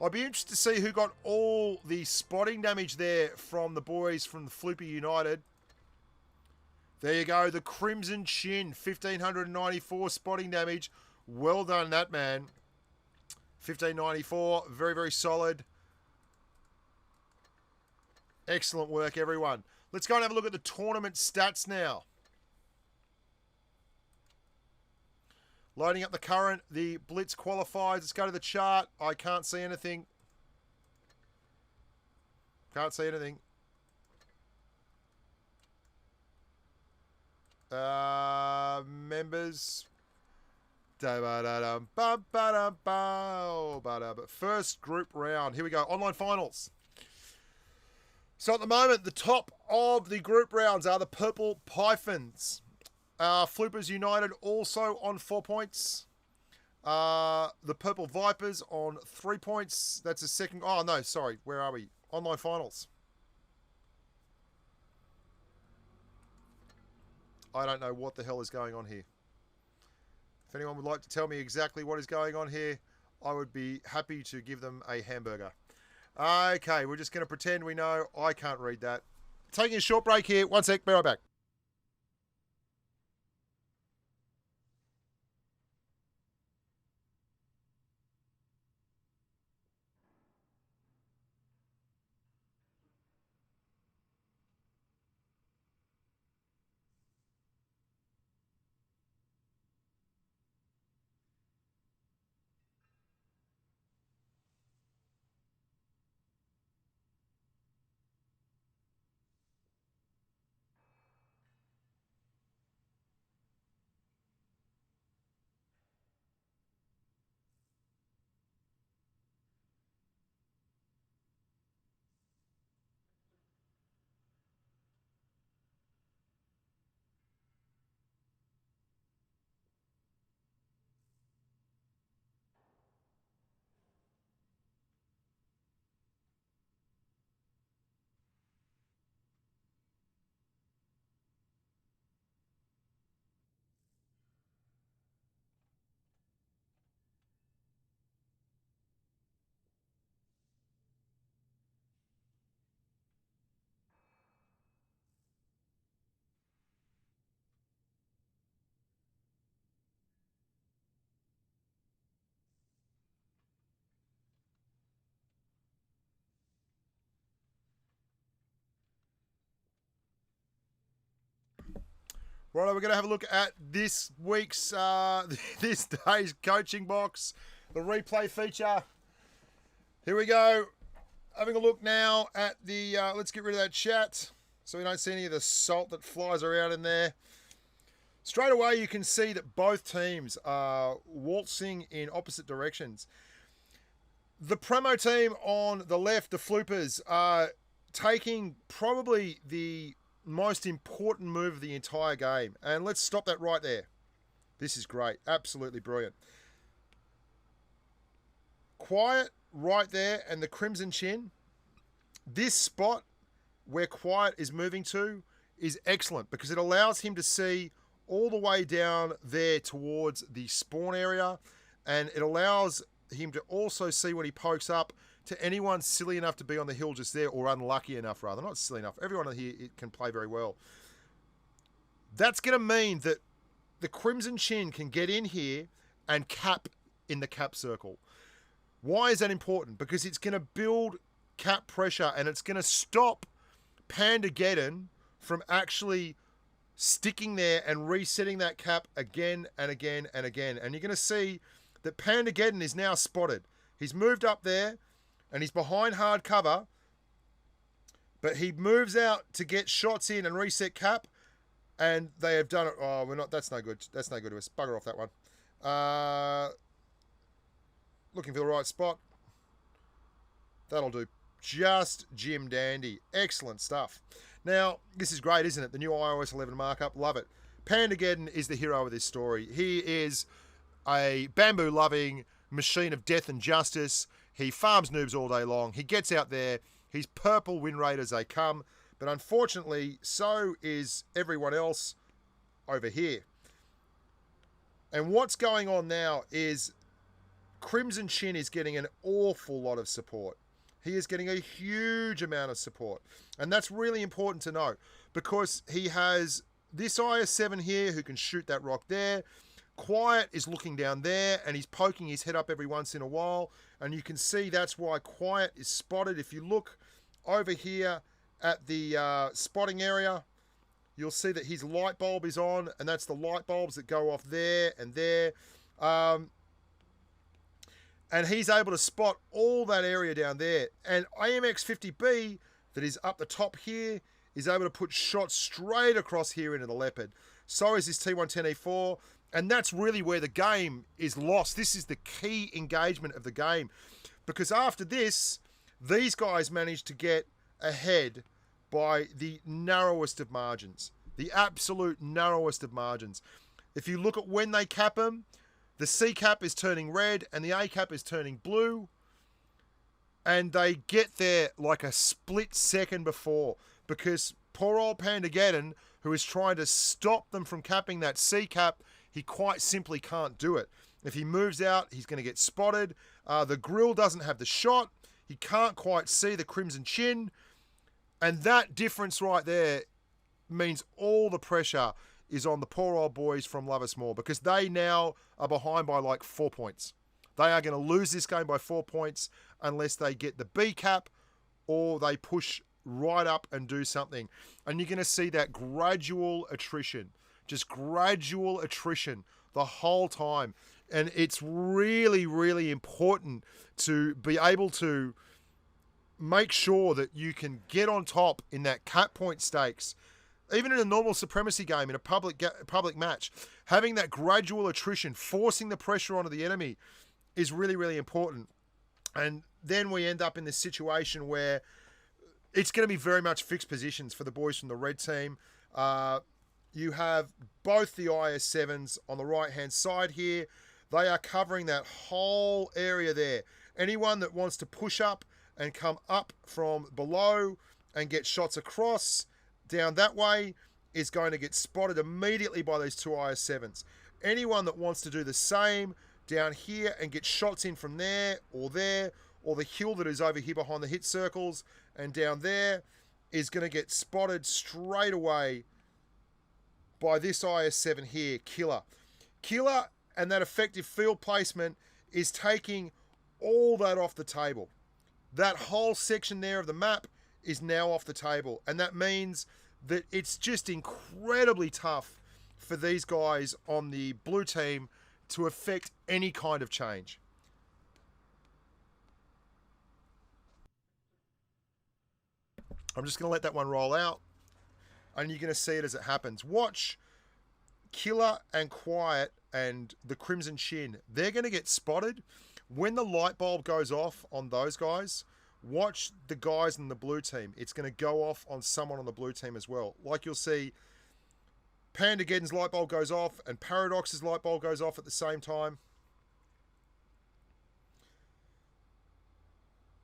I'd be interested to see who got all the spotting damage there from the boys from the Floopy United. There you go, the Crimson Chin, 1,594 spotting damage. Well done, that man. 1,594, very, very solid. Excellent work, everyone. Let's go and have a look at the tournament stats now. Loading up the current, the Blitz qualifiers. Let's go to the chart. I can't see anything. Can't see anything. Members. First group round. Here we go. Online finals. So at the moment, the top of the group rounds are the Purple Pythons. Floopers United also on 4 points. The Purple Vipers on 3 points. That's a second. Oh, no, sorry. Where are we? Online finals. I don't know what the hell is going on here. If anyone would like to tell me exactly what is going on here, I would be happy to give them a hamburger. Okay, we're just going to pretend we know. I can't read that. Taking a short break here. 1 sec, be right back. Right, we're going to have a look at this week's, this day's coaching box, the replay feature. Here we go. Having a look now at the, let's get rid of that chat so we don't see any of the salt that flies around in there. Straight away, you can see that both teams are waltzing in opposite directions. The PRAMO team on the left, the Floopers, are taking probably the most important move of the entire game. And let's stop that right there. This is great. Absolutely brilliant. Quiet right there and the Crimson Chin. This spot where Quiet is moving to is excellent because it allows him to see all the way down there towards the spawn area, and it allows him to also see when he pokes up to anyone silly enough to be on the hill just there, or unlucky enough rather, not silly enough. Everyone here can play very well. That's going to mean that the Crimson Chin can get in here and cap in the cap circle. Why is that important? Because it's going to build cap pressure, and it's going to stop Pandageddon from actually sticking there and resetting that cap again and again and again. And you're going to see that Pandageddon is now spotted. He's moved up there and he's behind hard cover, but he moves out to get shots in and reset cap, and they have done it. Oh, we're not. That's no good. That's no good to us. Bugger off that one. Looking for the right spot. That'll do. Just Jim Dandy. Excellent stuff. Now, this is great, isn't it? The new iOS 11 markup. Love it. Pandageddon is the hero of this story. He is a bamboo-loving machine of death and justice. He farms noobs all day long. He gets out there. He's purple win rate as they come. But unfortunately, so is everyone else over here. And what's going on now is Crimson Chin is getting an awful lot of support. He is getting a huge amount of support. And that's really important to note, because he has this IS-7 here who can shoot that rock there. Quiet is looking down there, and he's poking his head up every once in a while. And you can see that's why Quiet is spotted. If you look over here at the spotting area, you'll see that his light bulb is on, and that's the light bulbs that go off there and there. And he's able to spot all that area down there. And AMX50B, that is up the top here, is able to put shots straight across here into the Leopard. So is this T110E4. And that's really where the game is lost. This is the key engagement of the game. Because after this, these guys managed to get ahead by the narrowest of margins. The absolute narrowest of margins. If you look at when they cap them, the C cap is turning red and the A cap is turning blue. And they get there like a split second before, because poor old Pandageddon, who is trying to stop them from capping that C cap, he quite simply can't do it. If he moves out, he's going to get spotted. The grill doesn't have the shot. He can't quite see the Crimson Chin. And that difference right there means all the pressure is on the poor old boys from LoveUsMore, because they now are behind by like 4 points. They are going to lose this game by 4 points unless they get the B cap or they push right up and do something. And you're going to see that gradual attrition, just gradual attrition the whole time. And it's really, really important to be able to make sure that you can get on top in that cap point stakes. Even in a normal supremacy game, in a public match, having that gradual attrition, forcing the pressure onto the enemy is really, really important. And then we end up in this situation where it's going to be very much fixed positions for the boys from the red team. You have both the IS-7s on the right-hand side here. They are covering that whole area there. Anyone that wants to push up and come up from below and get shots across down that way is going to get spotted immediately by these two IS-7s. Anyone that wants to do the same down here and get shots in from there, or the hill that is over here behind the hit circles and down there, is going to get spotted straight away by this IS-7 here, Killer. Killer and that effective field placement is taking all that off the table. That whole section there of the map is now off the table. And that means that it's just incredibly tough for these guys on the blue team to affect any kind of change. I'm just going to let that one roll out, and you're going to see it as it happens. Watch Killer and Quiet and the Crimson Chin. They're going to get spotted. When the light bulb goes off on those guys, watch the guys in the blue team. It's going to go off on someone on the blue team as well. Like you'll see, Pandageddon's light bulb goes off and Paradox's light bulb goes off at the same time.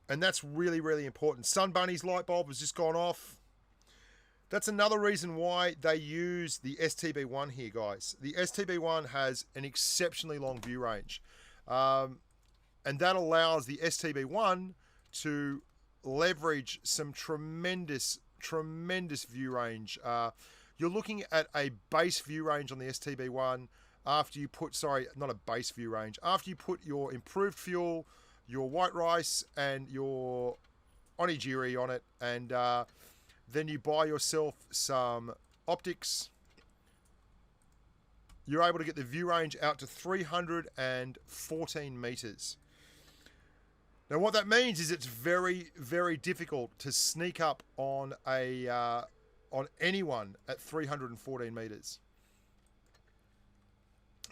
And that's really, really important. Sun Bunny's light bulb has just gone off. That's another reason why they use the STB1 here, guys. The STB1 has an exceptionally long view range. And that allows the STB1 to leverage some tremendous view range. You're looking at a base view range on the STB1 after you put, sorry, not a base view range, after you put your improved fuel, your white rice, and your onigiri on it, and then you buy yourself some optics. You're able to get the view range out to 314 meters. Now, what that means is it's very, very difficult to sneak up on on anyone at 314 meters.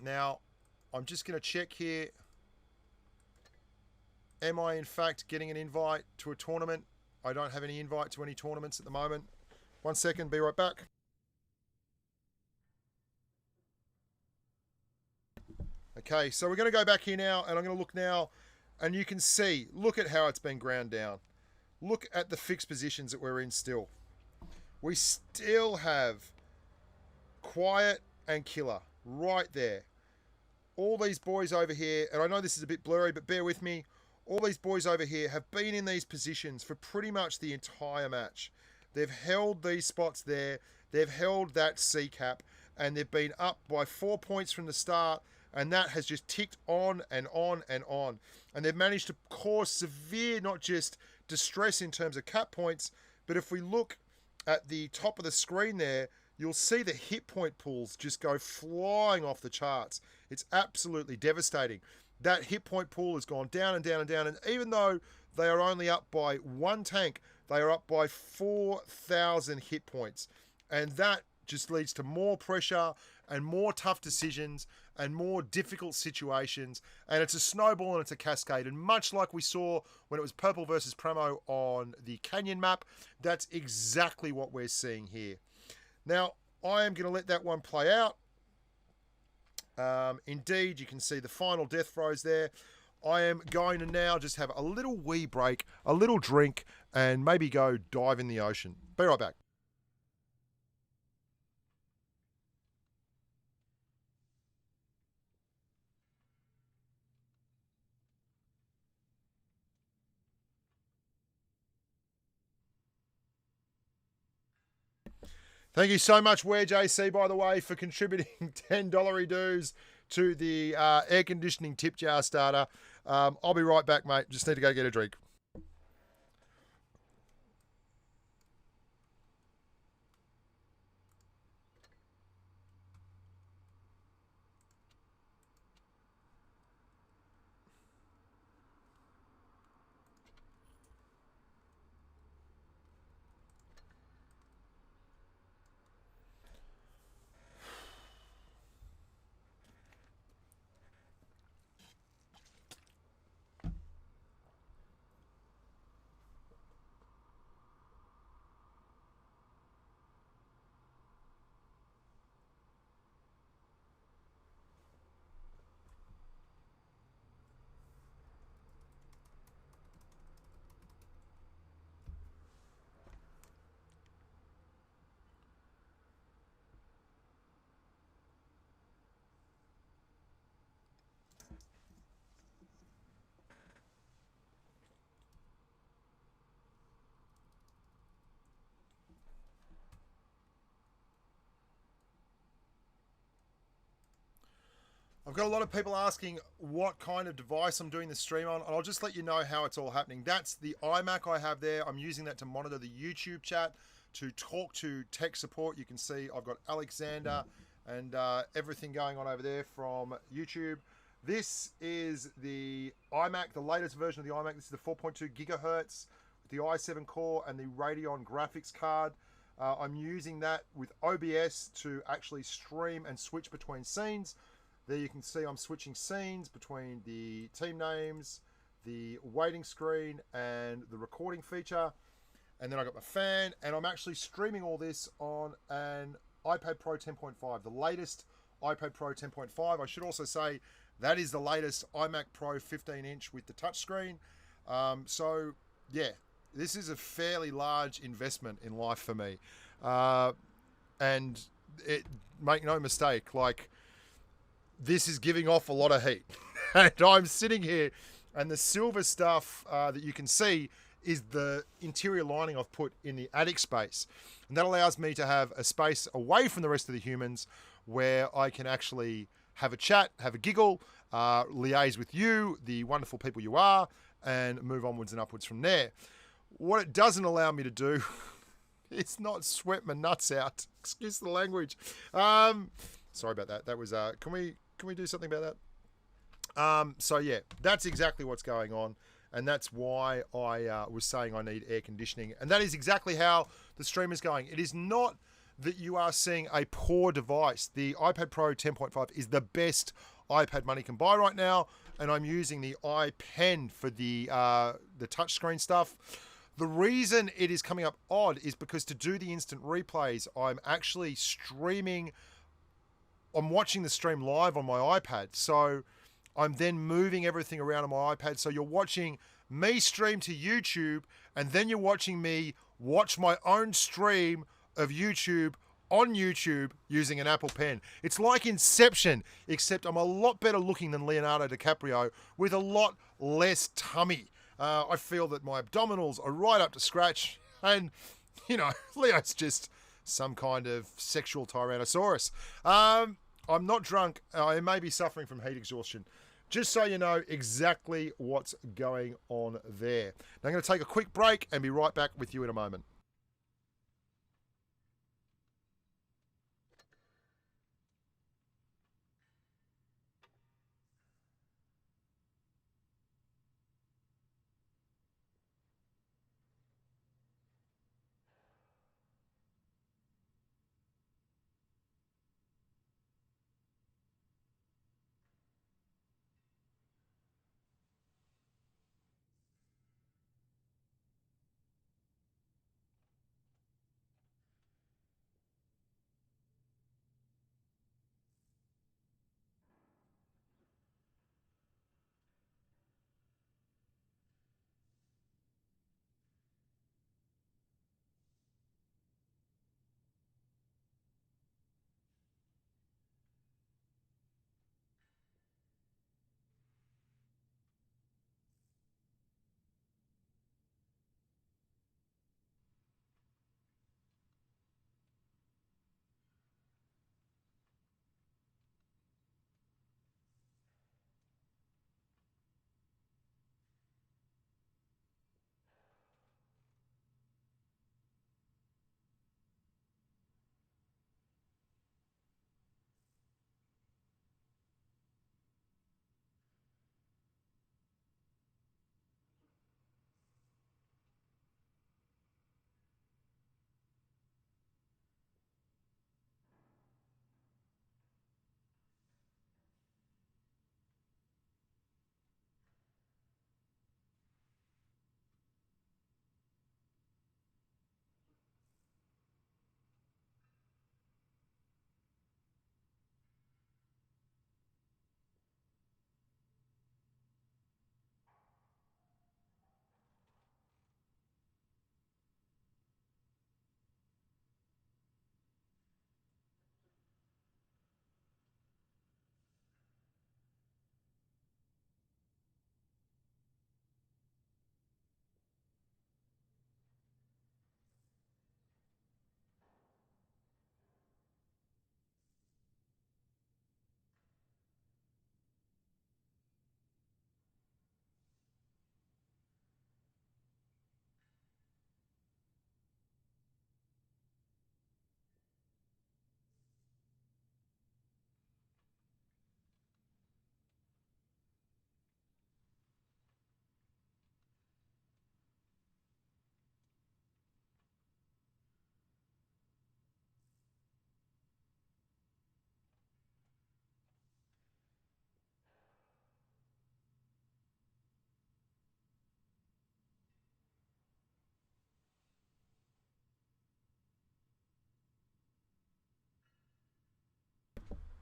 Now, I'm just going to check here. Am I, in fact, getting an invite to a tournament? I don't have any invite to any tournaments at the moment. 1 second, be right back. Okay, so we're going to go back here now, and I'm going to look now, and you can see, look at how it's been ground down. Look at the fixed positions that we're in still. We still have Quiet and Killer right there. All these boys over here, and I know this is a bit blurry, but bear with me. All these boys over here have been in these positions for pretty much the entire match. They've held these spots there. They've held that C cap, and they've been up by 4 points from the start, and that has just ticked on and on and on. And they've managed to cause severe, not just distress in terms of cap points, but if we look at the top of the screen there, you'll see the hit point pools just go flying off the charts. It's absolutely devastating. That hit point pool has gone down and down and down, and even though they are only up by 1 tank, they are up by 4,000 hit points. And that just leads to more pressure and more tough decisions and more difficult situations. And it's a snowball and it's a cascade. And much like we saw when it was PURPL versus PRAMO on the Canyon map, that's exactly what we're seeing here. Now, I am going to let that one play out. Indeed, you can see the final death throws there. I am going to now just have a little wee break, a little drink, and maybe go dive in the ocean. Be right back. Thank you so much, Wedge AC, by the way, for contributing $10 dues to the air conditioning tip jar starter. I'll be right back, mate. Just need to go get a drink. I've got a lot of people asking what kind of device I'm doing the stream on, and I'll just let you know how it's all happening. That's the iMac I have there. I'm using that to monitor the YouTube chat, to talk to tech support. You can see I've got Alexander and everything going on over there from YouTube. This is the iMac, the latest version of the iMac. This is the 4.2 gigahertz, the i7 core and the Radeon graphics card. I'm using that with OBS to actually stream and switch between scenes. There you can see I'm switching scenes between the team names, the waiting screen, and the recording feature. And then I got my fan, and I'm actually streaming all this on an iPad Pro 10.5, the latest iPad Pro 10.5. I should also say that is the latest iMac Pro 15-inch with the touchscreen. So, yeah, this is a fairly large investment in life for me. And make no mistake, like, this is giving off a lot of heat. And I'm sitting here And the silver stuff that you can see is the interior lining I've put in the attic space. And that allows me to have a space away from the rest of the humans where I can actually have a chat, have a giggle, liaise with you, the wonderful people you are, and move onwards and upwards from there. What it doesn't allow me to do is not sweat my nuts out. Excuse the language. Sorry about that. That was, can we do something about that? So yeah, that's exactly what's going on. And that's why I was saying I need air conditioning. And that is exactly how the stream is going. It is not that you are seeing a poor device. The iPad Pro 10.5 is the best iPad money can buy right now. And I'm using the iPen for the touchscreen stuff. The reason it is coming up odd is because to do the instant replays, I'm actually streaming. I'm watching the stream live on my iPad. So I'm then moving everything around on my iPad. So you're watching me stream to YouTube, and then you're watching me watch my own stream of YouTube on YouTube using an Apple Pen. It's like Inception, except I'm a lot better looking than Leonardo DiCaprio with a lot less tummy. I feel that my abdominals are right up to scratch, and, you know, Leo's just some kind of sexual tyrannosaurus. I'm not drunk. I may be suffering from heat exhaustion. Just so you know exactly what's going on there. Now I'm going to take a quick break and be right back with you in a moment.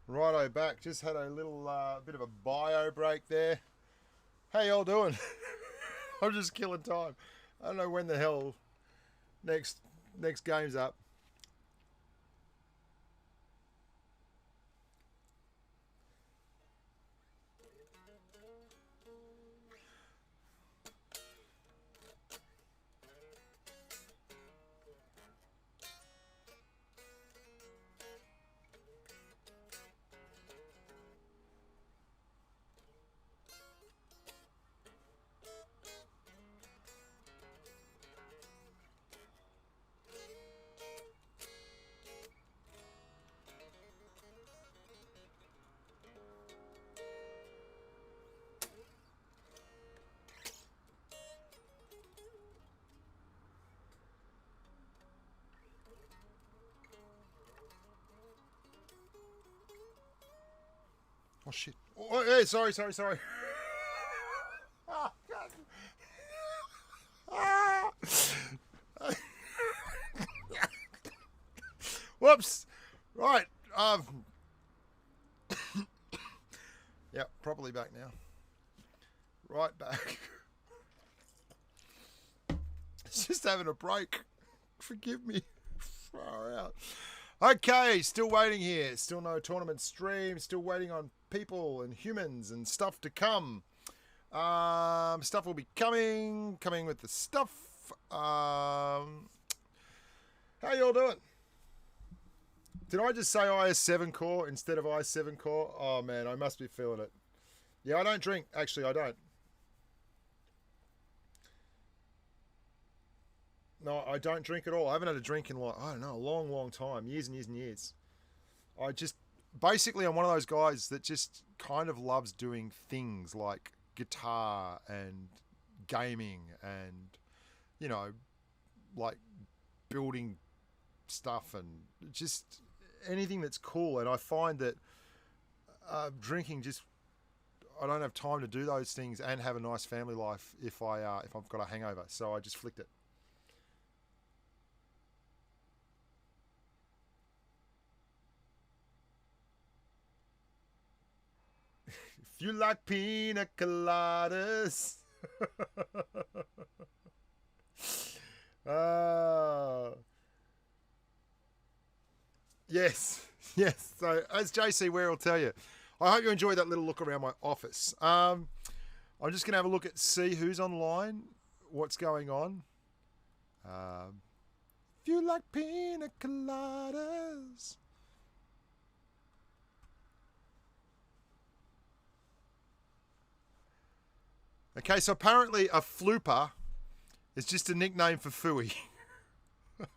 Righto, back. Just had a little bit of a bio break there. How y'all doing? I'm just killing time. I don't know when the hell next game's up. Oh, shit. Oh, yeah, sorry. Oh, God. Whoops. Right. Yeah, properly back now. Right back. It's just having a break. Forgive me. Far out. Okay, still waiting here. Still no tournament stream. Still waiting on people and humans and stuff to come. Stuff will be coming with the stuff. How y'all doing? Did I just say IS7 core instead of i7 core? Oh man, I must be feeling it. Yeah, I don't drink. Actually, I don't. No, I don't drink at all. I haven't had a drink in, like, I don't know, a long, long time. Years and years and years. I just, basically, I'm one of those guys that just kind of loves doing things like guitar and gaming and, you know, like building stuff and just anything that's cool. And I find that drinking just, I don't have time to do those things and have a nice family life if I've got a hangover. So I just flicked it. If you like pina coladas. Yes. So, as JC Ware will tell you, I hope you enjoyed that little look around my office. I'm just going to have a look at see who's online, what's going on. If you like pina coladas. Okay, so apparently a flooper is just a nickname for Fooey.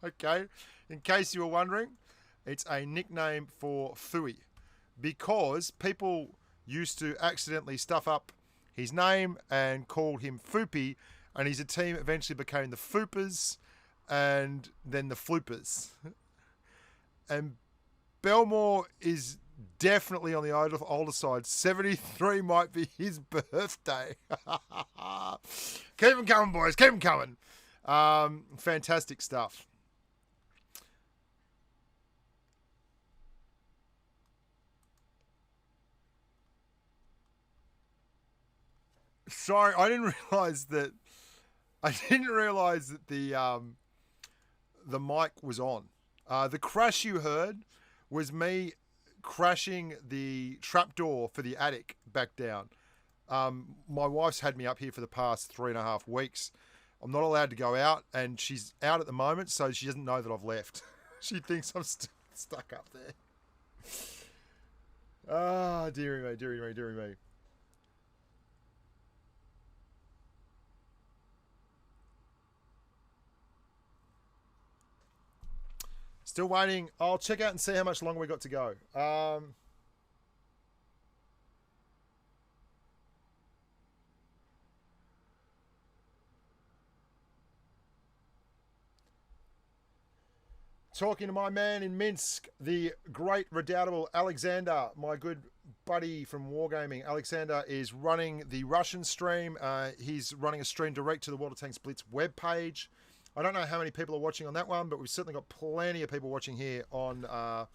Okay, in case you were wondering, it's a nickname for Fooey because people used to accidentally stuff up his name and called him Foopy, and his team eventually became the Floopers and then the Floopers. And Belmore is definitely on the older side. 73 might be his birthday. Keep them coming, boys. Keep them coming. Fantastic stuff. Sorry, I didn't realize that the mic was on. The crash you heard was me crashing the trapdoor for the attic back down. My wife's had me up here for the past 3.5 weeks. I'm not allowed to go out, and she's out at the moment, so she doesn't know that I've left. She thinks I'm stuck up there. Ah, dearie me. Still waiting. I'll check out and see how much longer we got to go. Talking to my man in Minsk, the great redoubtable Alexander, my good buddy from Wargaming. Alexander is running the Russian stream. He's running a stream direct to the World of Tanks Blitz webpage. I don't know how many people are watching on that one, but we've certainly got plenty of people watching here on the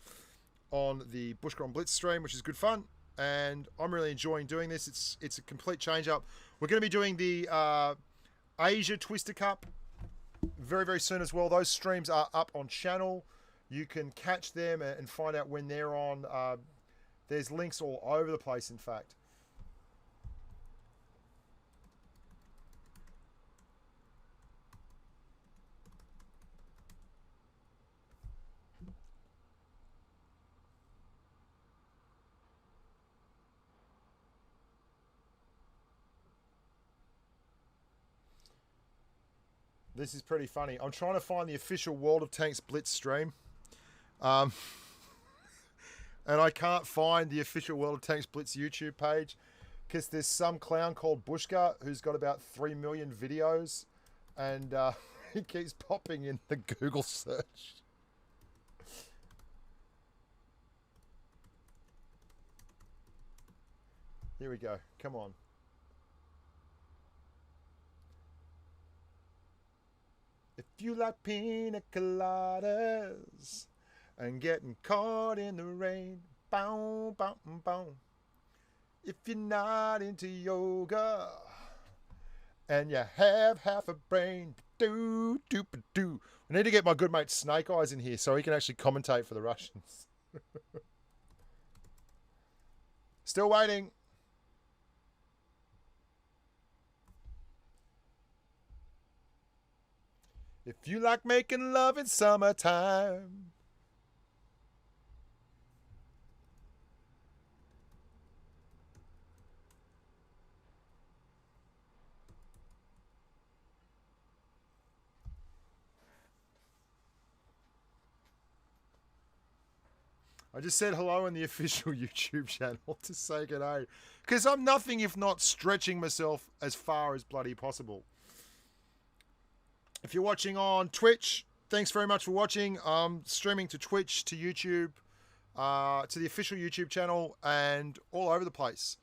Bushcron Blitz stream, which is good fun. And I'm really enjoying doing this. It's a complete change up. We're going to be doing the Asia Twister Cup very, very soon as well. Those streams are up on channel. You can catch them and find out when they're on. There's links all over the place, in fact. This is pretty funny. I'm trying to find the official World of Tanks Blitz stream. And I can't find the official World of Tanks Blitz YouTube page because there's some clown called Bushka who's got about 3 million videos, and he keeps popping in the Google search. Here we go. Come on. If you like pina coladas and getting caught in the rain, bow, bow, bow. If you're not into yoga and you have half a brain, do, do, do. We need to get my good mate Snake Eyes in here so he can actually commentate for the Russians. Still waiting. If you like making love in summertime. I just said hello in the official YouTube channel to say good day. Because I'm nothing if not stretching myself as far as bloody possible. If you're watching on Twitch, thanks very much for watching. I'm streaming to Twitch, to YouTube, to the official YouTube channel, and all over the place.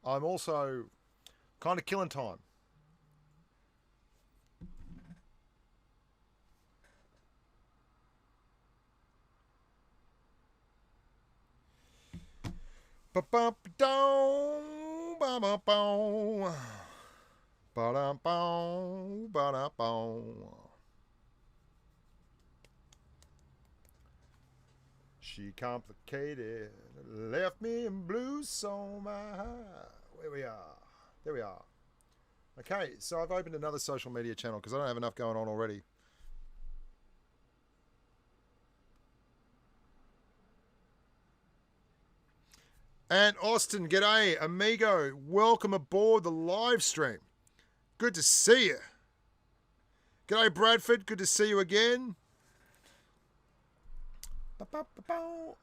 I'm also kind of killing time. Ba-bum-ba-dum, ba-bum-bum. Ba-dum-bum, ba-dum-bum. She complicated, left me in blue so my heart. Where we are. There we are. Okay, so I've opened another social media channel because I don't have enough going on already. And Austin, g'day, amigo. Welcome aboard the live stream. Good to see you. G'day, Bradford. Good to see you again.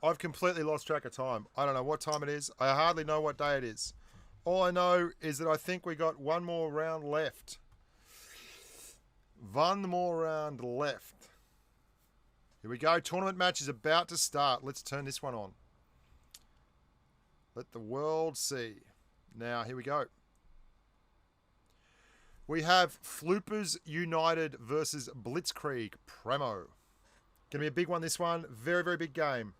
I've completely lost track of time. I don't know what time it is. I hardly know what day it is. All I know is that I think we got one more round left. One more round left. Here we go. Tournament match is about to start. Let's turn this one on. Let the world see. Now, here we go. We have Floopers United versus Blitzkrieg PRAMO. Going to be a big one, this one. Very, very big game.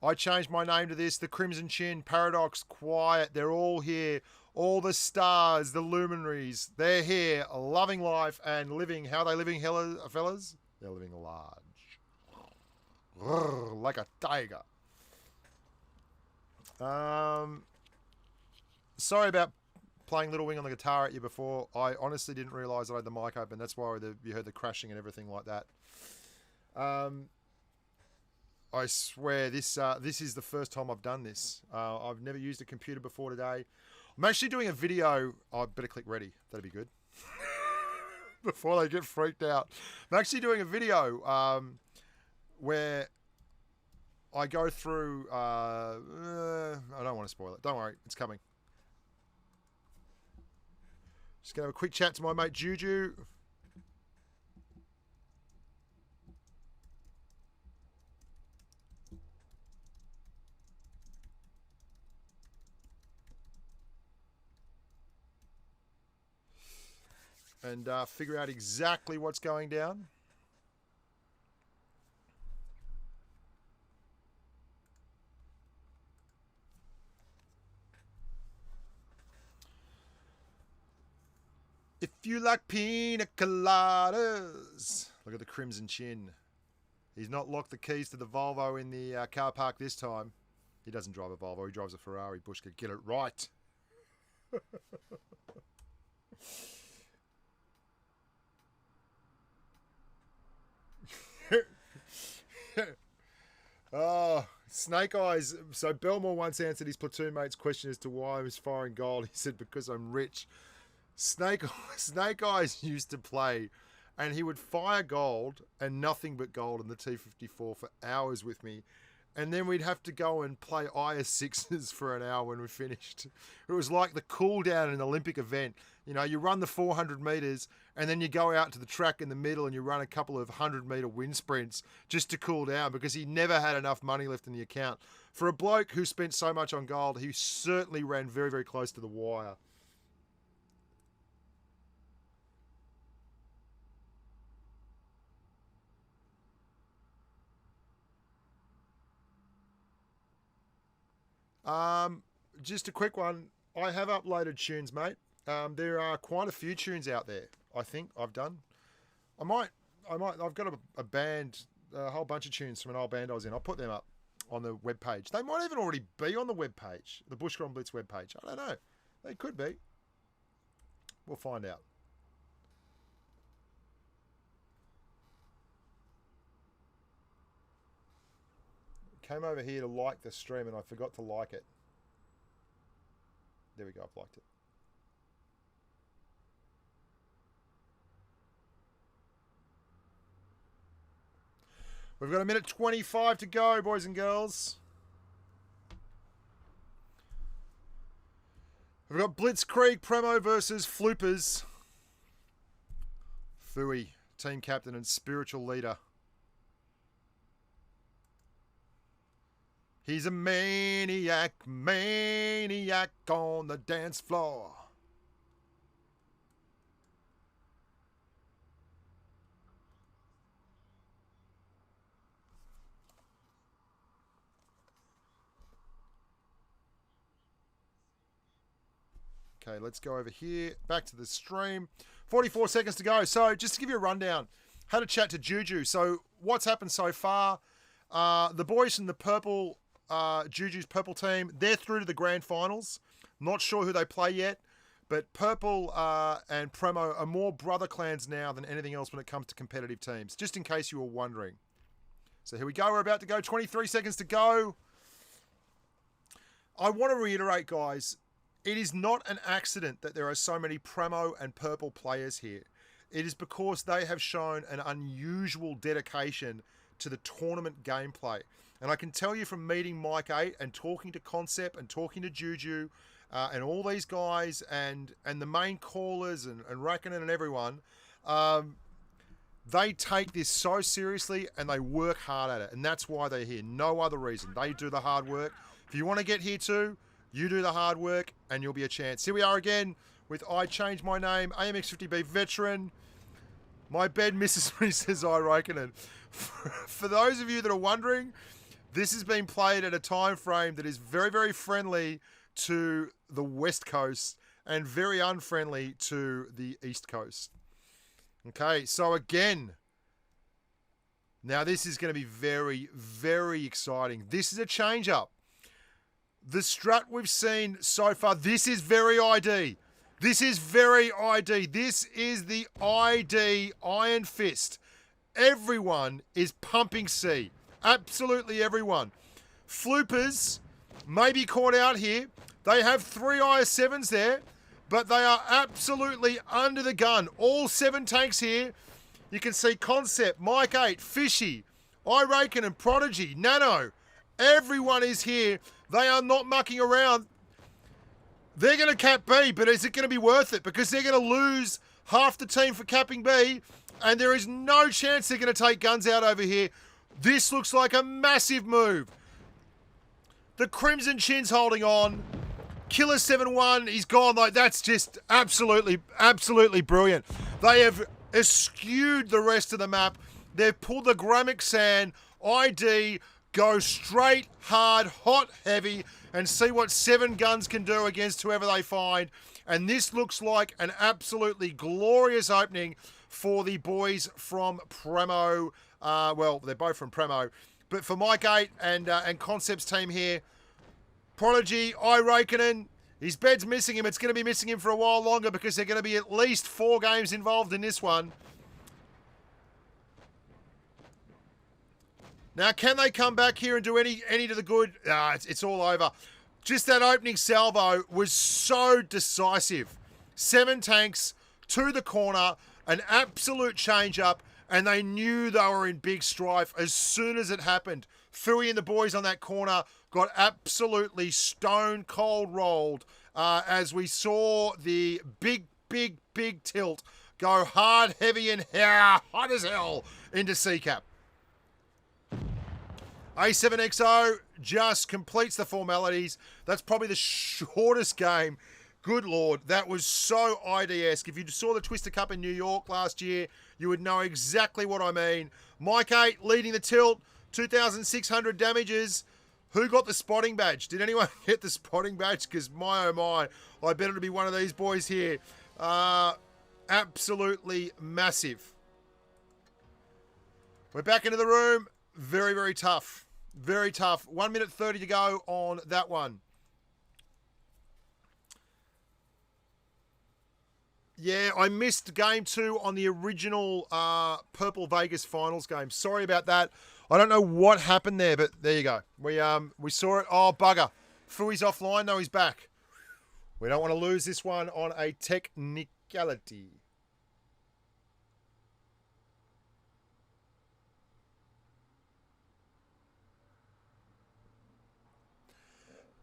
I changed my name to this. The Crimson Chin, Paradox, Quiet. They're all here. All the stars, the luminaries. They're here, loving life and living. How are they living, fellas? They're living large. Like a tiger. Sorry about playing Little Wing on the guitar at you before. I honestly didn't realise I had the mic open. That's why you heard the crashing and everything like that. I swear this is the first time I've done this. I've never used a computer before today. I'm actually doing a video. I better click ready. That'd be good. Before they get freaked out. I'm actually doing a video where I go through... I don't want to spoil it. Don't worry. It's coming. Just going to have a quick chat to my mate Juju. And figure out exactly what's going down. If you like pina coladas. Look at the Crimson Chin. He's not locked the keys to the Volvo in the car park this time. He doesn't drive a Volvo. He drives a Ferrari. Bushka, get it right. Oh, Snake Eyes. So Belmore once answered his platoon mate's question as to why I was firing gold. He said, because I'm rich. Snake Eyes used to play, and he would fire gold and nothing but gold in the T-54 for hours with me. and then we'd have to go and play IS6s for an hour when we finished. It was like the cool down in an Olympic event. You know, you run the 400 meters and then you go out to the track in the middle and you run a couple of 100-meter wind sprints just to cool down, because he never had enough money left in the account. For a bloke who spent so much on gold, he certainly ran very, very close to the wire. Just a quick one. I have uploaded tunes, mate. There are quite a few tunes out there. I think I've done. I've got a band, a whole bunch of tunes from an old band I was in. I'll put them up on the webpage. They might even already be on the webpage, the Bushcon Blitz webpage. I don't know. They could be. We'll find out. Came over here to like the stream and I forgot to like it. There we go, I've liked it. We've got 1:25 to go, boys and girls. We've got Blitzkrieg, Primo versus Floopers. Fooey, team captain and spiritual leader. He's a maniac on the dance floor. Okay, let's go over here. Back to the stream. 44 seconds to go. So just to give you a rundown, had a chat to Juju. So what's happened so far? The boys from the purple, Juju's purple team, they're through to the grand finals. Not sure who they play yet, but purple and Primo are more brother clans now than anything else when it comes to competitive teams, just in case you were wondering. So here we go. We're about to go. 23 seconds to go. I want to reiterate, guys, it is not an accident that there are so many Primo and purple players here. It is because they have shown an unusual dedication to the tournament gameplay. And I can tell you from meeting Mike 8 and talking to Concept and talking to Juju and all these guys and the main callers and Rakinen and everyone, they take this so seriously and they work hard at it. And that's why they're here. No other reason. They do the hard work. If you want to get here too, you do the hard work and you'll be a chance. Here we are again with I Changed My Name, AMX50B veteran. My bed misses when he says I Rakinen. For those of you that are wondering, this has been played at a time frame that is very, very friendly to the West Coast and very unfriendly to the East Coast. Okay, so again, now this is going to be very, very exciting. This is a change-up. The strat we've seen so far, this is very ID. This is very ID. This is the ID Iron Fist. Everyone is pumping C. Absolutely everyone. Floopers may be caught out here. They have 3 IS7s there, but they are absolutely under the gun. All 7 tanks here. You can see Concept, Mike 8, Fishy, iRaken and Prodigy, Nano. Everyone is here. They are not mucking around. They're going to cap B, but is it going to be worth it? Because they're going to lose half the team for capping B, and there is no chance they're going to take guns out over here. This looks like a massive move. The Crimson Chin's holding on. Killer 7-1, he's gone. Like, that's just absolutely, absolutely brilliant. They have eschewed the rest of the map. They've pulled the Gramic Sand. ID, go straight, hard, hot, heavy, and see what 7 guns can do against whoever they find. And this looks like an absolutely glorious opening for the boys from Primo. Well, they're both from Primo. But for Mike 8 and Concept's team here, Prodigy, iRakinen, his bed's missing him. It's going to be missing him for a while longer because they're going to be at least 4 games involved in this one. Now, can they come back here and do any to the good? It's all over. Just that opening salvo was so decisive. 7 tanks to the corner, an absolute change-up, and they knew they were in big strife as soon as it happened. Fui and the boys on that corner got absolutely stone cold rolled as we saw the big tilt go hard, heavy, and hot as hell into C-Cap. A7XO just completes the formalities. That's probably the shortest game. Good Lord, that was so ID-esque. If you saw the Twister Cup in New York last year, you would know exactly what I mean. Mike 8 leading the tilt, 2,600 damages. Who got the spotting badge? Did anyone get the spotting badge? Because my, oh my, I bet it'll be one of these boys here. Absolutely massive. We're back into the room. Very tough. Very tough. 1 minute 30 to go on that one. Yeah, I missed game 2 on the original Purple Vegas finals game. Sorry about that. I don't know what happened there, but there you go. We saw it. Oh, bugger. Fui's offline. No, he's back. We don't want to lose this one on a technicality.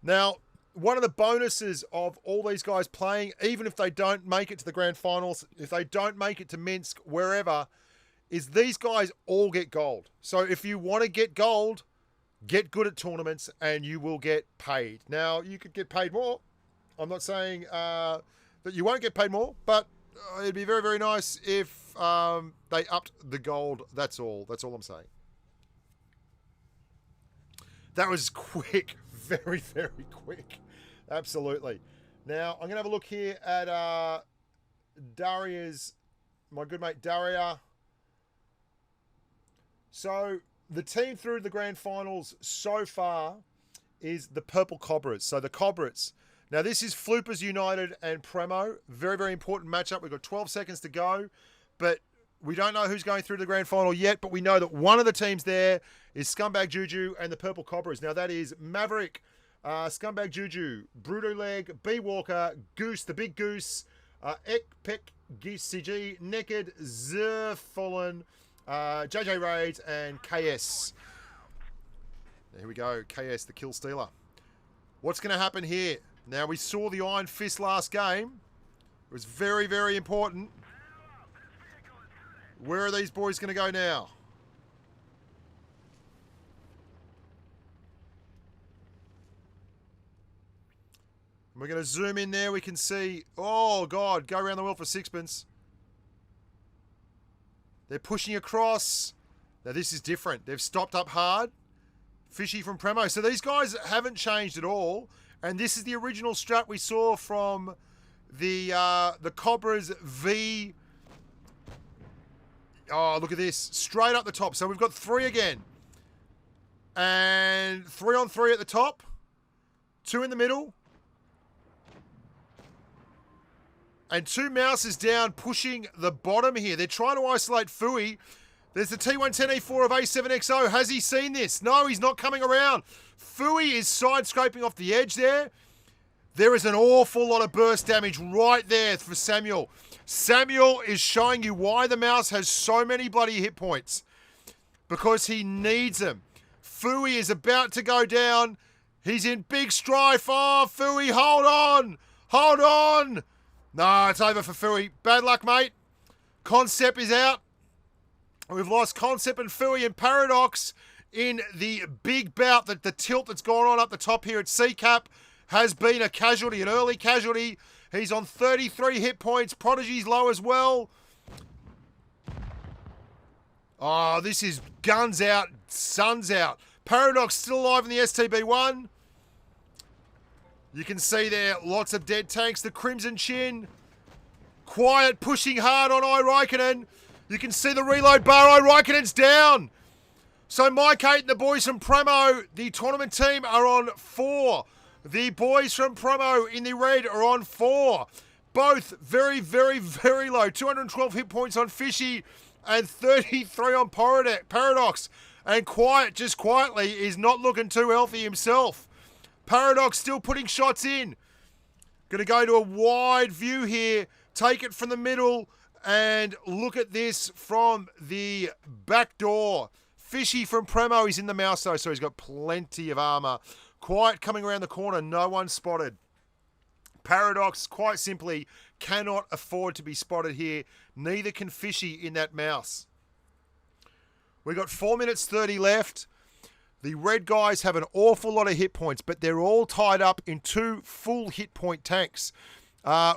Now, one of the bonuses of all these guys playing, even if they don't make it to the grand finals, if they don't make it to Minsk, wherever, is these guys all get gold. So if you want to get gold, get good at tournaments and you will get paid. Now, you could get paid more. I'm not saying that you won't get paid more, but it'd be very nice if they upped the gold. That's all. That's all I'm saying. That was quick. Very quick. Absolutely. Now, I'm going to have a look here at Daria's, my good mate Daria. So, the team through the grand finals so far is the Purple Cobras. So, the Cobras. Now, this is Floopers United and PRAMO. Very important matchup. We've got 12 seconds to go, but we don't know who's going through the grand final yet, but we know that one of the teams there is Scumbag Juju and the Purple Cobras. Now, that is Maverick, Scumbag Juju, Bruto Leg, B Walker, Goose, the Big Goose, Ekpek, CG, Naked, Zerfollen, JJ Raids, and KS. There we go, KS, the Kill Stealer. What's going to happen here? Now, we saw the Iron Fist last game. It was very important. Where are these boys going to go now? We're going to zoom in there. We can see, oh, God, go around the world for sixpence. They're pushing across. Now, this is different. They've stopped up hard. Fishy from Primo. So these guys haven't changed at all. And this is the original strat we saw from the Cobras V. Oh, look at this. Straight up the top. So we've got 3 again. And 3 on 3 at the top. 2 in the middle. And 2 mouses down pushing the bottom here. They're trying to isolate Fui. There's the T110E4 of A7XO. Has he seen this? No, he's not coming around. Fui is side scraping off the edge there. There is an awful lot of burst damage right there for Samuel. Samuel is showing you why the mouse has so many bloody hit points. Because he needs them. Fui is about to go down. He's in big strife. Oh, Fui, hold on. Hold on. No, it's over for Fui. Bad luck, mate. Concept is out. We've lost Concept and Fui and Paradox in the big bout. That the tilt that's gone on up the top here at C-Cap has been a casualty, an early casualty. He's on 33 hit points. Prodigy's low as well. Oh, this is guns out, suns out. Paradox still alive in the STB1. You can see there lots of dead tanks. The Crimson Chin. Quiet, pushing hard on iRaikkonen. You can see the reload bar. iRaikkonen's down. So Mike 8 and the boys from Primo, the tournament team, are on 4. The boys from Primo in the red are on 4. Both very low. 212 hit points on Fishy and 33 on Paradox. And Quiet, just quietly, is not looking too healthy himself. Paradox still putting shots in. Going to go to a wide view here. Take it from the middle and look at this from the back door. Fishy from Primo, he's in the mouse though, so he's got plenty of armor. Quiet coming around the corner, no one spotted. Paradox, quite simply, cannot afford to be spotted here. Neither can Fishy in that mouse. We've got 4 minutes 30 left. The red guys have an awful lot of hit points, but they're all tied up in 2 full hit point tanks.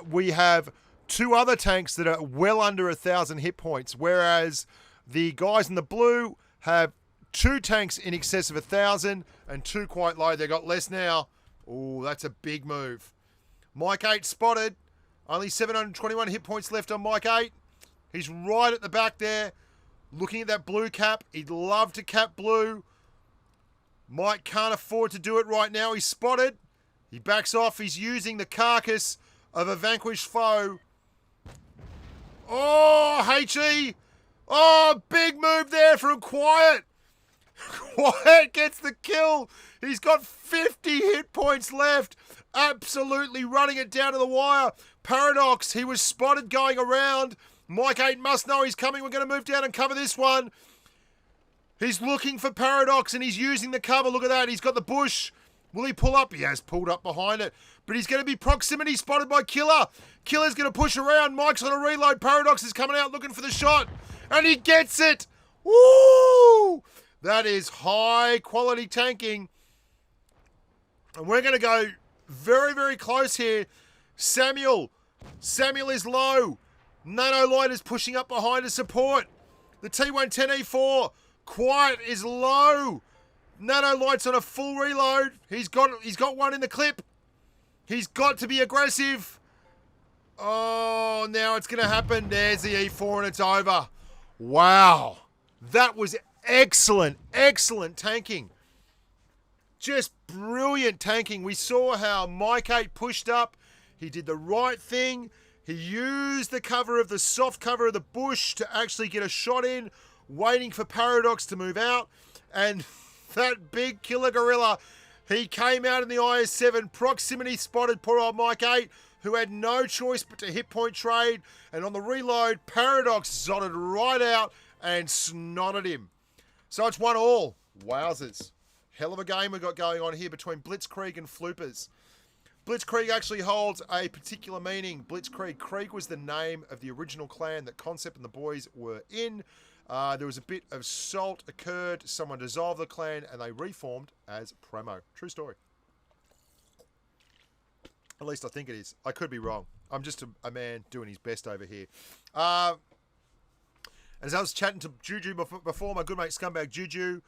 We have 2 other tanks that are well under 1,000 hit points, whereas the guys in the blue have 2 tanks in excess of 1,000 and 2 quite low. They've got less now. Oh, that's a big move. Mike 8 spotted. Only 721 hit points left on Mike 8. He's right at the back there, looking at that blue cap. He'd love to cap blue. Mike can't afford to do it right now. He's spotted. He backs off. He's using the carcass of a vanquished foe. Oh, HE. Oh, big move there from Quiet. Quiet gets the kill. He's got 50 hit points left. Absolutely running it down to the wire. Paradox, he was spotted going around. Mike 8 must know he's coming. We're going to move down and cover this one. He's looking for Paradox and he's using the cover. Look at that. He's got the bush. Will he pull up? He has pulled up behind it. But he's going to be proximity spotted by Killer. Killer's going to push around. Mike's on a reload. Paradox is coming out looking for the shot. And he gets it. Woo! That is high quality tanking. And we're going to go very, very close here. Samuel. Samuel is low. Nano Light is pushing up behind to support. The T110E4. Quiet is low. Nano Light's on a full reload. He's got one in the clip. He's got to be aggressive. Oh, now it's going to happen. There's the E4 and it's over. Wow. That was excellent, excellent tanking. Just brilliant tanking. We saw how Mike 8 pushed up. He did the right thing. He used the cover of the soft cover of the bush to actually get a shot in, waiting for Paradox to move out. And that big killer gorilla, he came out in the IS-7, proximity spotted poor old Mike 8, who had no choice but to hit point trade. And on the reload, Paradox zotted right out and snotted him. So it's 1-1. Wowzers. Hell of a game we got going on here between Blitzkrieg and Floopers. Blitzkrieg actually holds a particular meaning. Blitzkrieg. Krieg was the name of the original clan that Concept and the boys were in. There was a bit of salt occurred. Someone dissolved the clan and they reformed as PRAMO. True story. At least I think it is. I could be wrong. I'm just a man doing his best over here. As I was chatting to Juju before, my good mate Scumbag Juju,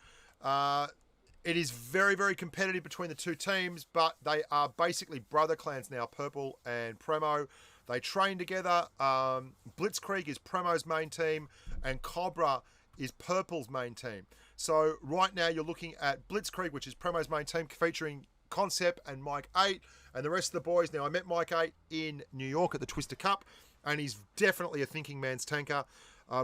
it is very, very competitive between the two teams, but they are basically brother clans now, PURPL and PRAMO. They train together. Blitzkrieg is PRAMO's main team, and Cobra is PURPL's main team. So right now you're looking at Blitzkrieg, which is PRAMO's main team, featuring Concept and Mike 8, and the rest of the boys. Now, I met Mike 8 in New York at the Twister Cup, and he's definitely a thinking man's tanker.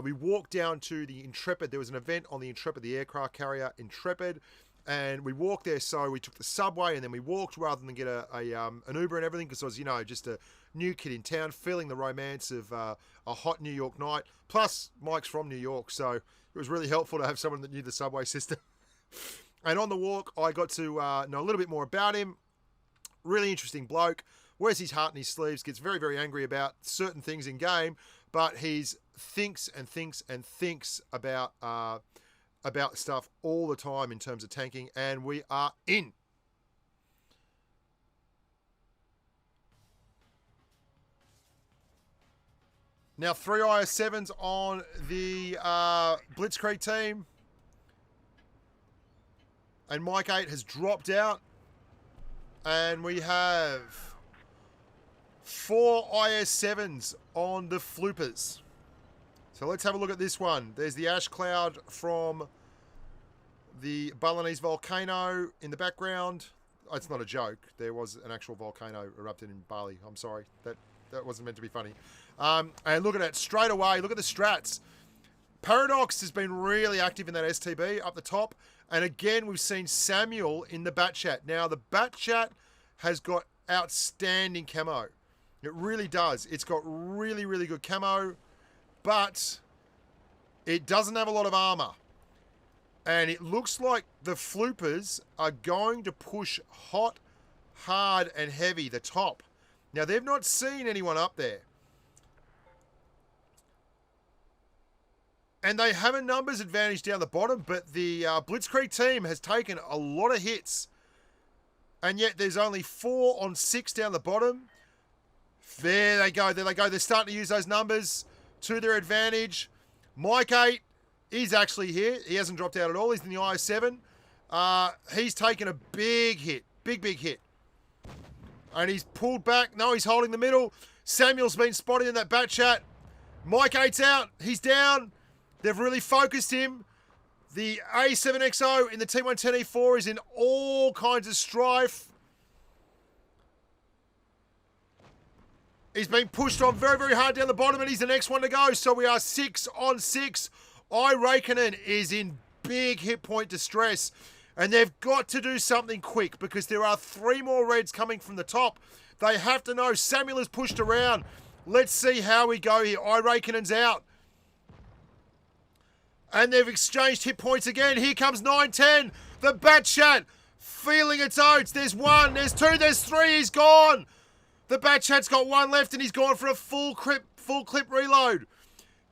We walked down to the Intrepid. There was an event on the Intrepid, the aircraft carrier Intrepid, and we walked there. So we took the subway and then we walked rather than get an Uber and everything, because I was, just a new kid in town, feeling the romance of a hot New York night. Plus, Mike's from New York, so it was really helpful to have someone that knew the subway system. And on the walk, I got to know a little bit more about him. Really interesting bloke. Wears his heart in his sleeves, gets very, very angry about certain things in game, but he's thinks and thinks and thinks about stuff all the time in terms of tanking, and we are in. Now 3 IS-7s on the Blitzkrieg team, and Mike 8 has dropped out, and we have 4 IS-7s on the Floopers. So let's have a look at this one. There's the ash cloud from the Balinese volcano in the background. Oh, it's not a joke. There was an actual volcano erupted in Bali. I'm sorry. That wasn't meant to be funny. And look at that. Straight away, look at the strats. Paradox has been really active in that STB up the top. And again, we've seen Samuel in the bat chat. Now, the bat chat has got outstanding camo. It really does. It's got really, really good camo, but it doesn't have a lot of armor. And it looks like the Floopers are going to push hot, hard, and heavy the top. Now, they've not seen anyone up there. And they have a numbers advantage down the bottom, but the Blitzkrieg team has taken a lot of hits. And yet there's only 4 on 6 down the bottom. There they go. There they go. They're starting to use those numbers to their advantage. Mike 8, he's actually here. He hasn't dropped out at all. He's in the IS7. He's taken a big hit. Big hit. And he's pulled back. No, he's holding the middle. Samuel's been spotted in that bat chat. Mike 8's out. He's down. They've really focused him. The A7XO in the T110E4 is in all kinds of strife. He's been pushed on very, very hard down the bottom, and he's the next one to go. So we are 6 on 6. Iraikkonen is in big hit point distress, and they've got to do something quick because there are 3 more reds coming from the top. They have to know. Samuel is pushed around. Let's see how we go here. Iraikkonen's out. And they've exchanged hit points again. Here comes 9-10. The bat chat feeling its oats. There's 1, there's 2, there's 3. He's gone. The bat chat's got 1 left, and he's gone for a full clip reload.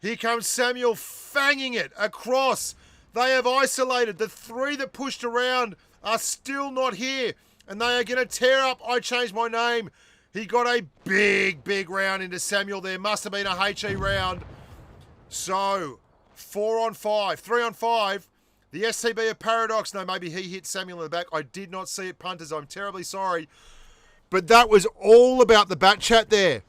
Here comes Samuel fanging it across. They have isolated. The 3 that pushed around are still not here, and they are going to tear up I Changed My Name. He got a big round into Samuel there. Must have been a HE round. So 4 on 5, 3 on 5. The STB of Paradox. No, maybe he hit Samuel in the back. I did not see it, punters. I'm terribly sorry. But that was all about the bat chat there.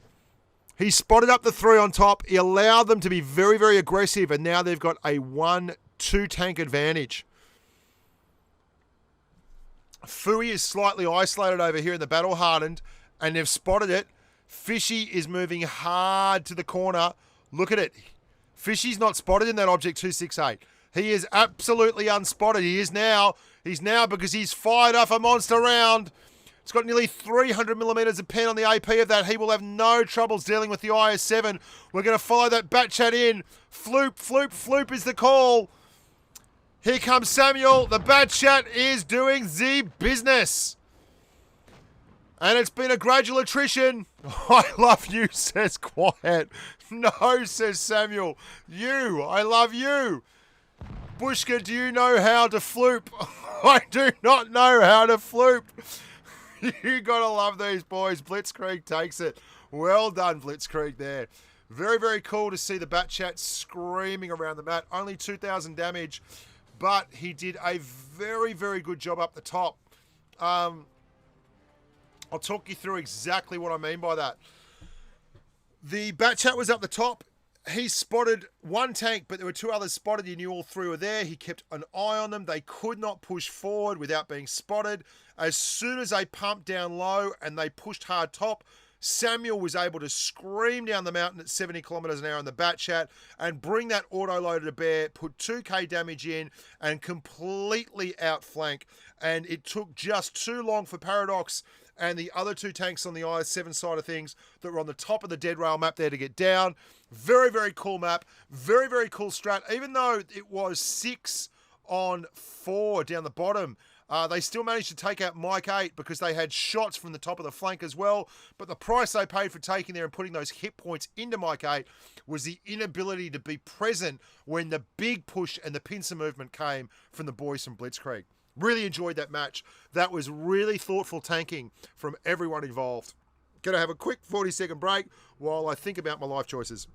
He spotted up the 3 on top. He allowed them to be very, very aggressive. And now they've got a 1-2 tank advantage. Fui is slightly isolated over here in the battle hardened. And they've spotted it. Fishy is moving hard to the corner. Look at it. Fishy's not spotted in that object 268. He is absolutely unspotted. He's now because he's fired off a monster round. It's got nearly 300 millimeters of pen on the AP of that. He will have no troubles dealing with the IS7. We're going to follow that bat chat in. Floop is the call. Here comes Samuel. The bat chat is doing the business. And it's been a gradual attrition. I love you, says Quiet. No, says Samuel. You, I love you. Bushka, do you know how to floop? I do not know how to floop. You gotta love these boys. Blitzkrieg takes it. Well done, Blitzkrieg there. Very, very cool to see the bat chat screaming around the mat. Only 2,000 damage, but he did a very, very good job up the top. I'll talk you through exactly what I mean by that. The bat chat was up the top. He spotted 1 tank, but there were 2 others spotted. He knew all 3 were there. He kept an eye on them. They could not push forward without being spotted. As soon as they pumped down low and they pushed hard top, Samuel was able to scream down the mountain at 70 kilometers an hour in the bat chat and bring that auto loader to bear, put 2k damage in, and completely outflank. And it took just too long for Paradox and the other 2 tanks on the IS7 side of things that were on the top of the dead rail map there to get down. Very, very cool map. Very, very cool strat. Even though it was 6 on 4 down the bottom, they still managed to take out Mike 8 because they had shots from the top of the flank as well. But the price they paid for taking there and putting those hit points into Mike 8 was the inability to be present when the big push and the pincer movement came from the boys from Blitzkrieg. Really enjoyed that match. That was really thoughtful tanking from everyone involved. Going to have a quick 40-second break while I think about my life choices.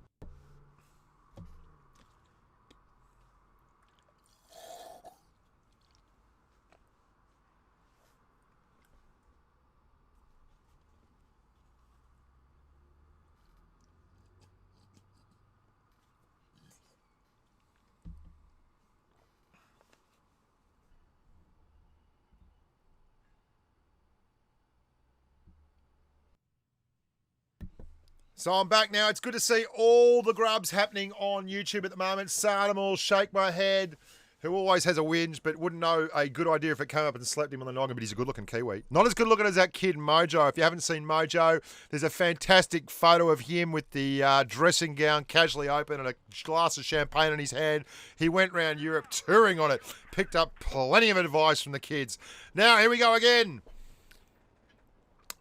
So I'm back now. It's good to see all the grubs happening on YouTube at the moment. Sardamal, Shake My Head, who always has a whinge, but wouldn't know a good idea if it came up and slapped him on the noggin, but he's a good-looking Kiwi. Not as good-looking as that kid Mojo. If you haven't seen Mojo, there's a fantastic photo of him with the dressing gown casually open and a glass of champagne in his hand. He went around Europe touring on it, picked up plenty of advice from the kids. Now, here we go again.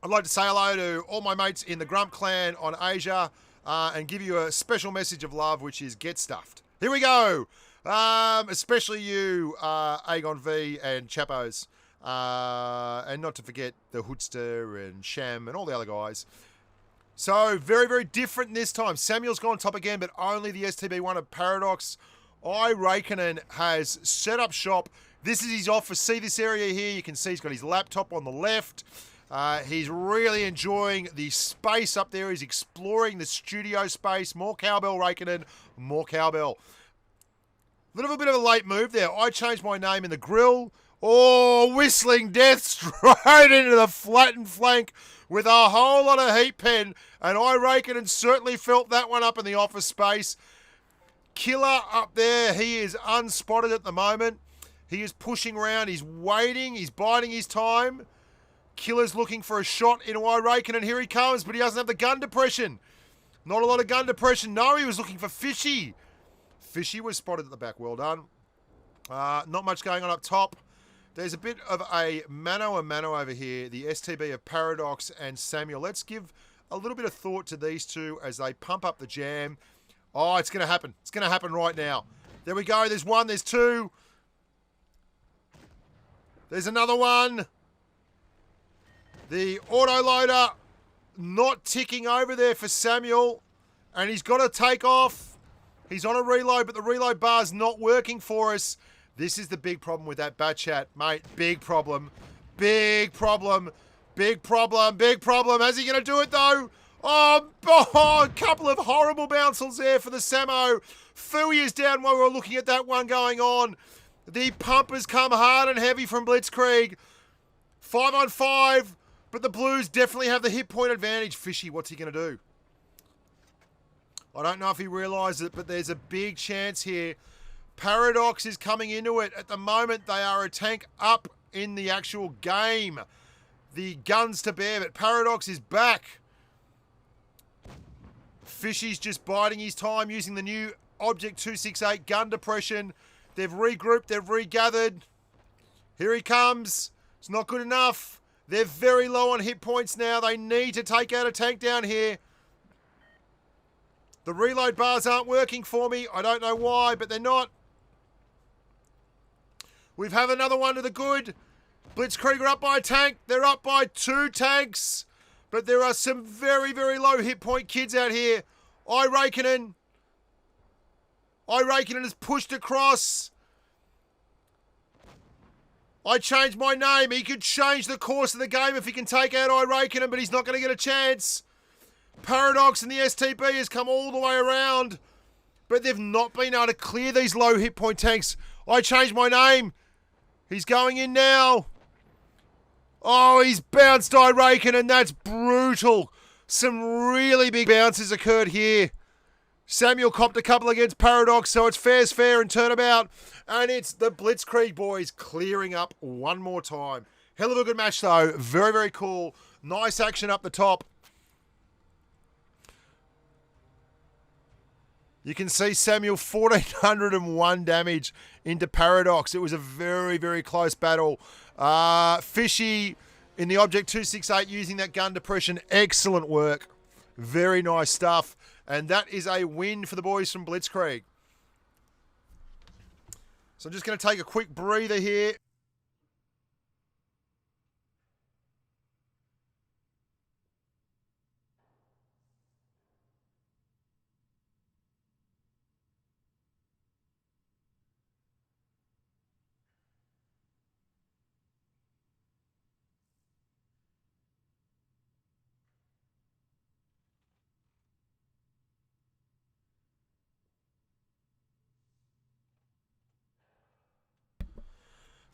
I'd like to say hello to all my mates in the Grump clan on Asia and give you a special message of love, which is get stuffed. Here we go. Especially you, Aegon V and Chapos. And not to forget the Hoodster and Sham and all the other guys. So, very, very different this time. Samuel's gone top again, but only the STB1 of Paradox. Raikkonen has set up shop. This is his office. See this area here? You can see he's got his laptop on the left. He's really enjoying the space up there. He's exploring the studio space. More cowbell, Raikkonen. More cowbell. Little bit of a late move there. I changed my name in the grill. Oh, whistling death straight into the flattened flank with a whole lot of heat pen. And Raikkonen certainly felt that one up in the office space. Killer up there. He is unspotted at the moment. He is pushing around. He's waiting. He's biding his time. Killer's looking for a shot into Raikkonen. Here he comes, but he doesn't have the gun depression. Not a lot of gun depression. No, he was looking for Fishy. Fishy was spotted at the back. Well done. Not much going on up top. There's a bit of a mano a mano over here. The STB of Paradox and Samuel. Let's give a little bit of thought to these two as they pump up the jam. Oh, it's going to happen. It's going to happen right now. There we go. There's one. There's two. There's another one. The autoloader not ticking over there for Samuel. And he's got to take off. He's on a reload, but the reload bar's not working for us. This is the big problem with that bat chat, mate. Big problem. Big problem. Big problem. Big problem. How's he going to do it, though? Oh, a couple of horrible bouncers there for the Samo. Fui is down while we're looking at that one going on. The pumpers come hard and heavy from Blitzkrieg. 5 on 5, but the Blues definitely have the hit point advantage. Fishy, what's he going to do? I don't know if he realised it, but there's a big chance here. Paradox is coming into it. At the moment, they are a tank up in the actual game. The guns to bear, but Paradox is back. Fishy's just biding his time using the new Object 268 gun depression. They've regrouped, they've regathered. Here he comes. It's not good enough. They're very low on hit points now. They need to take out a tank down here. The reload bars aren't working for me. I don't know why, but they're not. We've had another one to the good. Blitzkrieg are up by a tank. They're up by 2 tanks. But there are some very, very low hit point kids out here. Raikkonen has pushed across. I changed my name. He could change the course of the game if he can take out Raikkonen, but he's not going to get a chance. Paradox and the STB has come all the way around, but they've not been able to clear these low hit point tanks. I changed my name. He's going in now. Oh, he's bounced Raikkonen. That's brutal. Some really big bounces occurred here. Samuel copped a couple against Paradox, so it's fair's fair and turnabout. And it's the Blitzkrieg boys clearing up one more time. Hell of a good match, though. Very, very cool. Nice action up the top. You can see Samuel 1,401 damage into Paradox. It was a very, very close battle. Fishy in the Object 268 using that gun depression. Excellent work. Very nice stuff. And that is a win for the boys from Blitzkrieg. So I'm just going to take a quick breather here.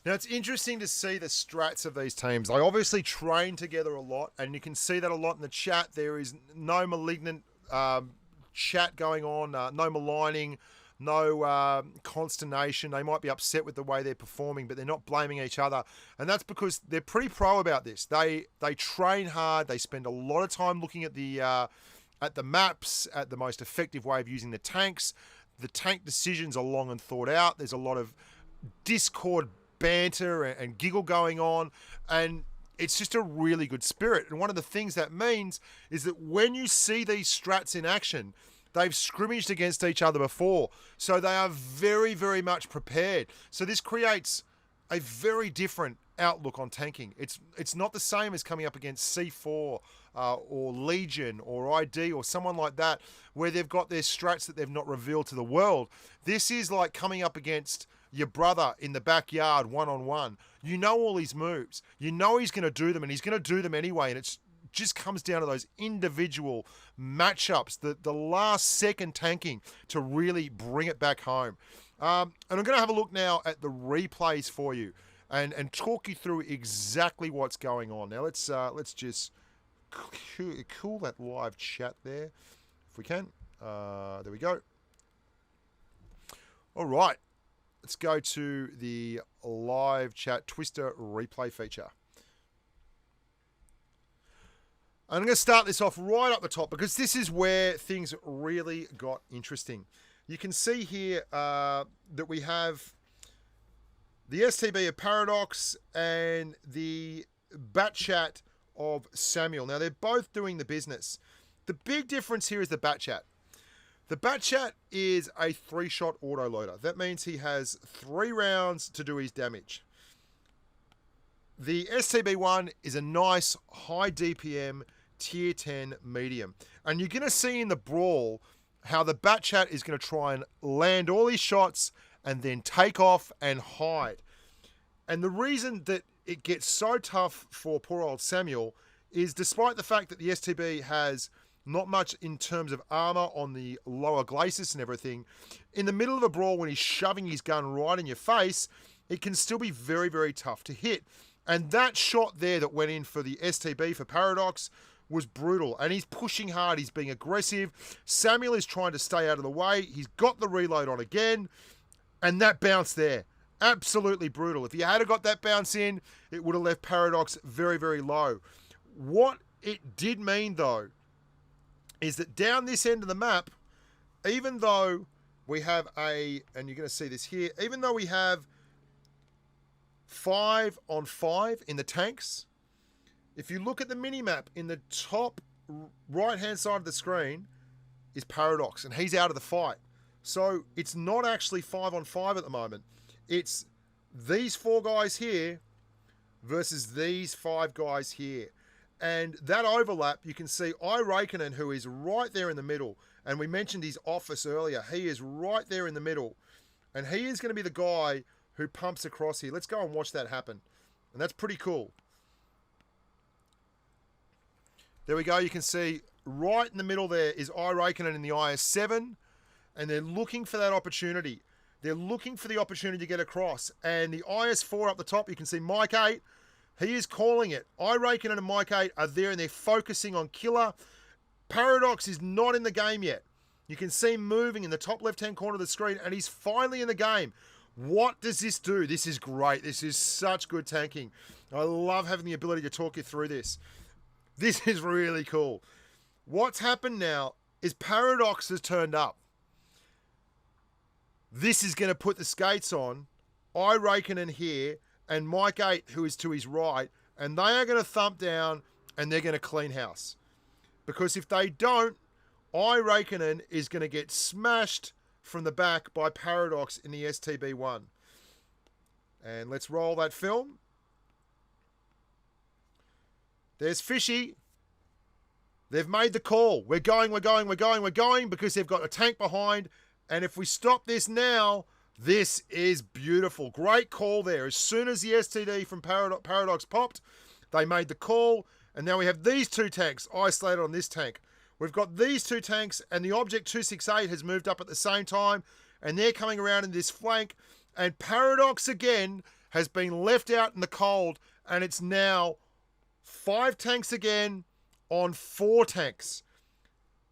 Now, it's interesting to see the strats of these teams. They obviously train together a lot, and you can see that a lot in the chat. There is no malignant chat going on, no maligning, no consternation. They might be upset with the way they're performing, but they're not blaming each other. And that's because they're pretty pro about this. They train hard. They spend a lot of time looking at the maps, at the most effective way of using the tanks. The tank decisions are long and thought out. There's a lot of Discord banter and giggle going on, and it's just a really good spirit. And one of the things that means is that when you see these strats in action, they've scrimmaged against each other before, so they are very, very much prepared. So this creates a very different outlook on tanking. It's not the same as coming up against C4 or Legion or ID or someone like that, where they've got their strats that they've not revealed to the world. This is like coming up against your brother in the backyard one-on-one. You know all his moves. You know he's going to do them, and he's going to do them anyway, and it's just comes down to those individual matchups, the last second tanking to really bring it back home. And I'm going to have a look now at the replays for you and talk you through exactly what's going on. Now let's just cool that live chat there if we can. There we go. All right. Let's go to the live chat Twister replay feature. I'm going to start this off right up the top because this is where things really got interesting. You can see here that we have the STB of Paradox and the Bat Chat of Samuel. Now, they're both doing the business. The big difference here is the Bat Chat. The Bat Chat is a 3-shot autoloader. That means he has 3 rounds to do his damage. The STB1 is a nice high DPM tier 10 medium. And you're going to see in the brawl how the Bat Chat is going to try and land all his shots and then take off and hide. And the reason that it gets so tough for poor old Samuel is despite the fact that the STB has not much in terms of armor on the lower glacis and everything, in the middle of a brawl when he's shoving his gun right in your face, it can still be very, very tough to hit. And that shot there that went in for the STB for Paradox was brutal. And he's pushing hard. He's being aggressive. Samuel is trying to stay out of the way. He's got the reload on again. And that bounce there, absolutely brutal. If he had got that bounce in, it would have left Paradox very, very low. What it did mean, though, is that down this end of the map, even though we have and you're going to see this here, even though we have 5-on-5 in the tanks, if you look at the mini-map in the top right-hand side of the screen is Paradox, and he's out of the fight. So it's not actually 5-on-5 at the moment. It's these 4 guys here versus these 5 guys here. And that overlap, you can see Iraikkonen, who is right there in the middle. And we mentioned his office earlier. He is right there in the middle. And he is going to be the guy who pumps across here. Let's go and watch that happen. And that's pretty cool. There we go. You can see right in the middle there is Iraikkonen in the IS-7. And they're looking for that opportunity. They're looking for the opportunity to get across. And the IS-4 up the top, you can see Mike 8. He is calling it. Iraikkonen and Mike 8 are there and they're focusing on Killer. Paradox is not in the game yet. You can see him moving in the top left-hand corner of the screen and he's finally in the game. What does this do? This is great. This is such good tanking. I love having the ability to talk you through this. This is really cool. What's happened now is Paradox has turned up. This is going to put the skates on. Iraikkonen here and Mike 8, who is to his right, and they are going to thump down and they're going to clean house. Because if they don't, Iraikkonen is going to get smashed from the back by Paradox in the STB1. And let's roll that film. There's Fishy. They've made the call. We're going because they've got a tank behind. And if we stop this now, this is beautiful. Great call there. As soon as the STD from Paradox popped, they made the call. And now we have these 2 tanks isolated on this tank. We've got these 2 tanks and the Object 268 has moved up at the same time. And they're coming around in this flank. And Paradox again has been left out in the cold. And it's now 5 tanks again on 4 tanks.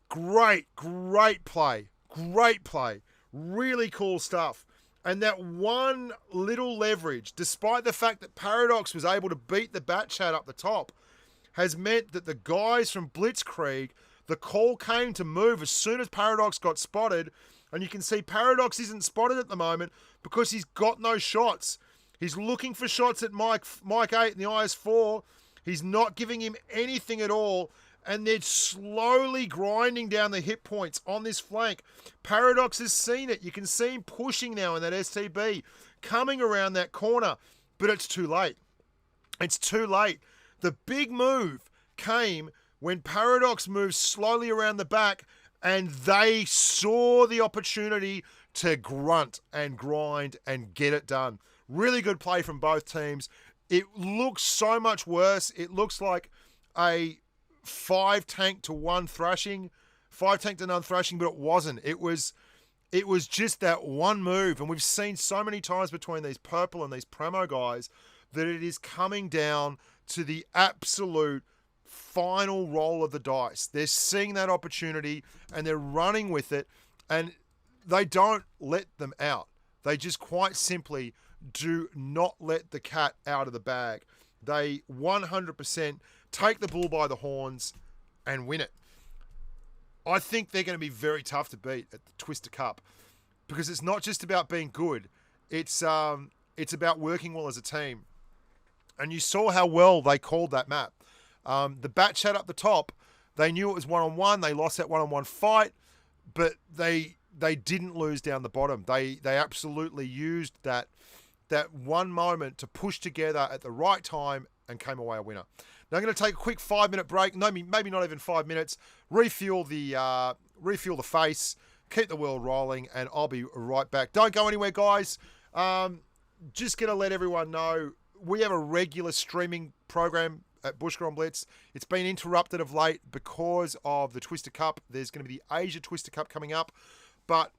Great play. Great play. Really cool stuff. And that one little leverage, despite the fact that Paradox was able to beat the Bat Chat up the top, has meant that the guys from Blitzkrieg, the call came to move as soon as Paradox got spotted. And you can see Paradox isn't spotted at the moment because he's got no shots. He's looking for shots at Mike 8 in the IS-4. He's not giving him anything at all. And they're slowly grinding down the hit points on this flank. Paradox has seen it. You can see him pushing now in that STB, coming around that corner. But it's too late. It's too late. The big move came when Paradox moved slowly around the back and they saw the opportunity to grunt and grind and get it done. Really good play from both teams. It looks so much worse. It looks like a 5 tank to 1 thrashing, 5 tank to none thrashing, but it wasn't. It was just that one move. And we've seen so many times between these PURPL and these PRAMO guys that it is coming down to the absolute final roll of the dice. They're seeing that opportunity and they're running with it, and they don't let them out. They just quite simply do not let the cat out of the bag. They 100% take the bull by the horns and win it. I think they're going to be very tough to beat at the Twister Cup because it's not just about being good. It's about working well as a team. And you saw how well they called that map. The Bat Chat up the top, they knew it was one-on-one. They lost that one-on-one fight, but they didn't lose down the bottom. They absolutely used that one moment to push together at the right time and came away a winner. Now I'm going to take a quick 5-minute break. No, maybe not even 5 minutes. Refuel the face, keep the world rolling, and I'll be right back. Don't go anywhere, guys. Just going to let everyone know we have a regular streaming program at Bushka on Blitz. It's been interrupted of late because of the Twister Cup. There's going to be the Asia Twister Cup coming up, but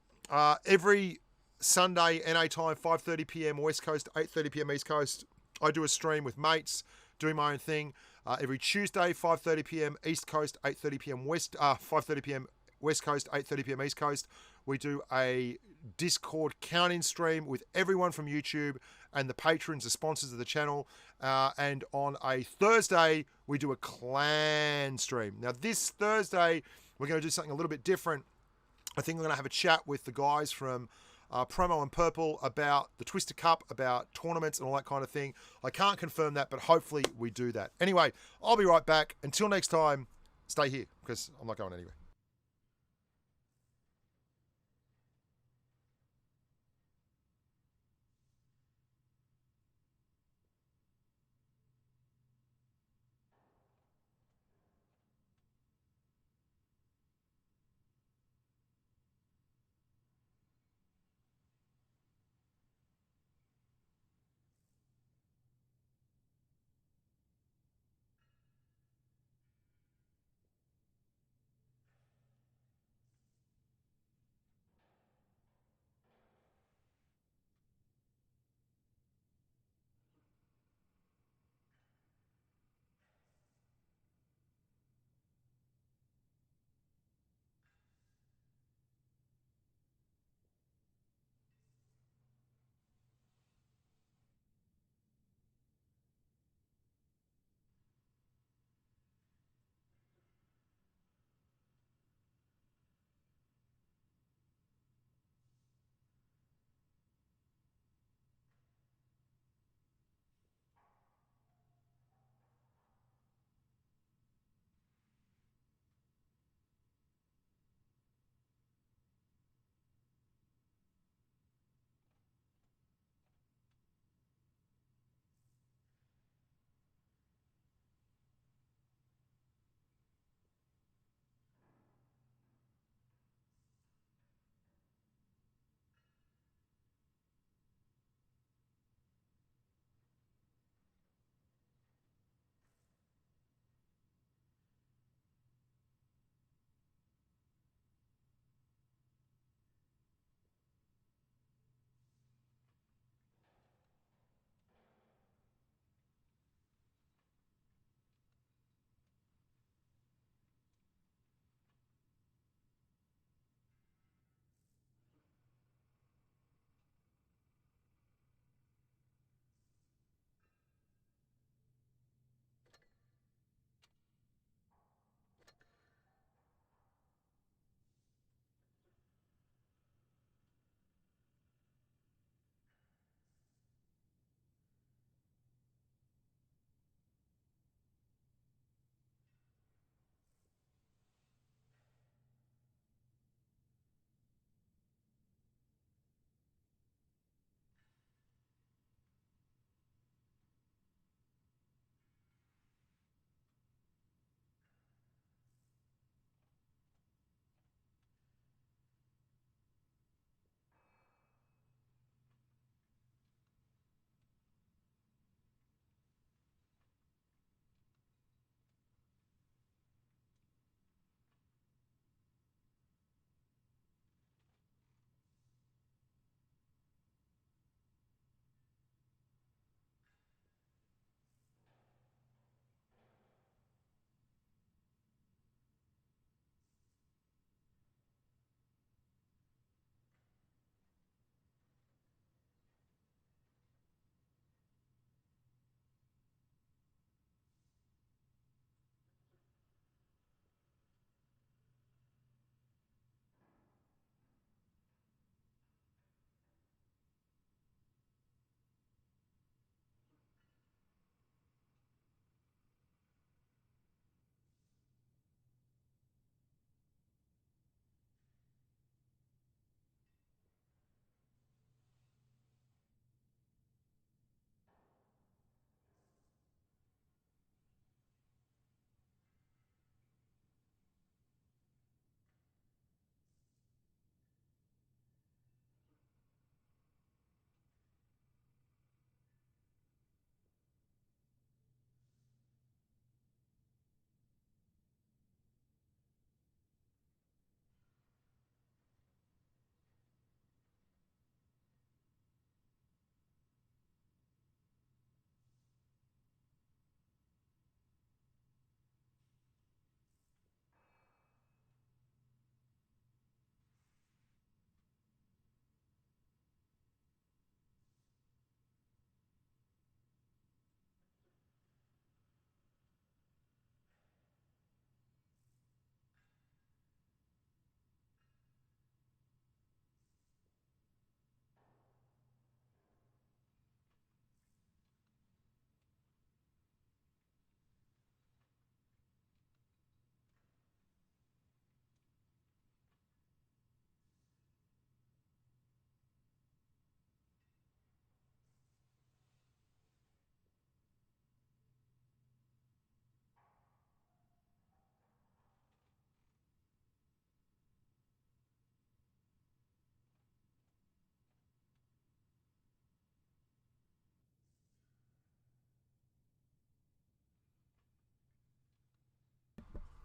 every Sunday NA time, 5:30 p.m. West Coast, 8:30 p.m. East Coast, I do a stream with mates doing my own thing. Every Tuesday, 5:30 p.m. East Coast, 8:30 p.m. 5:30 p.m. West Coast, 8:30 p.m. East Coast. We do a Discord count-in stream with everyone from YouTube and the patrons, the sponsors of the channel. And on a Thursday, we do a clan stream. Now, this Thursday, we're going to do something a little bit different. I think we're going to have a chat with the guys from PRAMO and PURPL about the Twister Cup, about tournaments and all that kind of thing. I can't confirm that, but hopefully we do that. Anyway, I'll be right back. Until next time, stay here because I'm not going anywhere.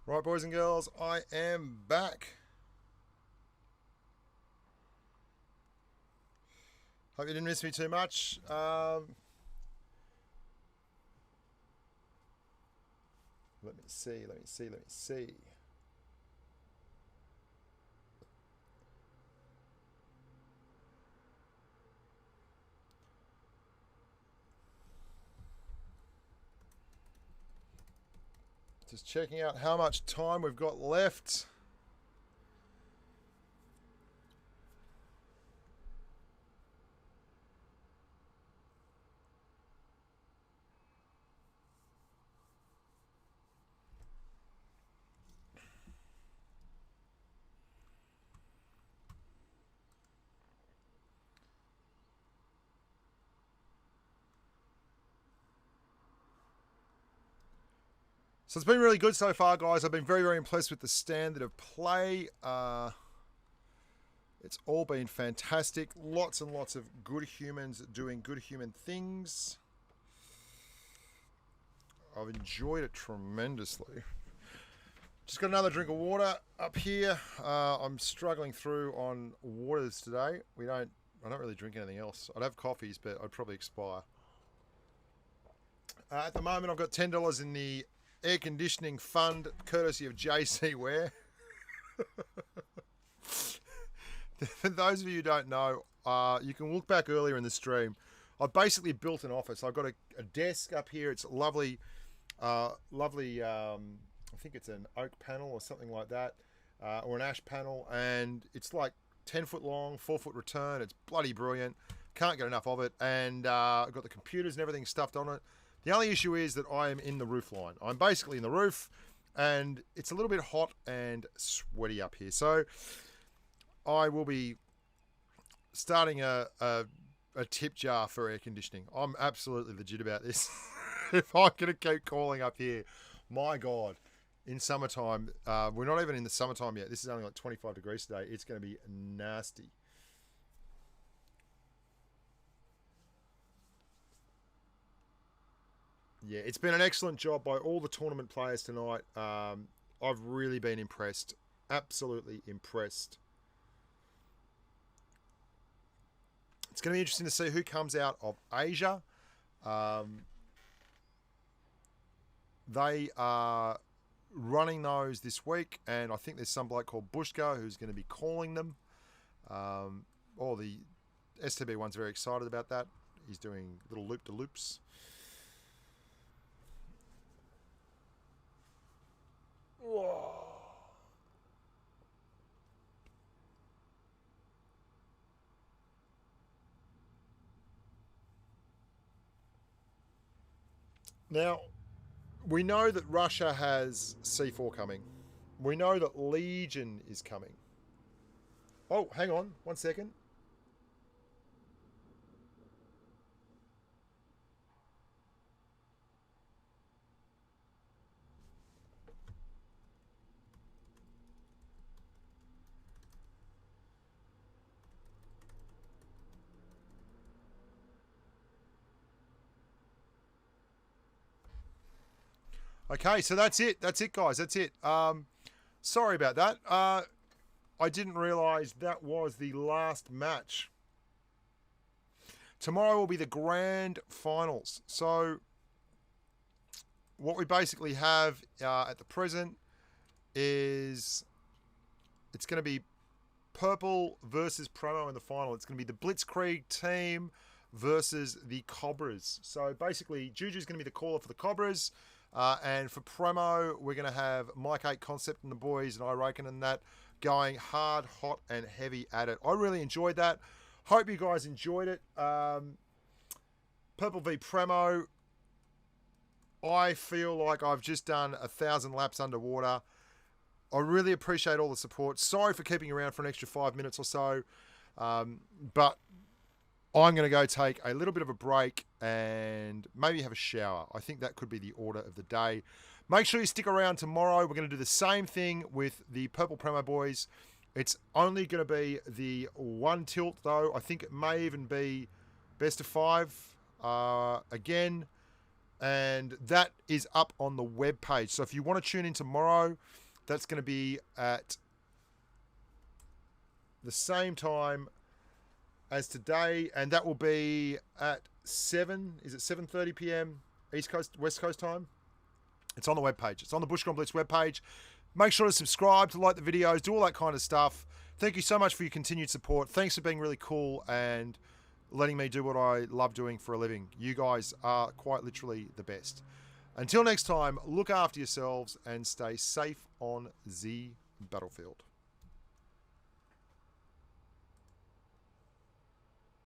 Right, boys and girls, I am back. Hope you didn't miss me too much. Let me see. Just checking out how much time we've got left. So it's been really good so far, guys. I've been very, very impressed with the standard of play. It's all been fantastic. Lots and lots of good humans doing good human things. I've enjoyed it tremendously. Just got another drink of water up here. I'm struggling through on waters today. I don't really drink anything else. I'd have coffees, but I'd probably expire. At the moment, I've got $10 in the air conditioning fund, courtesy of JC Ware. For those of you who don't know, you can look back earlier in the stream. I've basically built an office. I've got a desk up here. It's lovely, I think it's an oak panel or something like that, or an ash panel, and it's like 10 foot long, 4 foot return. It's bloody brilliant. Can't get enough of it. And I've got the computers and everything stuffed on it. The only issue is that I am in the roof line. I'm basically in the roof, and it's a little bit hot and sweaty up here. So I will be starting a tip jar for air conditioning. I'm absolutely legit about this. If I'm going to keep calling up here, my God, in summertime, we're not even in the summertime yet. This is only like 25 degrees today. It's going to be nasty. Yeah, it's been an excellent job by all the tournament players tonight. I've really been impressed. Absolutely impressed. It's going to be interesting to see who comes out of Asia. They are running those this week, and I think there's some bloke called Bushka who's going to be calling them. All the STB one's very excited about that. He's doing little loop-de-loops. Whoa. Now, we know that Russia has C4 coming. We know that Legion is coming. Oh, hang on 1 second. Okay, so that's it. That's it, guys. That's it. Sorry about that. I didn't realise that was the last match. Tomorrow will be the grand finals. So what we basically have at the present is it's going to be PURPL versus PRAMO in the final. It's going to be the Blitzkrieg team versus the Cobras. So basically, Juju's going to be the caller for the Cobras. And for PRAMO, we're going to have Mike 8 Concept and the boys, and I reckon, and that going hard, hot, and heavy at it. I really enjoyed that. Hope you guys enjoyed it. PURPL v PRAMO. I feel like I've just done 1,000 laps underwater. I really appreciate all the support. Sorry for keeping you around for an extra 5 minutes or so. But I'm going to go take a little bit of a break and maybe have a shower. I think that could be the order of the day. Make sure you stick around tomorrow. We're going to do the same thing with the PURPL PRAMO boys. It's only going to be the one tilt, though. I think it may even be best of 5. Again, and that is up on the web page. So if you want to tune in tomorrow, that's going to be at the same time as today, and that will be at 7:30 p.m. East Coast, West Coast time. It's on the webpage. It's on the Bushcon Blitz webpage. Make sure to subscribe, to like the videos, do all that kind of stuff. Thank you so much for your continued support. Thanks for being really cool and letting me do what I love doing for a living. You guys are quite literally the best. Until next time, look after yourselves and stay safe on the battlefield.